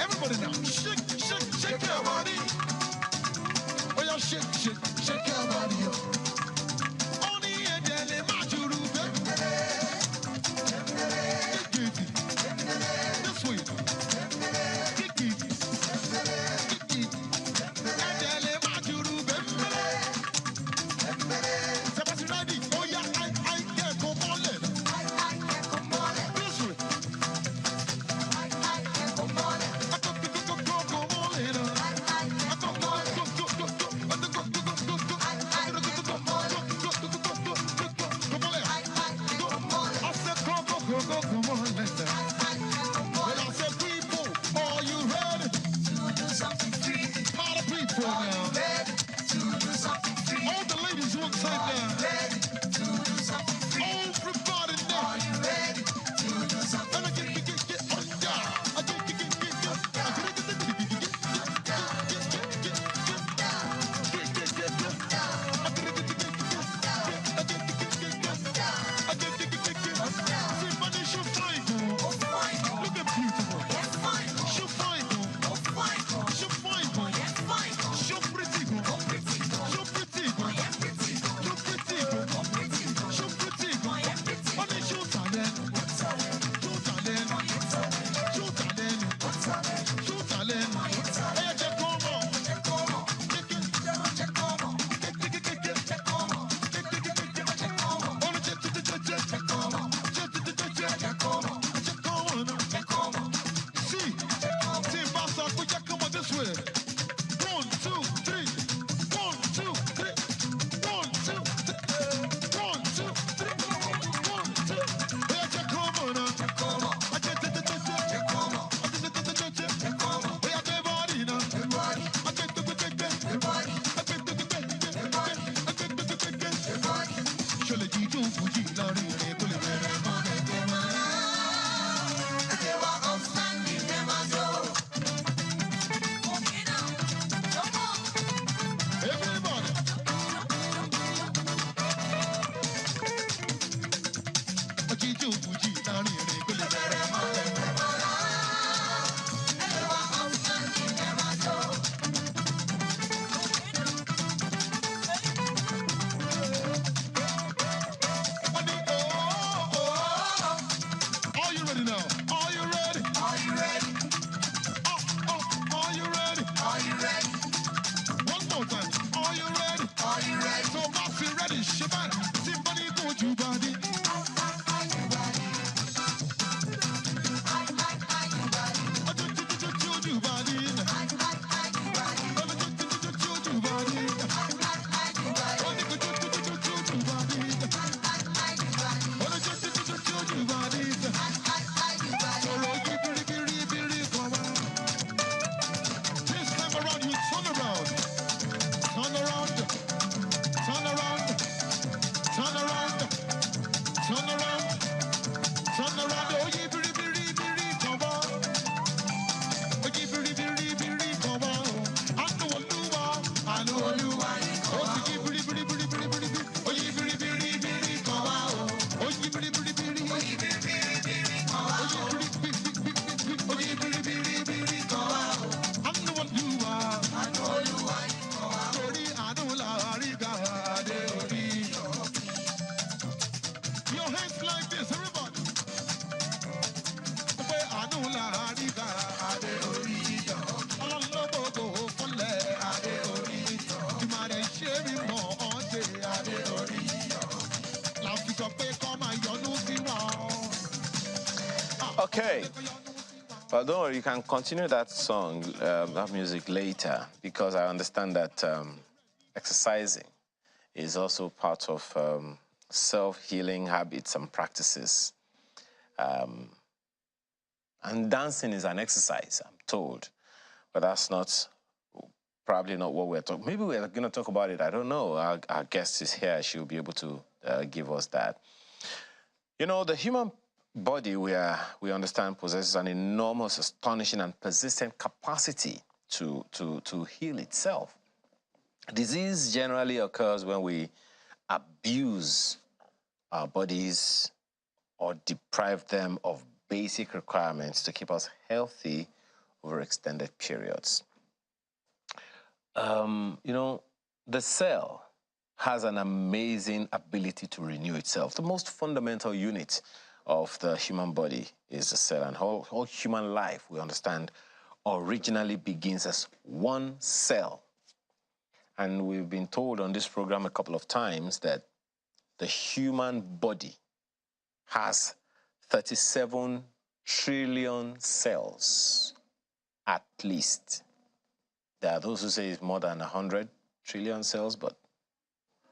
S9: everybody now, shake your body. Oh, y'all shake your body up.
S1: Okay. But don't worry, you can continue that song, that music later, because I understand that exercising is also part of self-healing habits and practices. And dancing is an exercise, I'm told. But that's probably not what we're talking. Maybe we're going to talk about it. I don't know. Our guest is here. She'll be able to give us that. You know, the human body, we understand, possesses an enormous, astonishing, and persistent capacity to heal itself. Disease generally occurs when we abuse our bodies or deprive them of basic requirements to keep us healthy over extended periods. You know, the cell has an amazing ability to renew itself. The most fundamental unit of the human body is the cell, and whole human life, we understand, originally begins as one cell. And we've been told on this program a couple of times that the human body has 37 trillion cells, at least. There are those who say it's more than 100 trillion cells, but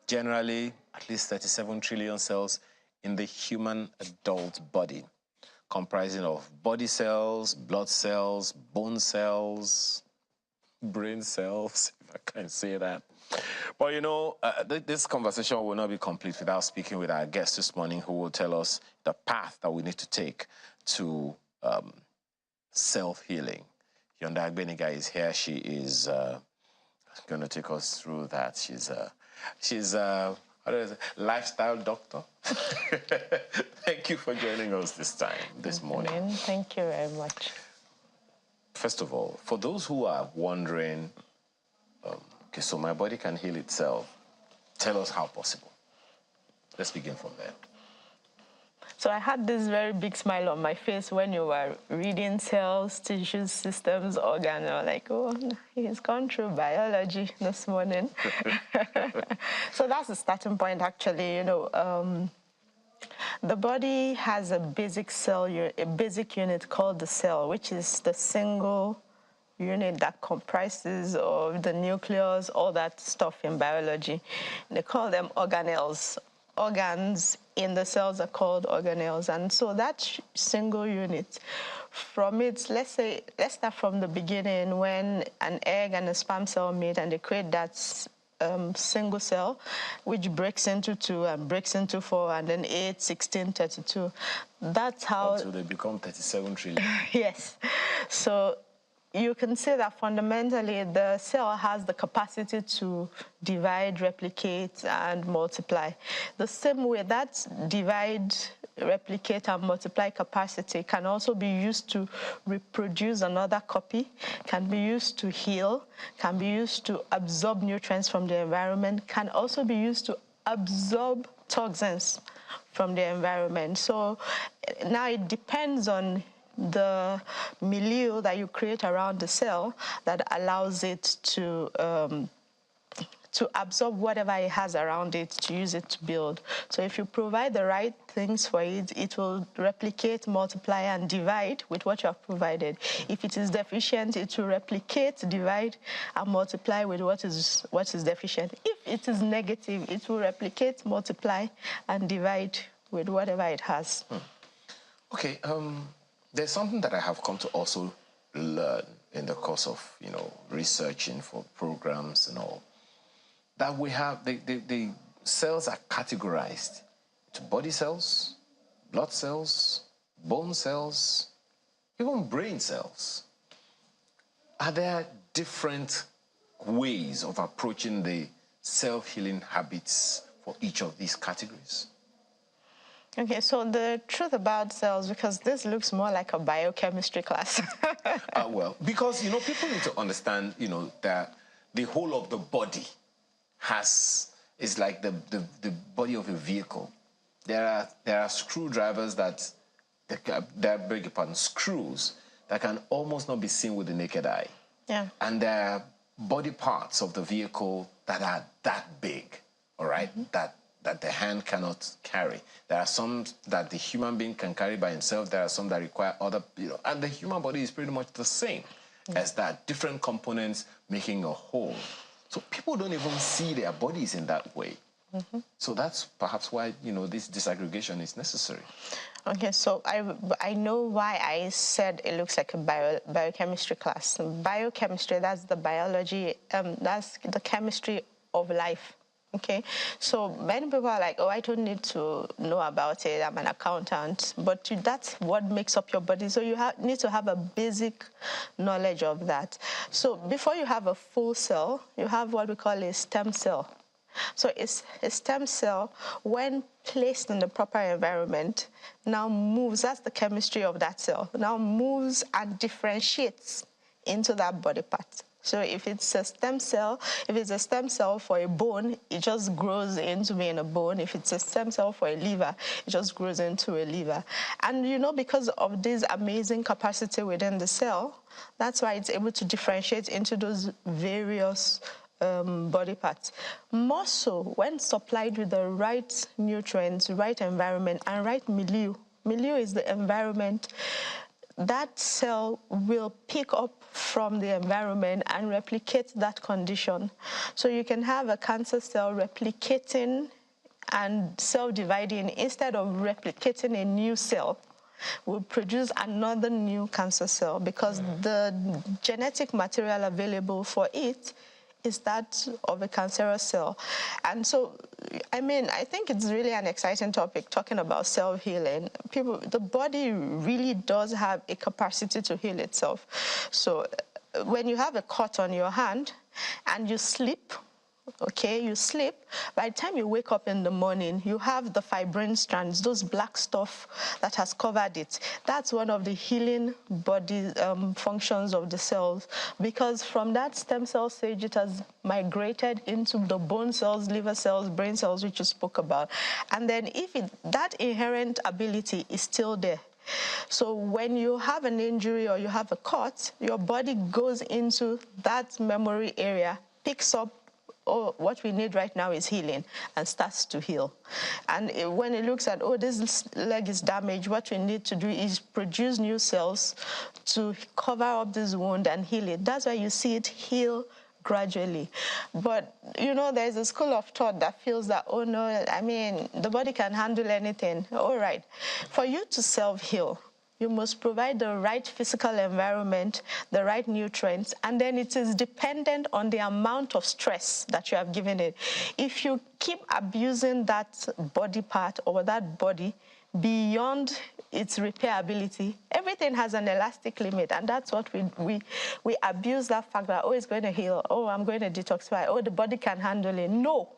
S1: generally, at least 37 trillion cells in the human adult body, comprising of body cells, blood cells, bone cells, brain cells, if I can say that. But you know, this conversation will not be complete without speaking with our guest this morning, who will tell us the path that we need to take to self-healing. Yonda Agbeniga is here. She is going to take us through that. She's a lifestyle doctor. Thank you for joining us this morning.
S21: Thank you very much.
S1: First of all, for those who are wondering, okay, so my body can heal itself, tell us how possible. Let's begin from there.
S21: So I had this very big smile on my face when you were reading cells, tissues, systems, organs. I was like, oh, he's gone through biology this morning. So that's the starting point, actually. You know, the body has a basic basic unit called the cell, which is the single unit that comprises of the nucleus, all that stuff in biology. And they call them organelles. Organs in the cells are called organelles. And so that single unit, from it, let's start from the beginning when an egg and a sperm cell meet and they create that single cell, which breaks into 2 and breaks into 4 and then 8, 16, 32. That's how...
S1: Until they become 37 trillion.
S21: Yes. So you can say that fundamentally the cell has the capacity to divide, replicate, and multiply. The same way that divide, replicate, and multiply capacity can also be used to reproduce another copy, can be used to heal, can be used to absorb nutrients from the environment, can also be used to absorb toxins from the environment. So now it depends on the milieu that you create around the cell that allows it to absorb whatever it has around it, to use it to build. So if you provide the right things for it, it will replicate, multiply, and divide with what you have provided. If it is deficient, it will replicate, divide, and multiply with what is deficient. If it is negative, it will replicate, multiply, and divide with whatever it has.
S1: Okay, there's something that I have come to also learn in the course of, you know, researching for programs and all, that we have, the cells are categorized to body cells, blood cells, bone cells, even brain cells. Are there different ways of approaching the self-healing habits for each of these categories?
S21: Okay, so the truth about cells, because this looks more like a biochemistry class.
S1: Well, because, you know, people need to understand, you know, that the whole of the body is like the body of a vehicle. There are screwdrivers that beg your pardon, screws that can almost not be seen with the naked eye.
S21: Yeah.
S1: And there are body parts of the vehicle that are that big, all right, that that the hand cannot carry. There are some that the human being can carry by himself. There are some that require other, and the human body is pretty much the same as that, different components making a whole. So people don't even see their bodies in that way. So that's perhaps why, this disaggregation is necessary.
S21: Okay, so I know why I said it looks like a biochemistry class. Biochemistry, that's the biology, that's the chemistry of life. Okay, so many people are like, oh, I don't need to know about it, I'm an accountant, but that's what makes up your body, so you need to have a basic knowledge of that. So before you have a full cell, you have what we call a stem cell. So it's a stem cell, when placed in the proper environment, now moves, that's the chemistry of that cell, now moves and differentiates into that body part. So if it's a stem cell for a bone, it just grows into being a bone. If it's a stem cell for a liver, it just grows into a liver. And because of this amazing capacity within the cell, that's why it's able to differentiate into those various body parts. More so when supplied with the right nutrients, right environment, and right milieu. Milieu is the environment. That cell will pick up from the environment and replicate that condition. So you can have a cancer cell replicating and self-dividing. Instead of replicating a new cell, will produce another new cancer cell, because the genetic material available for it is that of a cancerous cell. And so, I think it's really an exciting topic, talking about self-healing. The body really does have a capacity to heal itself. So when you have a cut on your hand and you sleep, by the time you wake up in the morning, you have the fibrin strands, those black stuff that has covered it. That's one of the healing body functions of the cells, because from that stem cell stage, it has migrated into the bone cells, liver cells, brain cells, which you spoke about. And then that inherent ability is still there. So when you have an injury or you have a cut, your body goes into that memory area, picks up, what we need right now is healing, and starts to heal. And when it looks at, this leg is damaged, what we need to do is produce new cells to cover up this wound and heal it. That's why you see it heal gradually. But, there's a school of thought that feels that, the body can handle anything. All right. For you to self-heal, you must provide the right physical environment, the right nutrients, and then it is dependent on the amount of stress that you have given it. If you keep abusing that body part or that body beyond its repair ability, everything has an elastic limit, and that's what we abuse, that fact that, it's going to heal, I'm going to detoxify, the body can handle it. No.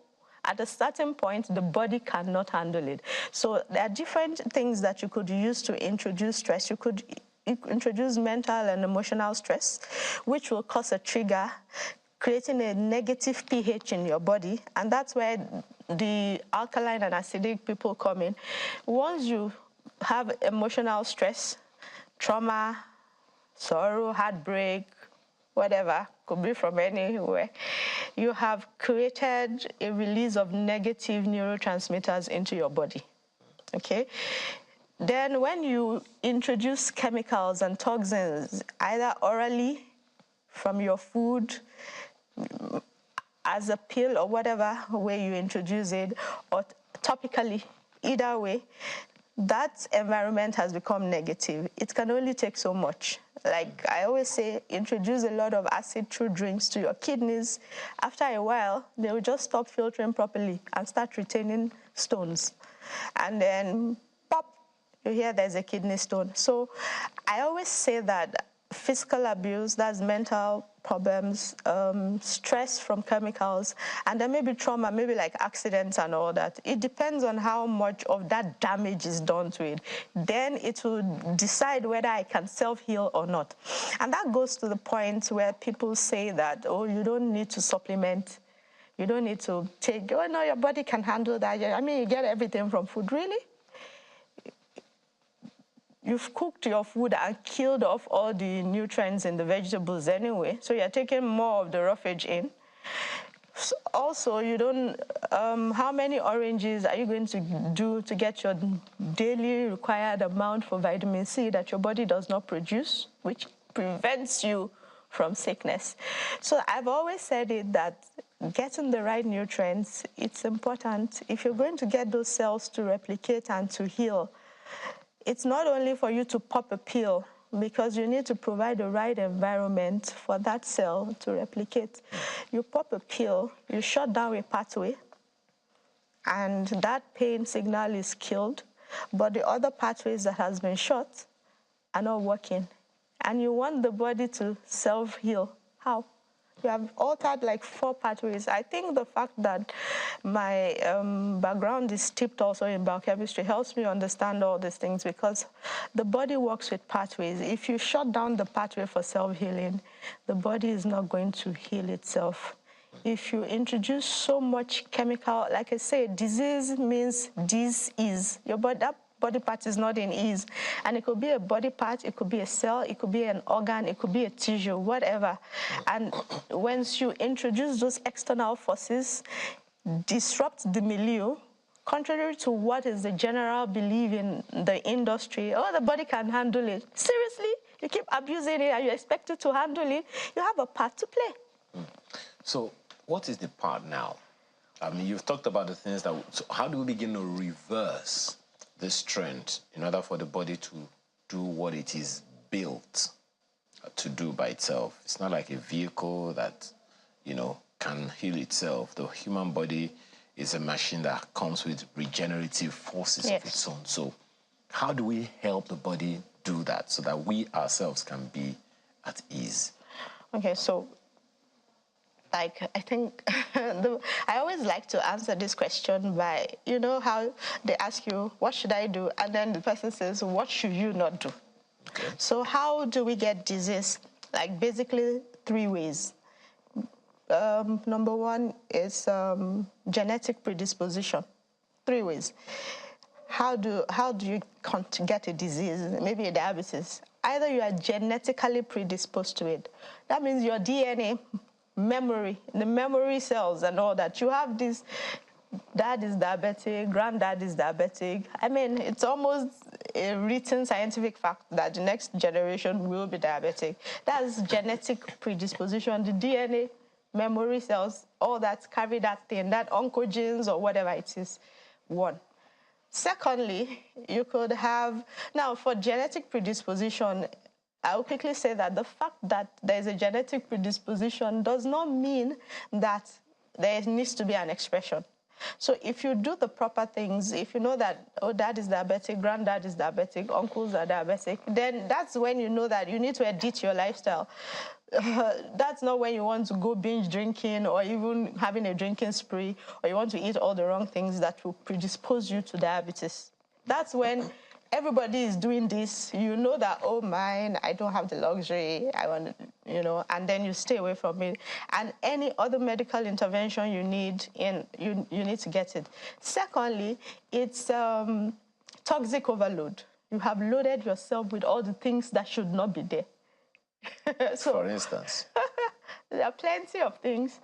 S21: At a certain point, the body cannot handle it. So there are different things that you could use to introduce stress. You could introduce mental and emotional stress, which will cause a trigger, creating a negative pH in your body. And that's where the alkaline and acidic people come in. Once you have emotional stress, trauma, sorrow, heartbreak, whatever, could be from anywhere, you have created a release of negative neurotransmitters into your body, okay? Then when you introduce chemicals and toxins, either orally, from your food, as a pill or whatever way you introduce it, or topically, either way, that environment has become negative. It can only take so much. Like I always say, introduce a lot of acid through drinks to your kidneys. After a while, they will just stop filtering properly and start retaining stones. And then, pop, you hear there's a kidney stone. So I always say that physical abuse, that's mental problems, stress from chemicals, and then maybe trauma, maybe like accidents and all that. It depends on how much of that damage is done to it. Then it will decide whether I can self-heal or not. And that goes to the point where people say that, you don't need to supplement. You don't need to take, no, your body can handle that. You get everything from food. Really? You've cooked your food and killed off all the nutrients in the vegetables anyway, so you're taking more of the roughage in. Also, you don't, how many oranges are you going to do to get your daily required amount for vitamin C that your body does not produce, which prevents you from sickness? So I've always said it that getting the right nutrients, it's important. If you're going to get those cells to replicate and to heal, it's not only for you to pop a pill, because you need to provide the right environment for that cell to replicate. You pop a pill, you shut down a pathway, and that pain signal is killed, but the other pathways that has been shut are not working. And you want the body to self-heal. How? You have altered like 4 pathways. I think the fact that my background is steeped also in biochemistry helps me understand all these things, because the body works with pathways. If you shut down the pathway for self-healing, the body is not going to heal itself. If you introduce so much chemical, like I say, disease means dis-ease. Your body, that body part is not in ease. And it could be a body part, it could be a cell, it could be an organ, it could be a tissue, whatever. And once you introduce those external forces, disrupt the milieu, contrary to what is the general belief in the industry, oh, the body can handle it. Seriously? You keep abusing it and you expect it to handle it? You have a part to play.
S1: So what is the part now? I mean, you've talked about the things that... So how do we begin to reverse this trend in order for the body to do what it is built to do by itself? It's not like a vehicle that, you know, can heal itself. The human body is a machine that comes with regenerative forces of its own. So how do we help the body do that so that we ourselves can be at ease?
S21: Okay, so like, I think I always like to answer this question by, you know how they ask you, what should I do? And then the person says, what should you not do? Okay. So how do we get disease? Like basically 3 ways. Number 1 is genetic predisposition. 3 ways. How do you get a disease, maybe a diabetes? Either you are genetically predisposed to it. That means your DNA, memory, the memory cells and all that. You have this, dad is diabetic, granddad is diabetic. I mean, it's almost a written scientific fact that the next generation will be diabetic. That's genetic predisposition. The DNA, memory cells, all that carry that thing, that oncogenes or whatever it is. 1. Secondly, you could have, now for genetic predisposition, I'll quickly say that the fact that there's a genetic predisposition does not mean that there needs to be an expression. So if you do the proper things, if you know that, oh, dad is diabetic, granddad is diabetic, uncles are diabetic, then that's when you know that you need to edit your lifestyle. That's not when you want to go binge drinking or even having a drinking spree, or you want to eat all the wrong things that will predispose you to diabetes. That's when everybody is doing this, you know that, oh, mine, I don't have the luxury, I want, you know, and then you stay away from it. And any other medical intervention you need, you need to get it. Secondly, it's toxic overload. You have loaded yourself with all the things that should not be there. So,
S1: for instance?
S21: There are plenty of things.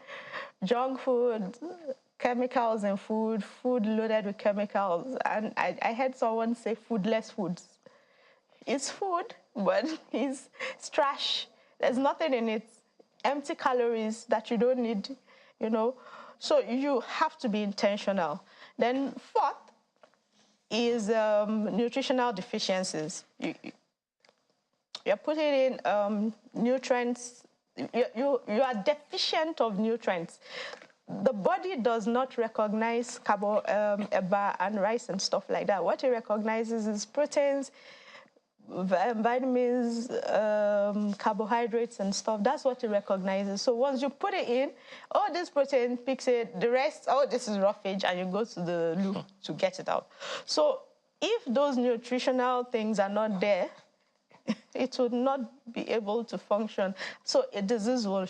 S21: Junk food, chemicals in food, food loaded with chemicals. And I heard someone say foodless foods. It's food, but it's trash. There's nothing in it. Empty calories that you don't need, you know. So you have to be intentional. Then 4th is nutritional deficiencies. You're putting in nutrients. You are deficient of nutrients. The body does not recognize eba and rice and stuff like that. What it recognizes is proteins, vitamins, carbohydrates and stuff. That's what it recognizes. So once you put it in, oh, this protein picks it, the rest, oh, this is roughage, and you go to the loo to get it out. So if those nutritional things are not there, it would not be able to function. So a disease will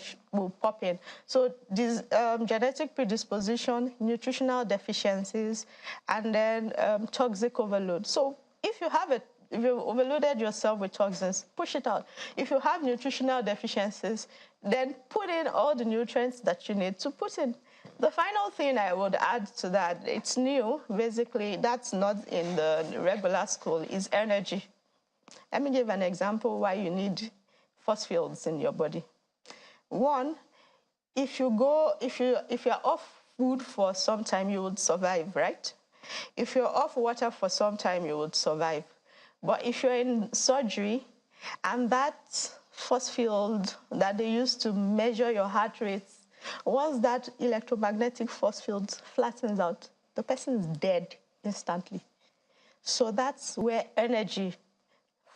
S21: pop in. So this genetic predisposition, nutritional deficiencies, and then toxic overload. So if you've overloaded yourself with toxins, push it out. If you have nutritional deficiencies, then put in all the nutrients that you need to put in. The final thing I would add to that, it's new, basically, that's not in the regular school, is energy. Let me give an example why you need force fields in your body. One, if you're off food for some time, you would survive, right? If you're off water for some time, you would survive. But if you're in surgery and that force field that they use to measure your heart rate, once that electromagnetic force field flattens out, the person is dead instantly. So that's where energy,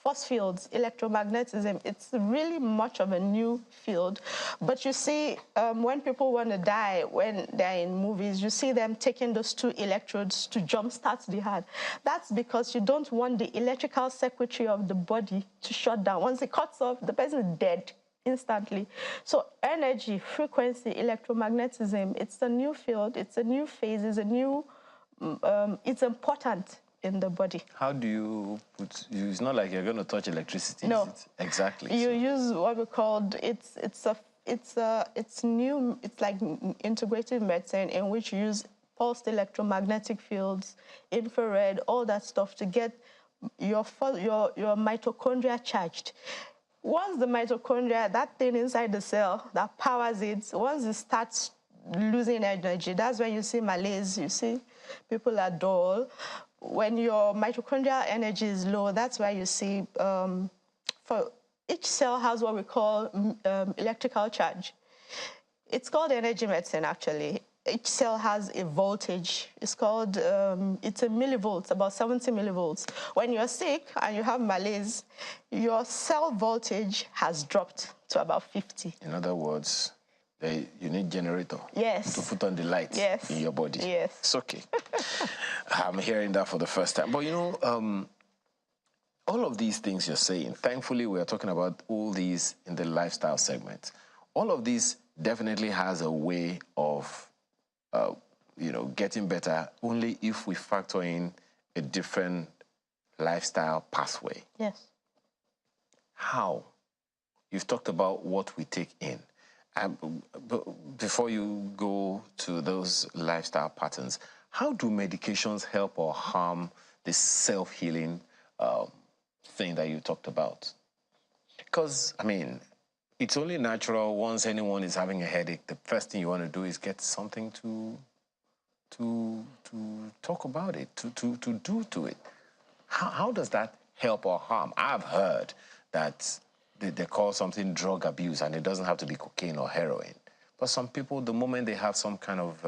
S21: force fields, electromagnetism, it's really much of a new field. But you see, when people want to die, when they're in movies, you see them taking those 2 electrodes to jumpstart the heart. That's because you don't want the electrical circuitry of the body to shut down. Once it cuts off, the person is dead instantly. So energy, frequency, electromagnetism, it's a new field, it's a new phase, it's a new, it's important in the body.
S1: How do you put, it's not like you're going to touch electricity,
S21: no.
S1: Is it? Exactly.
S21: You use what we call, it's new, it's like integrative medicine in which you use pulsed electromagnetic fields, infrared, all that stuff to get your mitochondria charged. Once the mitochondria, that thing inside the cell that powers it, once it starts losing energy, that's when you see malaise, you see people are dull. When your mitochondrial energy is low, that's why you see, for each cell has what we call electrical charge. It's called energy medicine, actually. Each cell has a voltage. It's called, it's a millivolts, about 70 millivolts. When you're sick and you have malaise, your cell voltage has dropped to about 50.
S1: In other words, you need generator.
S21: Yes.
S1: To put on the light.
S21: Yes.
S1: In your body.
S21: Yes.
S1: It's okay. I'm hearing that for the first time. But you know, all of these things you're saying, thankfully we are talking about all these in the lifestyle segment. All of this definitely has a way of getting better only if we factor in a different lifestyle pathway.
S21: Yes.
S1: How? You've talked about what we take in. Before you go to those lifestyle patterns, how do medications help or harm this self-healing thing that you talked about? Because, I mean, it's only natural once anyone is having a headache, the first thing you want to do is get something to talk about it, to do to it. How does that help or harm? I've heard that they call something drug abuse, and it doesn't have to be cocaine or heroin. But some people, the moment they have some kind of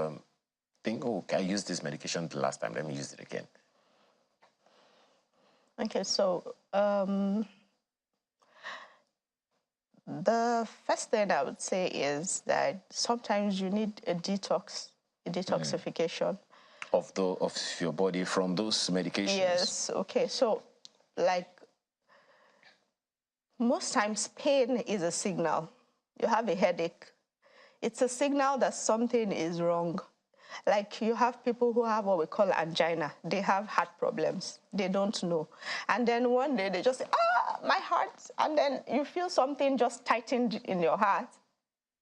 S1: thing, oh, I used this medication the last time, let me use it again.
S21: Okay, so the first thing I would say is that sometimes you need a detoxification.
S1: Of your body from those medications?
S21: Yes, okay. So, like, most times pain is a signal. You have a headache. It's a signal that something is wrong. Like, you have people who have what we call angina. They have heart problems. They don't know. And then one day they just say, my heart. And then you feel something just tightened in your heart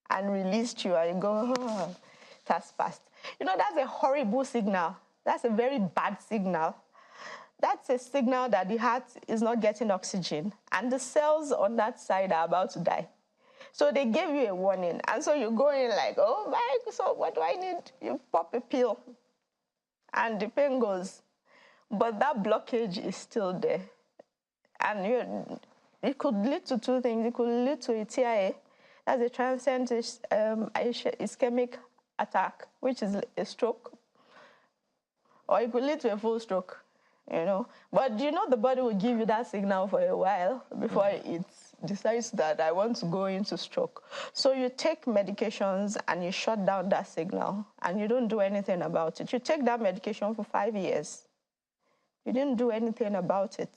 S21: and released you, and you go, oh, that's fast. You know, that's a horrible signal. That's a very bad signal. That's a signal that the heart is not getting oxygen, and the cells on that side are about to die. So they gave you a warning, and so you go in like, oh my, so what do I need? You pop a pill, and the pain goes. But that blockage is still there. And it could lead to 2 things. It could lead to a TIA, that's a transient ischemic attack, which is a stroke, or it could lead to a full stroke, you know. But you know, the body will give you that signal for a while before it decides that I want to go into stroke. So you take medications and you shut down that signal, and you don't do anything about it. You take that medication for 5 years. You didn't do anything about it,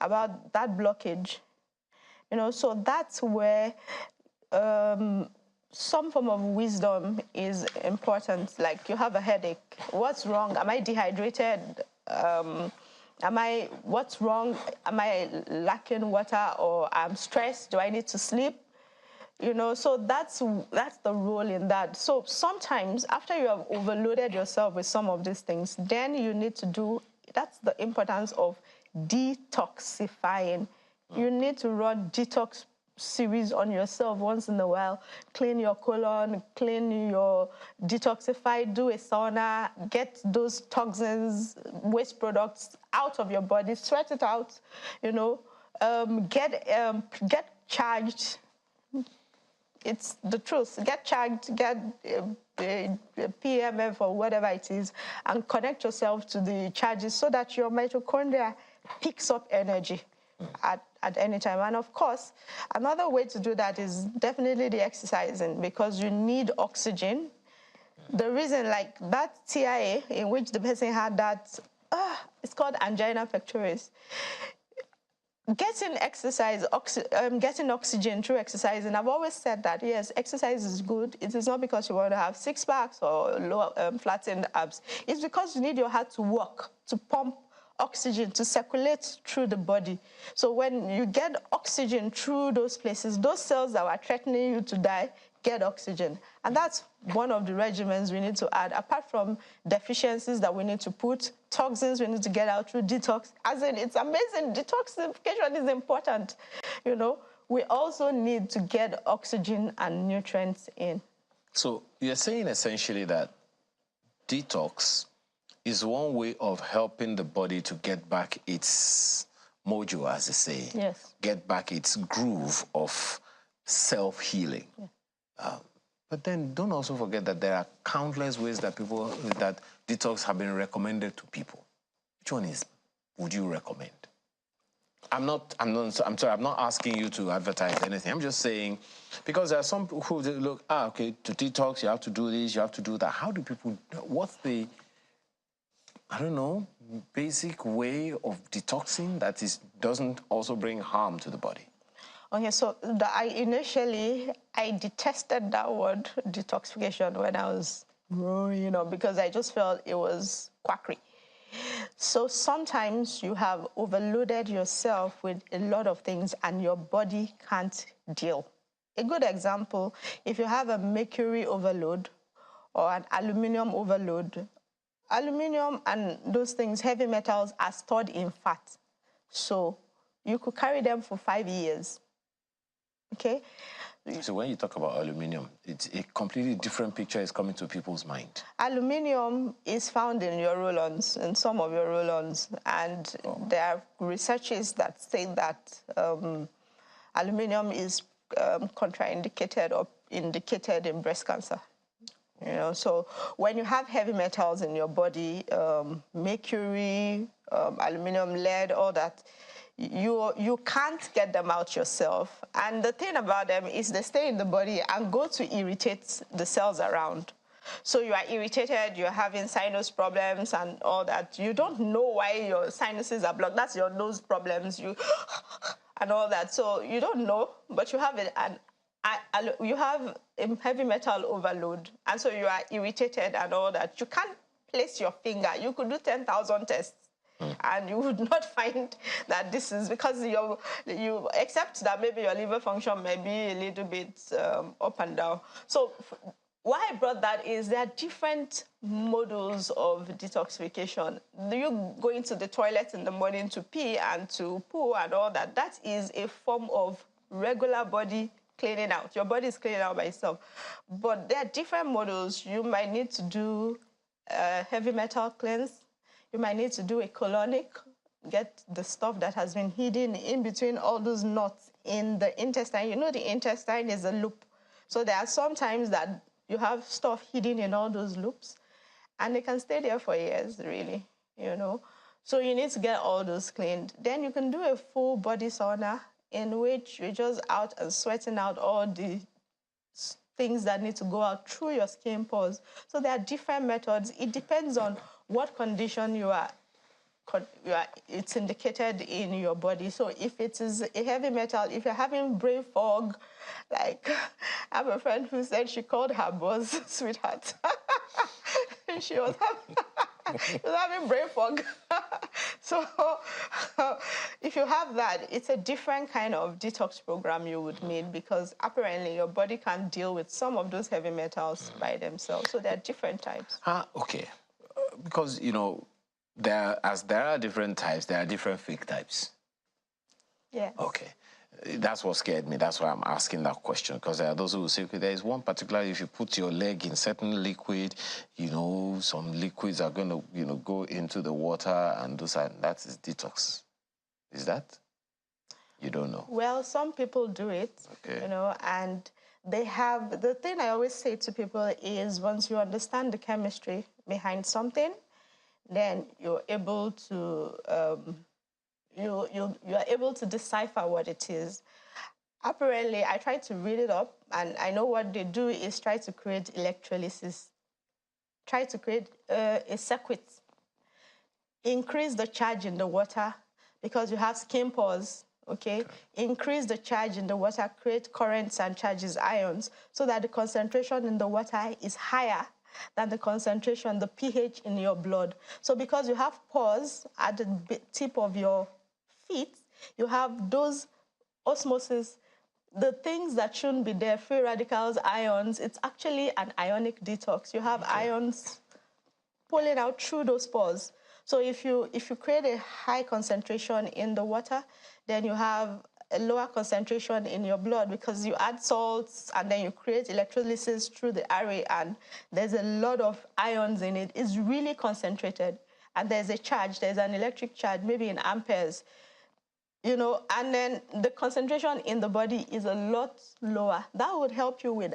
S21: about that blockage. You know, so that's where some form of wisdom is important. Like, you have a headache. What's wrong? Am I dehydrated? What's wrong? Am I lacking water, or I'm stressed? Do I need to sleep? You know, so that's the role in that. So sometimes after you have overloaded yourself with some of these things, then you need to do, that's the importance of detoxifying. You need to run detox series on yourself once in a while. Clean your colon, clean your detoxify, do a sauna, get those toxins, waste products out of your body, sweat it out, you know, get charged. It's the truth. Get charged, get PMF or whatever it is, and connect yourself to the charges so that your mitochondria picks up energy at any time. And of course, another way to do that is definitely the exercising, because you need oxygen. The reason, like that TIA in which the person had that, it's called angina pectoris. Getting exercise, getting oxygen through exercise, and I've always said that, yes, exercise is good. It is not because you want to have six packs or low, flattened abs. It's because you need your heart to work, to pump oxygen, to circulate through the body. So when you get oxygen through those places, those cells that were threatening you to die get oxygen. And that's one of the regimens we need to add, apart from deficiencies that we need to put, toxins we need to get out through detox. As in, it's amazing, detoxification is important, you know. We also need to get oxygen and nutrients in.
S1: So you're saying essentially that detox is one way of helping the body to get back its mojo, as they say.
S21: Yes.
S1: Get back its groove of self-healing.
S21: Yeah.
S1: But then don't also forget that there are countless ways that that detox have been recommended to people. Which one would you recommend? I'm sorry, I'm not asking you to advertise anything. I'm just saying, because there are some people who look, okay, to detox, you have to do this, you have to do that. How do people, what's the, I don't know, basic way of detoxing that doesn't also bring harm to the body?
S21: Okay, so initially, I detested that word detoxification when I was growing up, because I just felt it was quackery. So sometimes you have overloaded yourself with a lot of things and your body can't deal. A good example, if you have a mercury overload or an aluminum overload, aluminum and those things, heavy metals, are stored in fat. So you could carry them for 5 years. Okay.
S1: So when you talk about aluminium, it's a completely different picture is coming to people's mind.
S21: Aluminium is found in your roll-ons, in some of your roll-ons, and there are researches that say that aluminium is contraindicated or indicated in breast cancer. You know, so when you have heavy metals in your body, mercury, aluminum, lead, all that, you can't get them out yourself. And the thing about them is they stay in the body and go to irritate the cells around. So you are irritated, you're having sinus problems and all that. You don't know why your sinuses are blocked. That's your nose problems, and all that. So you don't know, but you have you have a heavy metal overload. And so you are irritated and all that. You can't place your finger. You could do 10,000 tests. And you would not find that this is because you accept that maybe your liver function may be a little bit up and down. So why I brought that is there are different models of detoxification. You go into the toilet in the morning to pee and to poo and all that. That is a form of regular body cleaning out. Your body is cleaning out by itself. But there are different models. You might need to do a heavy metal cleanse. You might need to do a colonic, get the stuff that has been hidden in between all those knots in the intestine. You know, the intestine is a loop. So there are some times that you have stuff hidden in all those loops, and they can stay there for years, really, you know. So you need to get all those cleaned. Then you can do a full body sauna in which you're just out and sweating out all the things that need to go out through your skin pores. So there are different methods. It depends on what condition it's indicated in your body. So if it is a heavy metal, if you're having brain fog, like I have a friend who said she called her boss sweetheart. She was having brain fog. So So if you have that, it's a different kind of detox program you would need, because apparently your body can't deal with some of those heavy metals by themselves. So there are different types.
S1: Okay. Because, you know, there are different types, there are different fake types.
S21: Yeah.
S1: Okay. That's what scared me. That's why I'm asking that question. Because there are those who will say, okay, there is one particular, if you put your leg in certain liquid, you know, some liquids are going to, you know, go into the water and do that. That is detox. Is that? You don't know.
S21: Well, some people do it, you know, and they have, the thing I always say to people is, once you understand the chemistry behind something, then you're able to, you are able to decipher what it is. Apparently, I tried to read it up, and I know what they do is try to create electrolysis, try to create a circuit, increase the charge in the water, because you have skin pores, okay? Increase the charge in the water, create currents and charges, ions, so that the concentration in the water is higher than the concentration, the pH in your blood. So because you have pores at the tip of your feet, you have those osmosis, the things that shouldn't be there, free radicals, ions. It's actually an ionic detox. You have ions pulling out through those pores. So if you create a high concentration in the water, then you have a lower concentration in your blood, because you add salts and then you create electrolysis through the array, and there's a lot of ions in it. It's really concentrated, and there's a charge, there's an electric charge, maybe in amperes, you know, and then the concentration in the body is a lot lower. That would help you with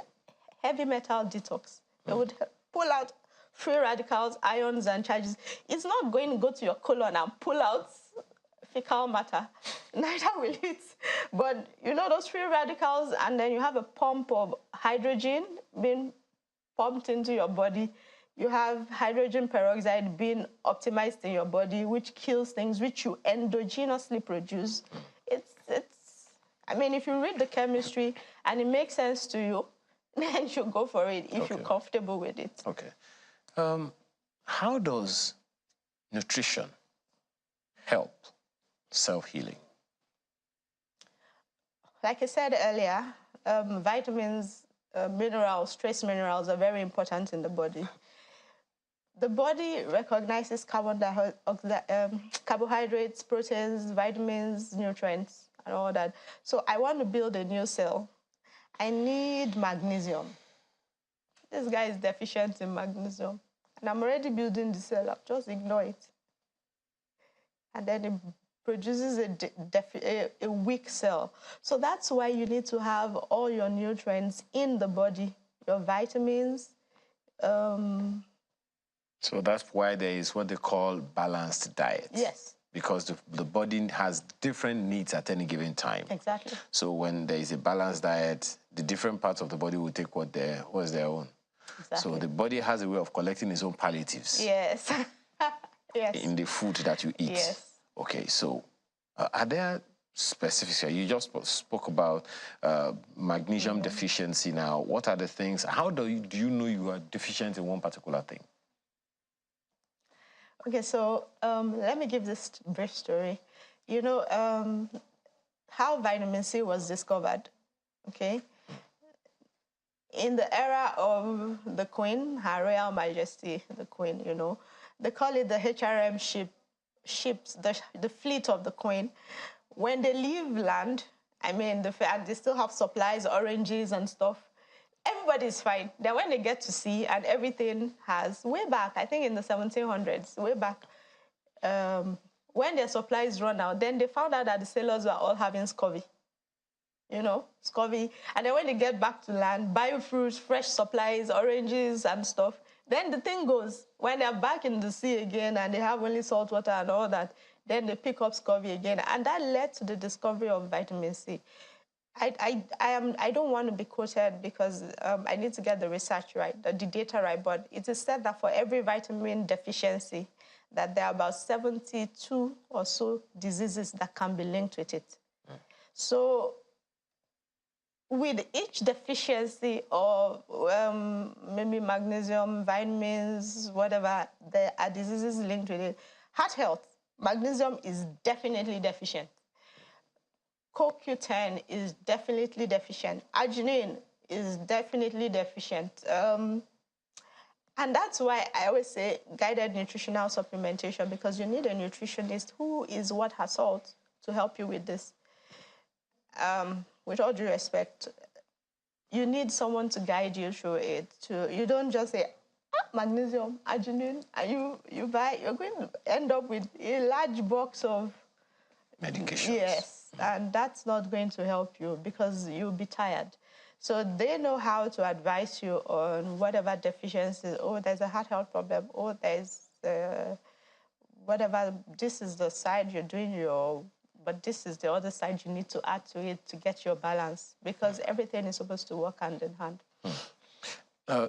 S21: heavy metal detox. It would pull out free radicals, ions, and charges. It's not going to go to your colon and pull out fecal matter. Neither will it. But you know those free radicals, and then you have a pump of hydrogen being pumped into your body. You have hydrogen peroxide being optimized in your body, which kills things which you endogenously produce. I mean, if you read the chemistry and it makes sense to you, then you go for it if you're comfortable with it.
S1: Okay. How does nutrition help self-healing?
S21: Like I said earlier, vitamins, minerals, trace minerals are very important in the body. The body recognizes carbohydrates, proteins, vitamins, nutrients, and all that. So I want to build a new cell. I need magnesium. This guy is deficient in magnesium. And I'm already building the cell up. Just ignore it. And then it produces a weak cell. So that's why you need to have all your nutrients in the body, your vitamins.
S1: So that's why there is what they call balanced diet.
S21: Yes.
S1: Because the body has different needs at any given time.
S21: Exactly.
S1: So when there is a balanced diet, the different parts of the body will take what's their own. Exactly. So the body has a way of collecting its own palliatives.
S21: Yes. Yes.
S1: In the food that you eat.
S21: Yes.
S1: Okay, so are there specifics? You just spoke about magnesium deficiency now. What are the things? How do you know you are deficient in one particular thing?
S21: Okay, so let me give this brief story. You know how vitamin C was discovered, okay? In the era of the Queen, Her Royal Majesty, the Queen, you know, they call it the HRM ships, the fleet of the Queen. When they leave land, I mean, and they still have supplies, oranges and stuff, everybody's fine. Then when they get to sea and everything has, way back, I think in the 1700s, way back, when their supplies run out, then they found out that the sailors were all having scurvy. You know, scurvy. And then when they get back to land, biofruits, fresh supplies, oranges and stuff, then the thing goes, when they're back in the sea again and they have only salt water and all that, then they pick up scurvy again. And that led to the discovery of vitamin C. I don't want to be quoted because I need to get the research right, the data right, but it is said that for every vitamin deficiency, that there are about 72 or so diseases that can be linked with it. So with each deficiency of maybe magnesium, vitamins, whatever, there are diseases linked with it. Heart health, Magnesium is definitely deficient. CoQ10 is definitely deficient. Arginine is definitely deficient. And that's why I always say guided nutritional supplementation, because you need a nutritionist who is what her salt to help you with this. With all due respect, you need someone to guide you through it. You don't just say, magnesium, arginine, and you're going to end up with a large box of
S1: medications.
S21: Yes, and that's not going to help you because you'll be tired. So they know how to advise you on whatever deficiencies. Oh, there's a heart health problem. Oh, there's whatever. This is the side you're doing but this is the other side you need to add to it to get your balance, because everything is supposed to work hand in hand.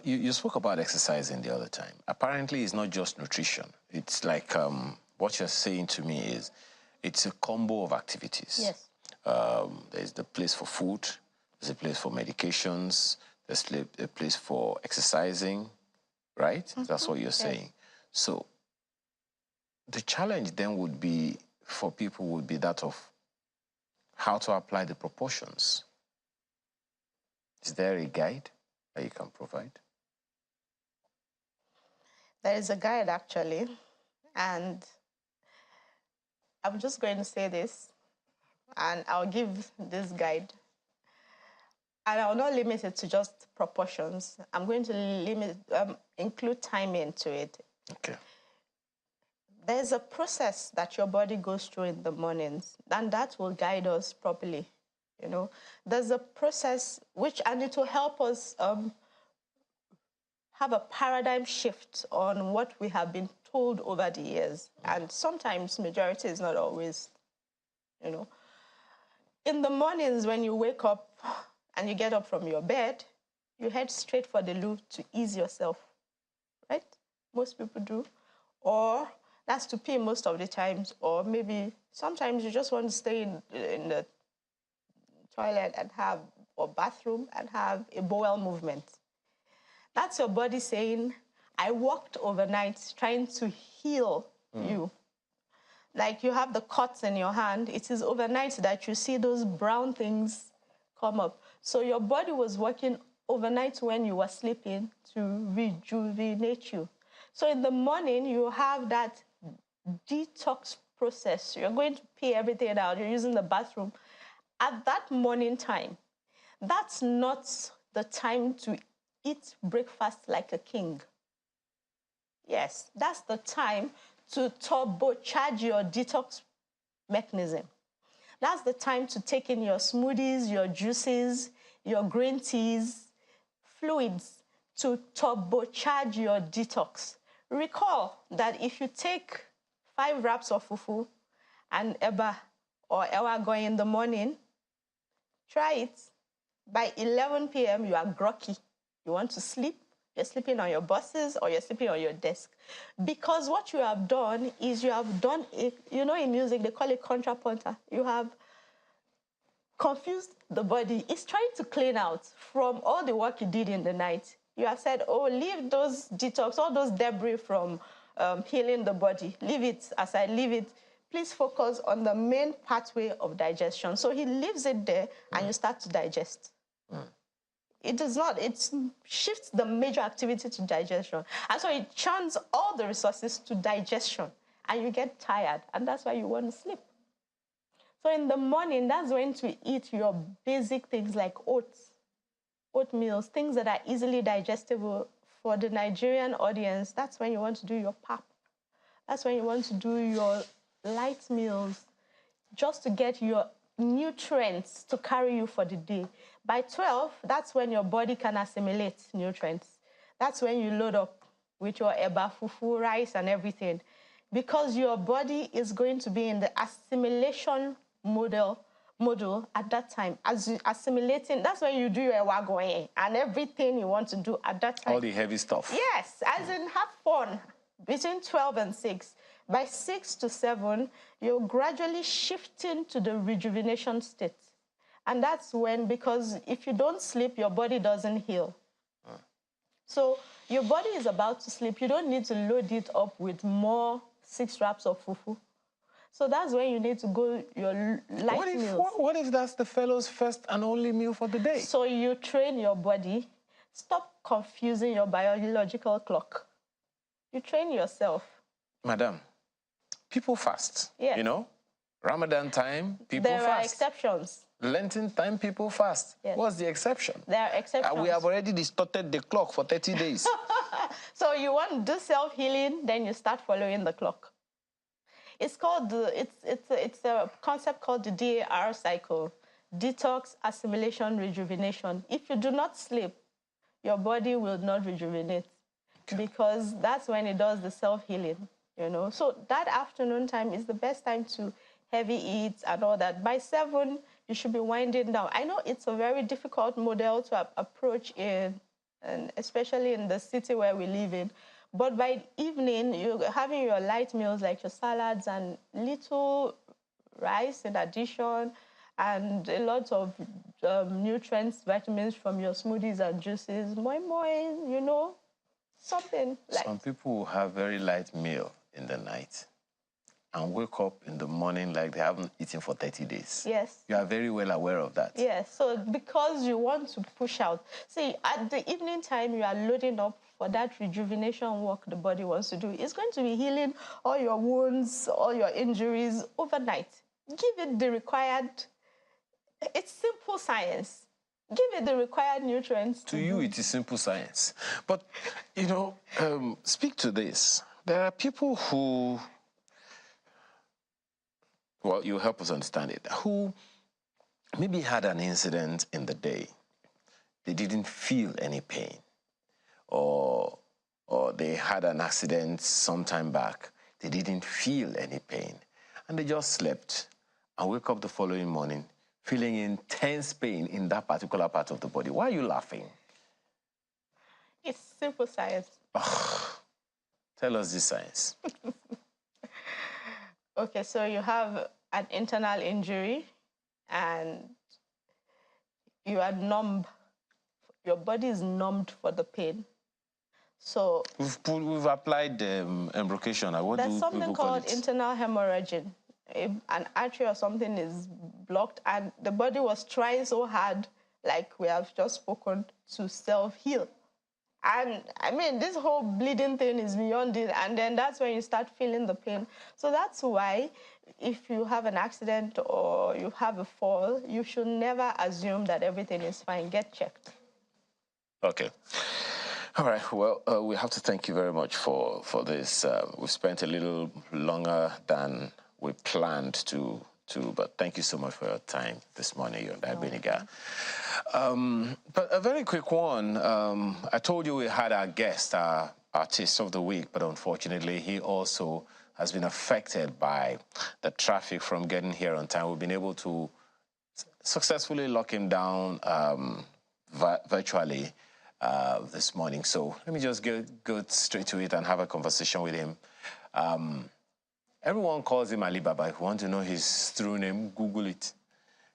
S1: You spoke about exercising the other time. Apparently, it's not just nutrition. It's like what you're saying to me is it's a combo of activities.
S21: Yes.
S1: There's the place for food, there's a place for medications, there's a place for exercising, right? Mm-hmm. That's what you're saying. Yes. So the challenge then would be, for people, would be that of how to apply the proportions. Is there a guide that you can provide?
S21: There is a guide, actually, and I'm just going to say this, and I'll give this guide. And I'll not limit it to just proportions. I'm going to include time into it.
S1: Okay.
S21: There's a process that your body goes through in the mornings, and that will guide us properly. You know, there's a process and it will help us have a paradigm shift on what we have been told over the years. And sometimes majority is not always, you know. In the mornings when you wake up and you get up from your bed, you head straight for the loo to ease yourself, right? Most people do. Or that's to pee most of the times. Or maybe sometimes you just want to stay in the toilet or bathroom and have a bowel movement. That's your body saying, I walked overnight trying to heal you. Like you have the cuts in your hand. It is overnight that you see those brown things come up. So your body was working overnight when you were sleeping to rejuvenate you. So in the morning, you have that detox process. You're going to pee everything out. You're using the bathroom. At that morning time, that's not the time to eat breakfast like a king. Yes, that's the time to turbocharge your detox mechanism. That's the time to take in your smoothies, your juices, your green teas, fluids to turbocharge your detox. Recall that if you take 5 wraps of fufu and eba or ewa going in the morning, try it. By 11 p.m., you are groggy. You want to sleep. You're sleeping on your buses or you're sleeping on your desk. Because what you have done is you have done it, you know, in music, they call it contrapunta. You have confused the body. It's trying to clean out from all the work you did in the night. You have said, oh, leave those detox, all those debris from healing the body. Leave it aside, leave it. Please focus on the main pathway of digestion. So he leaves it there and you start to digest. It does not, it shifts the major activity to digestion. And so it churns all the resources to digestion and you get tired. And that's why you want to sleep. So in the morning, that's when to eat your basic things like oats, oatmeals, things that are easily digestible. For the Nigerian audience, that's when you want to do your pap. That's when you want to do your light meals, just to get your nutrients to carry you for the day. By 12, that's when your body can assimilate nutrients. That's when you load up with your eba, fufu, rice, and everything. Because your body is going to be in the assimilation module at that time. As you assimilating, that's when you do your ewagoe and everything you want to do at that time.
S1: All the heavy stuff.
S21: Yes, as in have fun between 12 and 6. By 6 to 7, you're gradually shifting to the rejuvenation state. And that's when, because if you don't sleep, your body doesn't heal. So your body is about to sleep. You don't need to load it up with more 6 wraps of fufu So that's when you need to go your light meals.
S1: What if that's the fellow's first and only meal for the day?
S21: So you train your body. Stop confusing your biological clock. You train yourself.
S1: Madam, people fast.
S21: Yes.
S1: You know, Ramadan time, people fast.
S21: There are exceptions.
S1: Lenten time, people fast.
S21: Yes.
S1: What's the exception?
S21: There are exceptions.
S1: We have already distorted the clock for 30 days.
S21: So you want to do self-healing, then you start following the clock. It's called it's a concept called the DAR cycle: detox, assimilation, rejuvenation. If you do not sleep, your body will not rejuvenate, because that's when it does the self-healing. You know, so that afternoon time is the best time to heavy eat and all that. By 7, you should be winding down. I know it's a very difficult model to approach and especially in the city where we live in. But by evening, you're having your light meals like your salads and little rice in addition, and a lot of nutrients, vitamins from your smoothies and juices, moi, you know, something like...
S1: Some people will have very light meal in the night and wake up in the morning like they haven't eaten for 30 days.
S21: Yes.
S1: You are very well aware of that.
S21: Yes, so because you want to push out. See, at the evening time, you are loading up for that rejuvenation work the body wants to do. It's going to be healing all your wounds, all your injuries overnight. Give it the required... It's simple science. Give it the required nutrients.
S1: To you, it is simple science. But, you know, speak to this. There are people who... Well, you help us understand it. Who maybe had an incident in the day. They didn't feel any pain. Or they had an accident some time back. They didn't feel any pain. And they just slept and wake up the following morning feeling intense pain in that particular part of the body. Why are you laughing?
S21: It's simple science.
S1: Tell us this science.
S21: Okay, so you have an internal injury and you are numb. Your body is numbed for the pain. So
S1: we've applied embrocation.
S21: There's something called internal hemorrhaging. If an artery or something is blocked and the body was trying so hard, like we have just spoken, to self-heal. And I mean, this whole bleeding thing is beyond it. And then that's when you start feeling the pain. So that's why if you have an accident or you have a fall, you should never assume that everything is fine. Get checked.
S1: Okay. All right. Well, we have to thank you very much for this. We've spent a little longer than we planned to, but thank you so much for your time this morning, Beniga. But a very quick one. I told you we had our guest, our artist of the week, but unfortunately he also has been affected by the traffic from getting here on time. We've been able to successfully lock him down virtually this morning. So let me just go straight to it and have a conversation with him. Everyone calls him Alibaba. If you want to know his true name, Google it.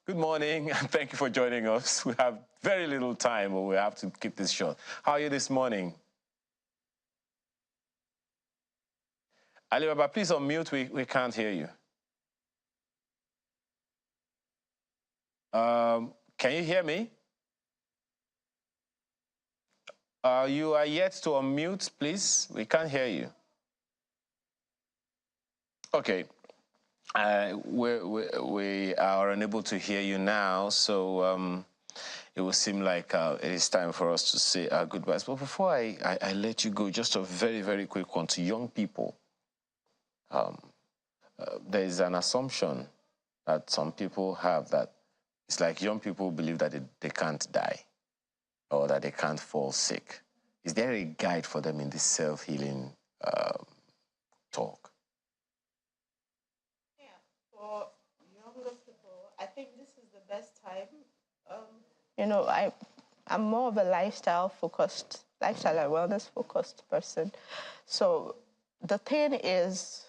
S1: Good morning, and thank you for joining us. We have very little time, but we have to keep this short. How are you this morning? Alibaba, please unmute. We can't hear you. Can you hear me? You are yet to unmute, please. We can't hear you. Okay. We are unable to hear you now, so it will seem like it is time for us to say our goodbyes. But before I let you go, just a very, very quick one to young people. There is an assumption that some people have that it's like young people believe that they can't die or that they can't fall sick. Is there a guide for them in this self-healing talk?
S21: Yeah, for younger people, I think this is the best time. You know, I'm more of a lifestyle and wellness-focused person. So the thing is,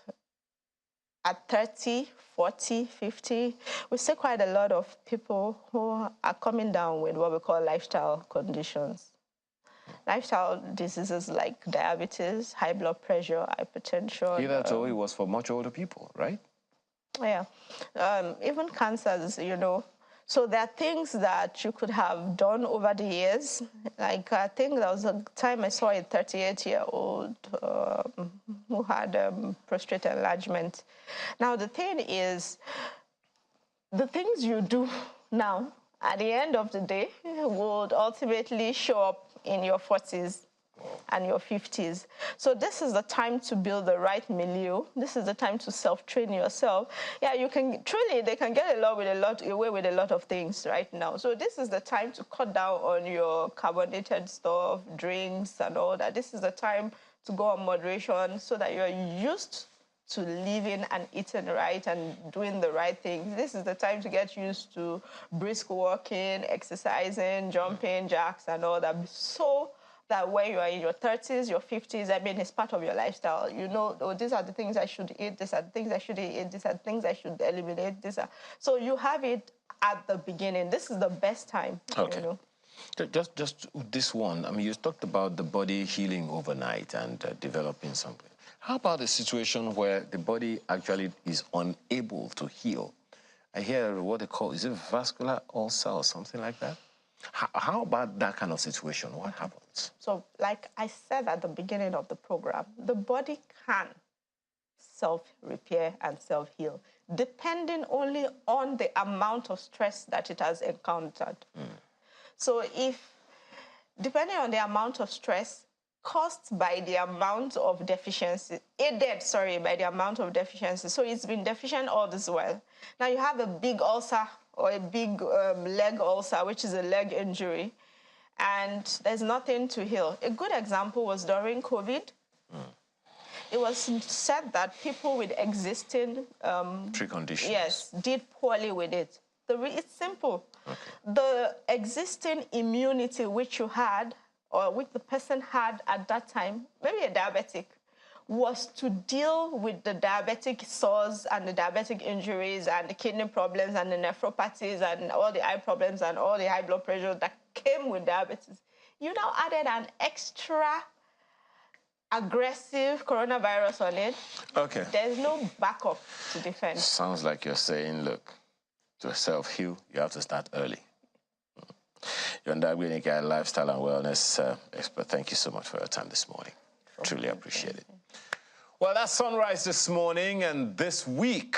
S21: at 30, 40, 50, we see quite a lot of people who are coming down with what we call lifestyle conditions. Lifestyle diseases like diabetes, high blood pressure, hypertension.
S1: Hitherto, it was for much older people, right?
S21: Yeah, even cancers, you know. So there are things that you could have done over the years. Like I think there was a time I saw a 38-year-old who had prostate enlargement. Now the thing is, the things you do now, at the end of the day, would ultimately show up in your 40s and your 50s. So this is the time to build the right milieu. This is the time to self-train yourself. Yeah, you can truly, they can get away with a lot of things right now. So this is the time to cut down on your carbonated stuff, drinks and all that. This is the time to go on moderation so that you're used to living and eating right and doing the right things. This is the time to get used to brisk walking, exercising, jumping jacks and all that. So that when you are in your 30s, your 50s, I mean, it's part of your lifestyle. You know, oh, these are the things I should eat, these are the things I shouldn't eat, these are the things I should eliminate. So you have it at the beginning. This is the best time,
S1: okay.
S21: You know.
S1: Just this one, I mean, you talked about the body healing overnight and developing something. How about a situation where the body actually is unable to heal? I hear what they call, is it vascular ulcer or something like that? How about that kind of situation? What happens?
S21: So like I said at the beginning of the program, the body can self-repair and self-heal, depending only on the amount of stress that it has encountered. So depending on the amount of stress, caused by the amount of deficiency, by the amount of deficiency. So it's been deficient all this while. Now you have a big ulcer or a big leg ulcer, which is a leg injury, and there's nothing to heal. A good example was during COVID. It was said that people with existing
S1: preconditions,
S21: yes, did poorly with it. It's simple. Okay. The existing immunity which you had, or which the person had at that time, maybe a diabetic, was to deal with the diabetic sores and the diabetic injuries and the kidney problems and the nephropathies and all the eye problems and all the high blood pressure that came with diabetes. You now added an extra aggressive coronavirus on it. Okay. There's no backup to defend.
S1: Sounds like you're saying, look, to self-heal, you have to start early. You're a lifestyle and wellness expert. Thank you so much for your time this morning. Truly appreciate it. Well, that's Sunrise this morning and this week.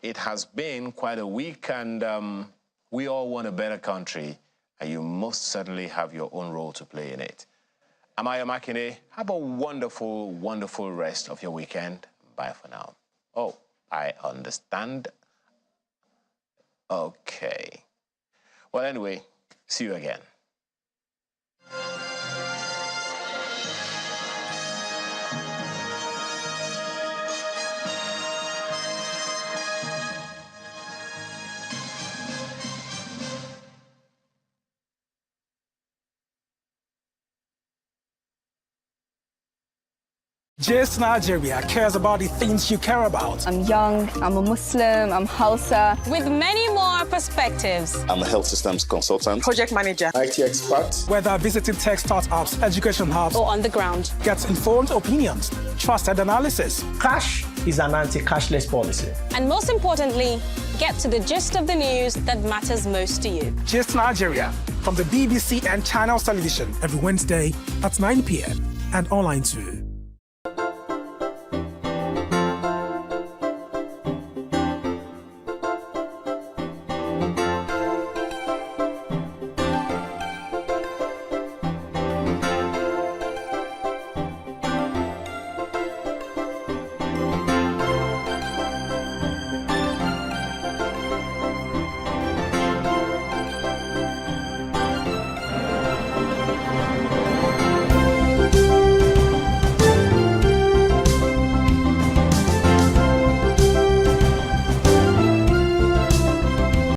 S1: It has been quite a week, and we all want a better country, and you most certainly have your own role to play in it. Amaya Makine, have a wonderful, wonderful rest of your weekend. Bye for now. Oh, I understand. Okay. Well, anyway, see you again.
S2: Just Nigeria cares about the things you care about.
S22: I'm young, I'm a Muslim, I'm Hausa.
S23: With many more perspectives.
S24: I'm a health systems consultant,
S23: project manager,
S24: IT expert.
S2: Whether visiting tech startups, education hubs,
S23: or on the ground.
S2: Get informed opinions, trusted analysis.
S25: Cash is an anti-cashless policy.
S23: And most importantly, get to the gist of the news that matters most to you.
S2: Just Nigeria, from the BBC and Channels Television, every Wednesday at 9 p.m. and online too.